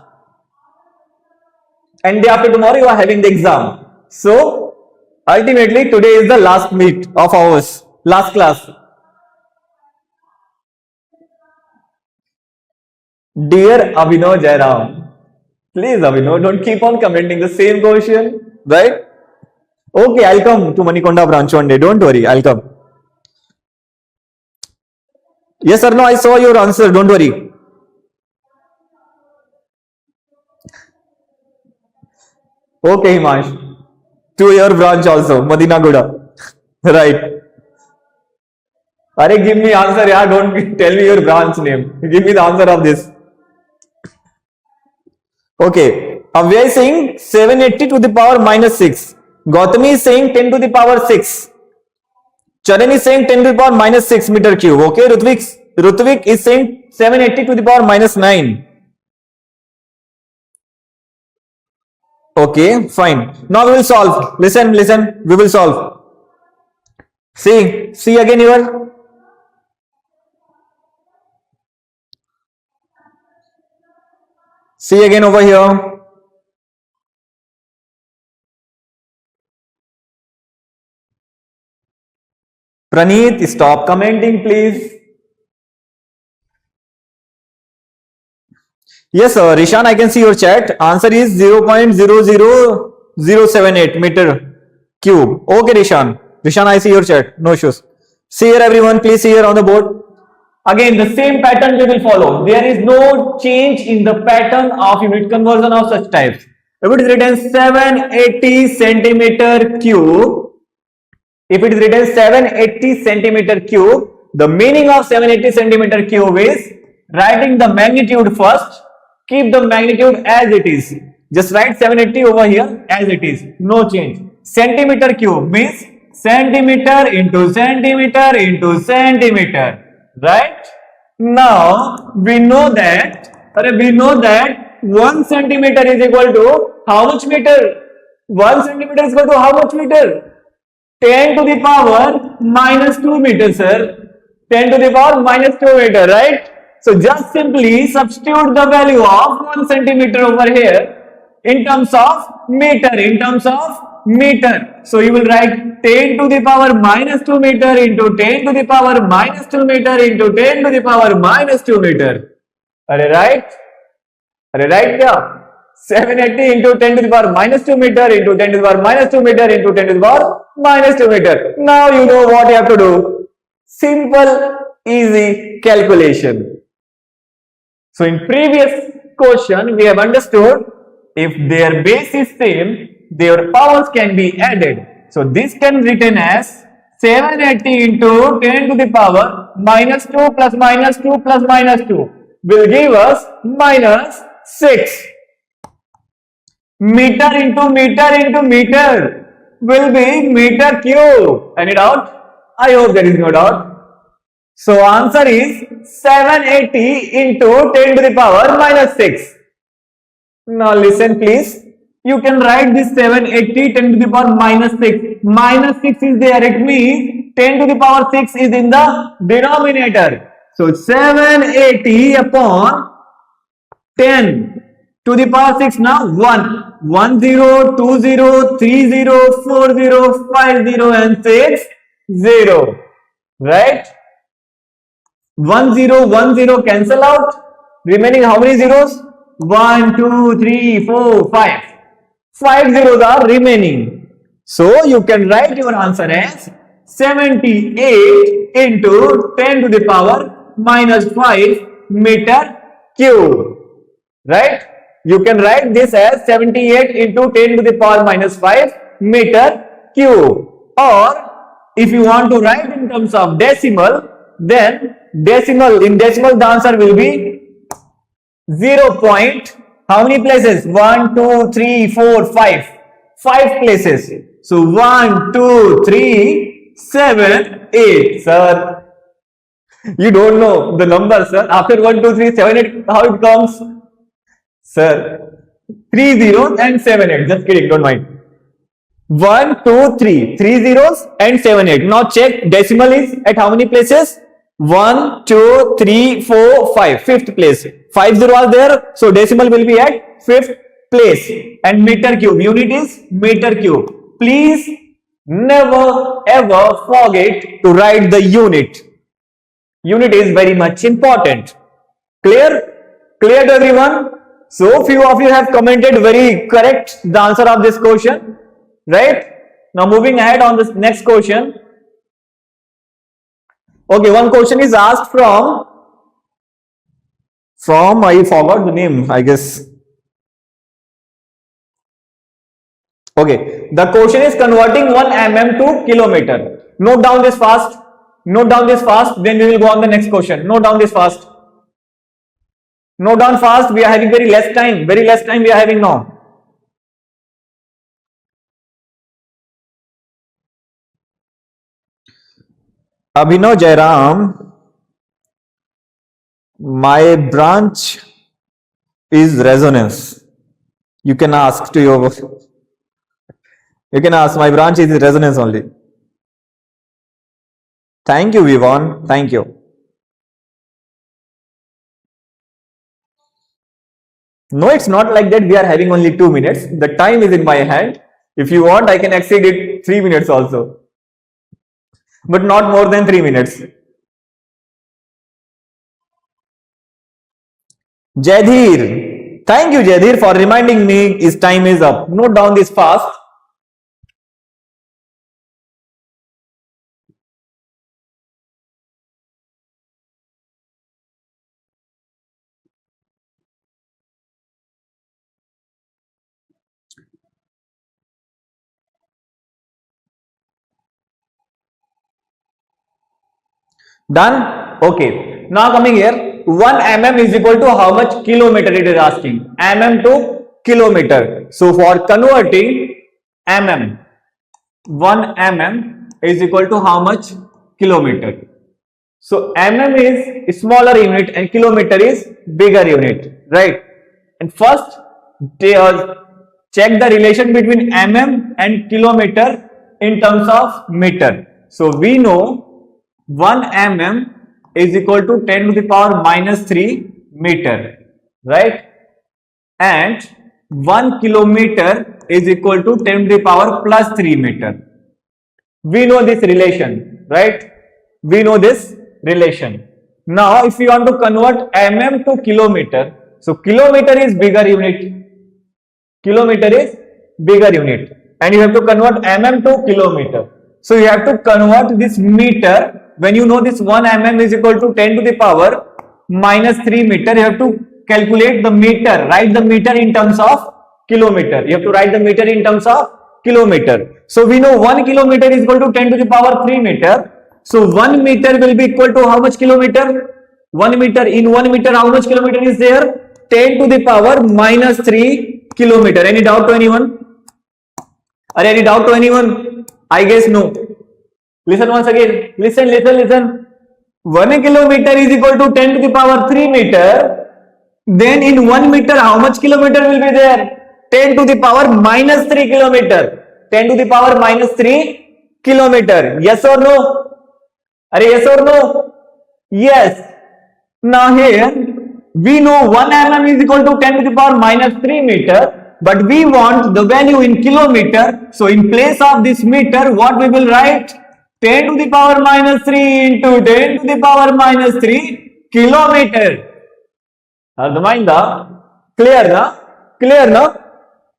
And day after tomorrow you are having the exam. So, ultimately today is the last meet of ours. Last class. Dear Abhinav Jairam, please Abhinav, don't keep on commenting the same question, right? Okay, I'll come to Manikonda branch one day, don't worry, I'll come. Yes or no, I saw your answer, don't worry. Okay, Himash, to your branch also, Madina Guda, right? Arey, give me answer, yeah, don't tell me your branch name, give me the answer of this. Okay, Avya is saying 780 to the power minus 6. Gautami is saying 10 to the power 6. Charan is saying 10 to the power minus 6 meter cube. Okay, Rutvik is saying 780 to the power minus 9. Okay, fine. Now we will solve. Listen, we will solve. See again here. See again over here. Praneeth, stop commenting, please. Yes, sir. Rishan, I can see your chat. Answer is 0.00078 meter cube. Okay, Rishan. Rishan, I see your chat. No issues. See here, everyone. Please see here on the board. Again, the same pattern we will follow. There is no change in the pattern of unit conversion of such types. If it is written 780 centimeter cube, if it is written 780 centimeter cube, the meaning of 780 centimeter cube is writing the magnitude first, keep the magnitude as it is. Just write 780 over here as it is, no change. Centimeter cube means centimeter into centimeter into centimeter, right? Now we know that 1 centimeter is equal to how much meter? 1 centimeter is equal to how much meter? 10 to the power minus 2 meters, sir. 10 to the power minus 2 meter, right? So just simply substitute the value of 1 centimeter over here in terms of meter, So you will write 10 to the power minus 2 meter into 10 to the power minus 2 meter into 10 to the power minus 2 meter. Are you right? Are you right? Yeah. 780 into 10 to the power minus 2 meter into 10 to the power minus 2 meter into 10 to the power minus 2 meter. Now you know what you have to do. Simple, easy calculation. So in previous question, we have understood if their base is same, their powers can be added. So this can be written as 780 into 10 to the power minus 2 plus minus 2 plus minus 2 will give us minus 6. Meter into meter will be meter cube. Any doubt? I hope there is no doubt. So answer is 780 into 10 to the power minus 6. Now listen please. You can write this 780 10 to the power minus 6. Minus 6 is there. It means 10 to the power 6 is in the denominator. So 780 upon 10 to the power 6 now 1. 1 0, 2 0, 3 0, 4 0, 5 0 and 6 0. Right? 1 0, 1 0 cancel out. Remaining how many zeros? 1, 2, 3, 4, 5. 5 zeros are remaining. So you can write your answer as 78 into 10 to the power minus 5 meter cube. Right? You can write this as 78 into 10 to the power minus 5 meter cube. Or if you want to write in terms of decimal, then in decimal the answer will be 0 point, how many places? 1, 2, 3, 4, 5. 5 places. So 1, 2, 3, 7, 8. Sir, you don't know the number, sir. After 1, 2, 3, 7, 8, how it comes? Sir, 3 zeros and 7, 8. Just kidding, don't mind. 1, 2, 3. 3 zeros and 7, 8. Now check decimal is at how many places? 1, 2, 3, 4, 5. Fifth place. 5 zeros are there. So decimal will be at fifth place. And meter cube. Unit is meter cube. Please never ever forget to write the unit. Unit is very much important. Clear? Clear to everyone? So few of you have commented very correct the answer of this question. Right? Now moving ahead on this next question. Okay, one question is asked from I forgot the name, I guess. Okay, the question is converting 1 mm to kilometer. Note down this fast. Note down this fast. Then we will go on the next question. Note down this fast. Note down fast. We are having very less time. Very less time we are having now. Abhinav Jairam, my branch is resonance. You can ask to your, you can ask, my branch is resonance only. Thank you, Vivon. Thank you. No, it's not like that. We are having only 2 minutes. The time is in my hand. If you want, I can exceed it 3 minutes also. But not more than 3 minutes. Jadhir. Thank you, Jadhir, for reminding me his time is up. Note down this fast. Done? Okay. Now coming here, 1 mm is equal to how much kilometer it is asking? Mm to kilometer. So for converting mm, 1 mm is equal to how much kilometer? So mm is smaller unit and kilometer is bigger unit, right? And first check the relation between mm and kilometer in terms of meter. So we know 1 mm is equal to 10 to the power minus 3 meter, right? And 1 kilometer is equal to 10 to the power plus 3 meter. We know this relation, right? We know this relation. Now, if you want to convert mm to kilometer, so kilometer is bigger unit. Kilometer is bigger unit. And you have to convert mm to kilometer. So you have to convert this meter. When you know this 1 mm is equal to 10 to the power minus 3 meter, you have to calculate the meter, write the meter in terms of kilometer. You have to write the meter in terms of kilometer. So we know 1 kilometer is equal to 10 to the power 3 meter. So 1 meter will be equal to how much kilometer? 1 meter, in 1 meter how much kilometer is there? 10 to the power minus 3 kilometer. Any doubt to anyone? Are any doubt to anyone? I guess no. Listen once again. Listen. 1 kilometer is equal to 10 to the power 3 meter. Then in 1 meter, how much kilometer will be there? 10 to the power minus 3 kilometer. 10 to the power minus 3 kilometer. Yes or no? Are yes or no? Yes. Now here, we know 1 mm is equal to 10 to the power minus 3 meter. But we want the value in kilometer. So in place of this meter, what we will write? 10 to the power minus 3 into 10 to the power minus 3 kilometer. Arthamainda? Clear na? Clear na?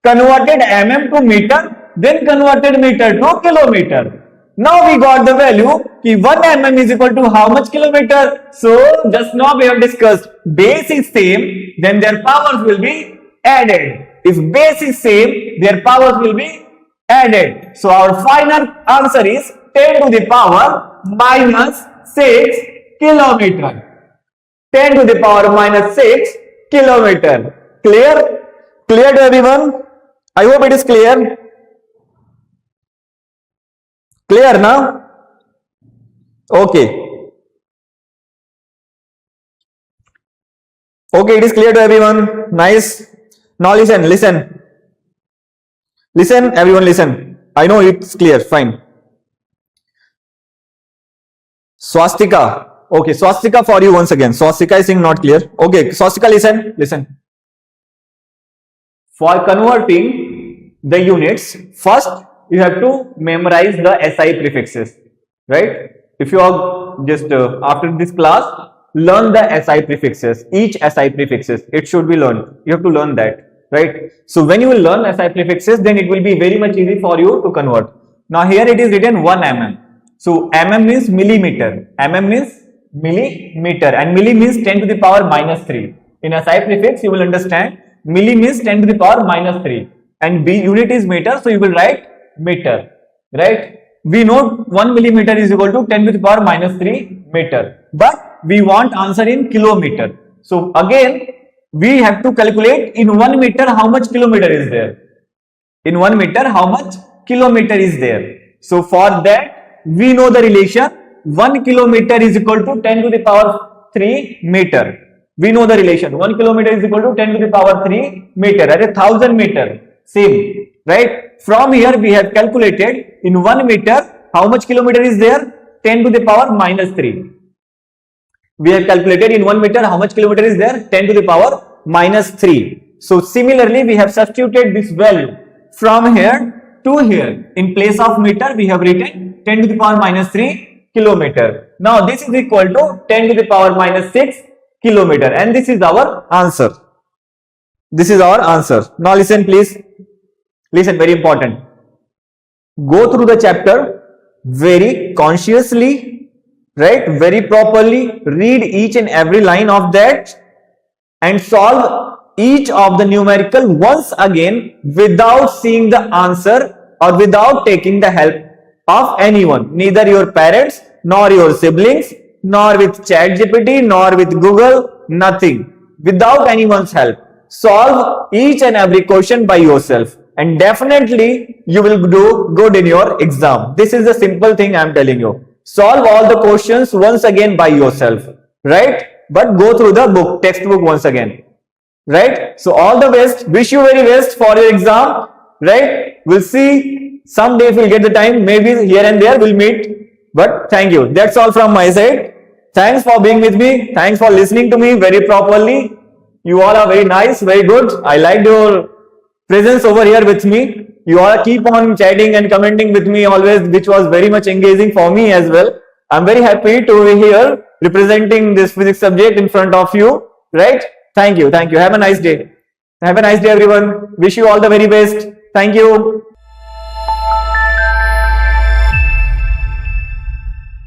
Converted mm to meter, then converted meter to kilometer. Now we got the value ki 1 mm is equal to how much kilometer? So just now we have discussed base is same, then their powers will be added. If base is same, their powers will be added. So our final answer is 10 to the power minus 6 kilometer. 10 to the power minus 6 kilometer. Clear? Clear to everyone? I hope it is clear. Clear now? Okay. Okay, it is clear to everyone. Nice. Now listen. Listen, everyone listen. I know it's clear. Fine. Swastika. Okay, Swastika for you once again. Swastika is saying not clear. Okay, Swastika, listen. For converting the units, first you have to memorize the SI prefixes, right? If you are just after this class, learn the SI prefixes, each SI prefixes, it should be learned. You have to learn that, right? So when you will learn SI prefixes, then it will be very much easy for you to convert. Now here it is written 1 mm. So mm means millimeter, mm means millimeter, and milli means 10 to the power minus 3. In SI prefix, you will understand milli means 10 to the power minus 3, and B unit is meter, so you will write meter, right? We know 1 millimeter is equal to 10 to the power minus 3 meter, but we want answer in kilometer. So again, we have to calculate in 1 meter how much kilometer is there. In 1 meter, how much kilometer is there. So for that, we know the relation 1 kilometer is equal to 10 to the power 3 meter. We know the relation 1 kilometer is equal to 10 to the power 3 meter at 1000 meter. Same, right? From here we have calculated in 1 meter how much kilometer is there? 10 to the power minus 3. We have calculated in 1 meter how much kilometer is there? 10 to the power minus 3. So similarly, we have substituted this value from here to here. In place of meter, we have written 10 to the power minus 3 kilometer. Now this is equal to 10 to the power minus 6 kilometer, and this is our answer. This is our answer. Now listen please. Listen, very important. Go through the chapter very consciously, right? Very properly. Read each and every line of that and solve each of the numerical once again without seeing the answer or without taking the help of anyone. Neither your parents, nor your siblings, nor with ChatGPT, nor with Google, nothing. Without anyone's help. Solve each and every question by yourself, and definitely you will do good in your exam. This is the simple thing I am telling you. Solve all the questions once again by yourself, right? But go through the book, textbook once again, right? So all the best. Wish you very best for your exam, right? We'll see someday if we'll get the time. Maybe here and there we'll meet. But thank you. That's all from my side. Thanks for being with me. Thanks for listening to me very properly. You all are very nice, very good. I liked your presence over here with me. You all keep on chatting and commenting with me always, which was very much engaging for me as well. I'm very happy to be here representing this physics subject in front of you, right? Thank you. Thank you. Have a nice day. Have a nice day, everyone. Wish you all the very best. Thank you.